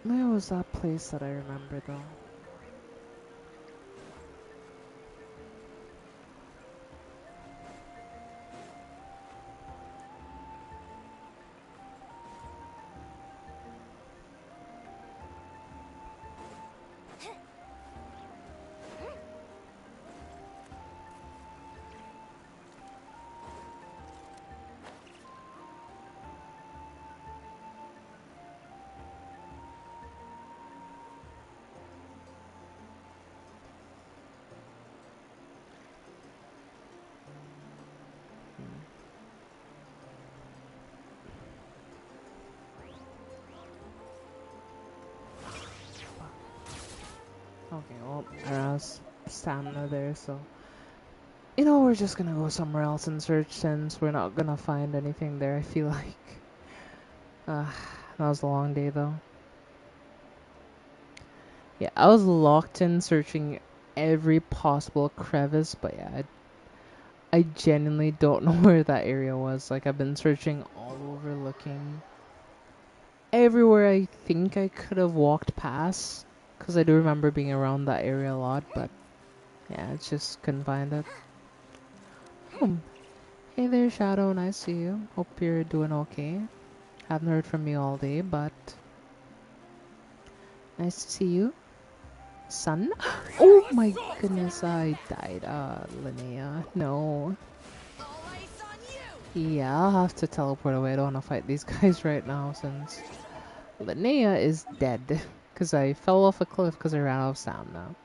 where was that place that I remember though? Okay, well, I have stamina there, so you know, we're just gonna go somewhere else and search since we're not gonna find anything there, I feel like. That was a long day though. Yeah, I was locked in searching every possible crevice, but yeah, I genuinely don't know where that area was. Like, I've been searching all over, looking everywhere I think I could have walked past, because I do remember being around that area a lot, but yeah, I just couldn't find it. Oh, hey there, Shadow. Nice to see you. Hope you're doing okay. Haven't heard from you all day, but nice to see you. Son? Oh my goodness, I died. Linnea. No. All eyes on Yeah, I'll have to teleport away. I don't want to fight these guys right now since Linnea is dead. Because I fell off a cliff because I ran out of stamina.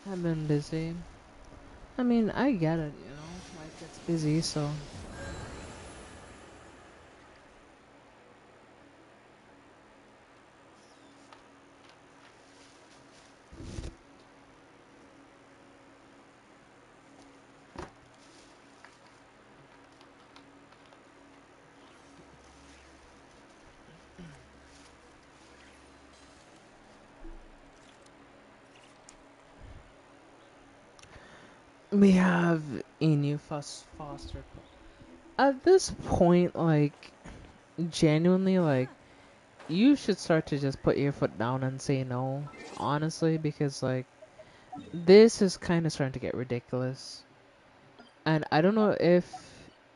I've been busy. I mean, I get it, you know? Life gets busy, so. We have a new foster. At this point, like, genuinely, like, you should start to just put your foot down and say no, honestly, because, like, this is kind of starting to get ridiculous. And I don't know if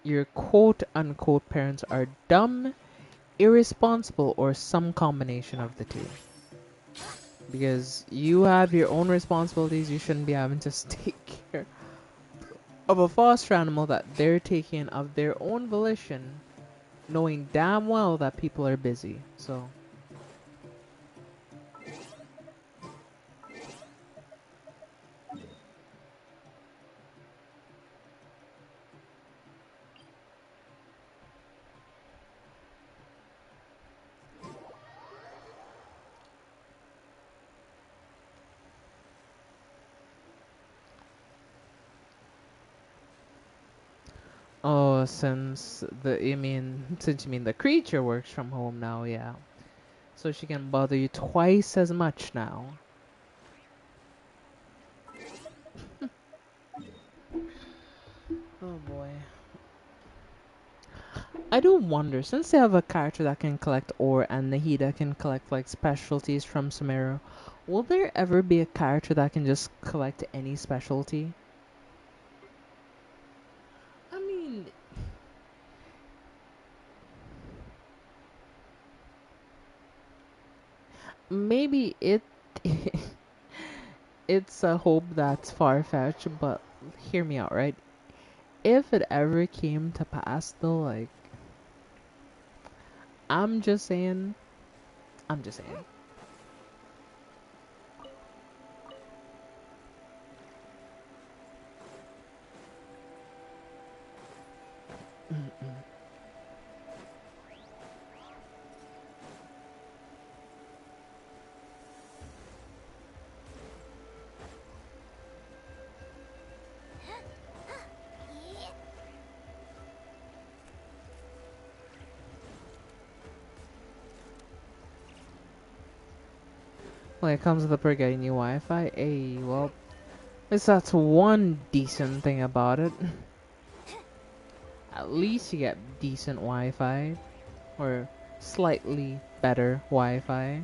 your quote unquote parents are dumb, irresponsible, or some combination of the two. Because you have your own responsibilities, you shouldn't be having to take care of a foster animal that they're taking of their own volition, knowing damn well that people are busy. So, oh, since you mean the creature works from home now, yeah. So she can bother you twice as much now. Oh boy. I do wonder, since they have a character that can collect ore and Nahida can collect like specialties from Samira, will there ever be a character that can just collect any specialty? I mean, maybe it's a hope that's far-fetched, but hear me out, right? If it ever came to pass though, like, I'm just saying, I'm just saying. When it comes to the per getting new Wi-Fi, hey, well, at least that's one decent thing about it. At least you get decent Wi-Fi, or slightly better Wi-Fi.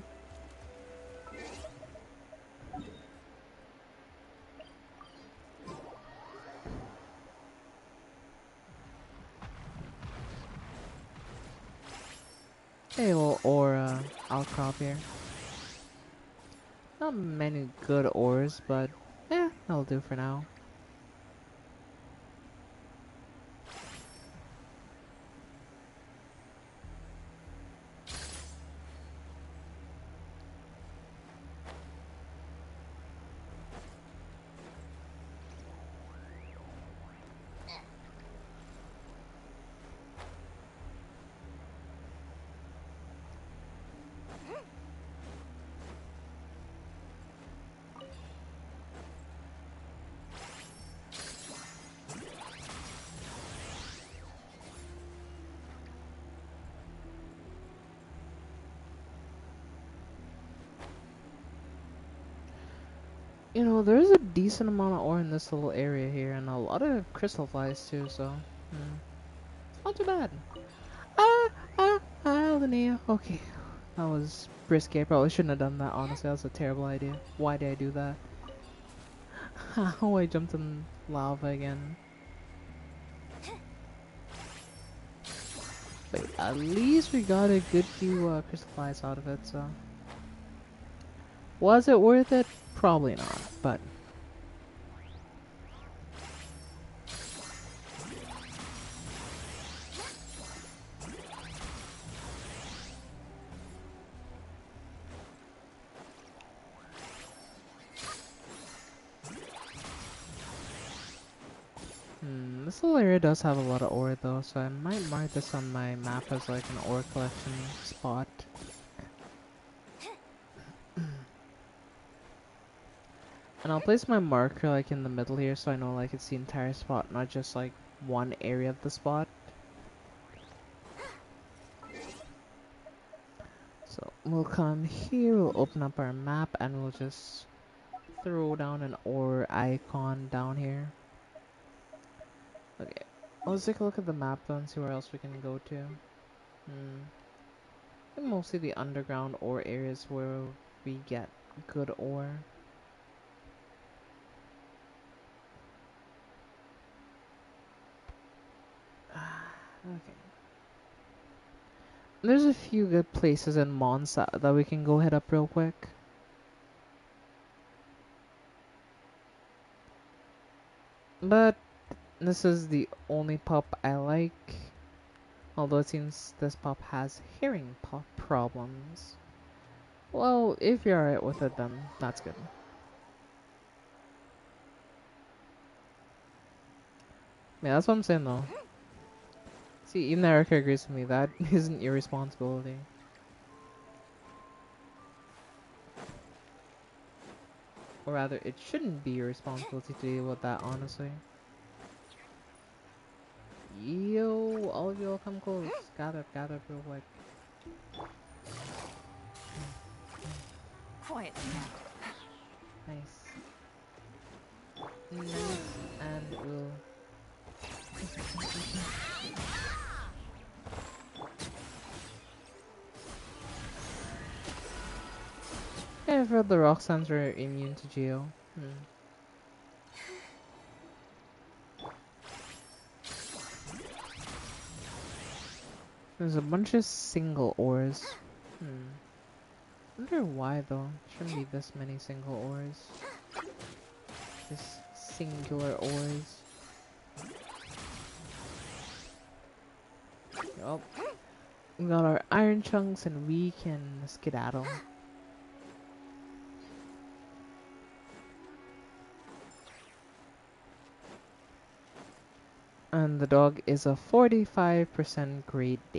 Hey, little aura outcrop here. Not many good ores, but yeah, that'll do for now. You know, there's a decent amount of ore in this little area here, and a lot of crystal flies too, so it's not too bad. Linnea. Okay, that was risky. I probably shouldn't have done that, honestly. That was a terrible idea. Why did I do that? How I jumped in lava again. But at least we got a good few crystal flies out of it, so. Was it worth it? Probably not, but. This little area does have a lot of ore though, so I might mark this on my map as like an ore collection spot. And I'll place my marker like in the middle here so I know like it's the entire spot, not just like one area of the spot. So we'll come here, we'll open up our map and we'll just throw down an ore icon down here. Okay, let's take a look at the map though and see where else we can go to. Mostly the underground ore areas where we get good ore. Okay. There's a few good places in Mons that we can go hit up real quick. But this is the only pup I like. Although it seems this pup has hearing problems. Well, if you're alright with it, then that's good. Yeah, that's what I'm saying though. See, even Erica agrees with me, that isn't your responsibility. Or rather, it shouldn't be your responsibility to deal with that, honestly. Yo, all of y'all come close. Gather up real quick. Quiet Nice. Nice, and we'll... Yeah, I've heard the rock sands are immune to geo. There's a bunch of single ores. Wonder why though. Shouldn't be this many single ores. Just singular ores. Oh, we got our iron chunks and we can skedaddle. And the dog is a 45% grade D.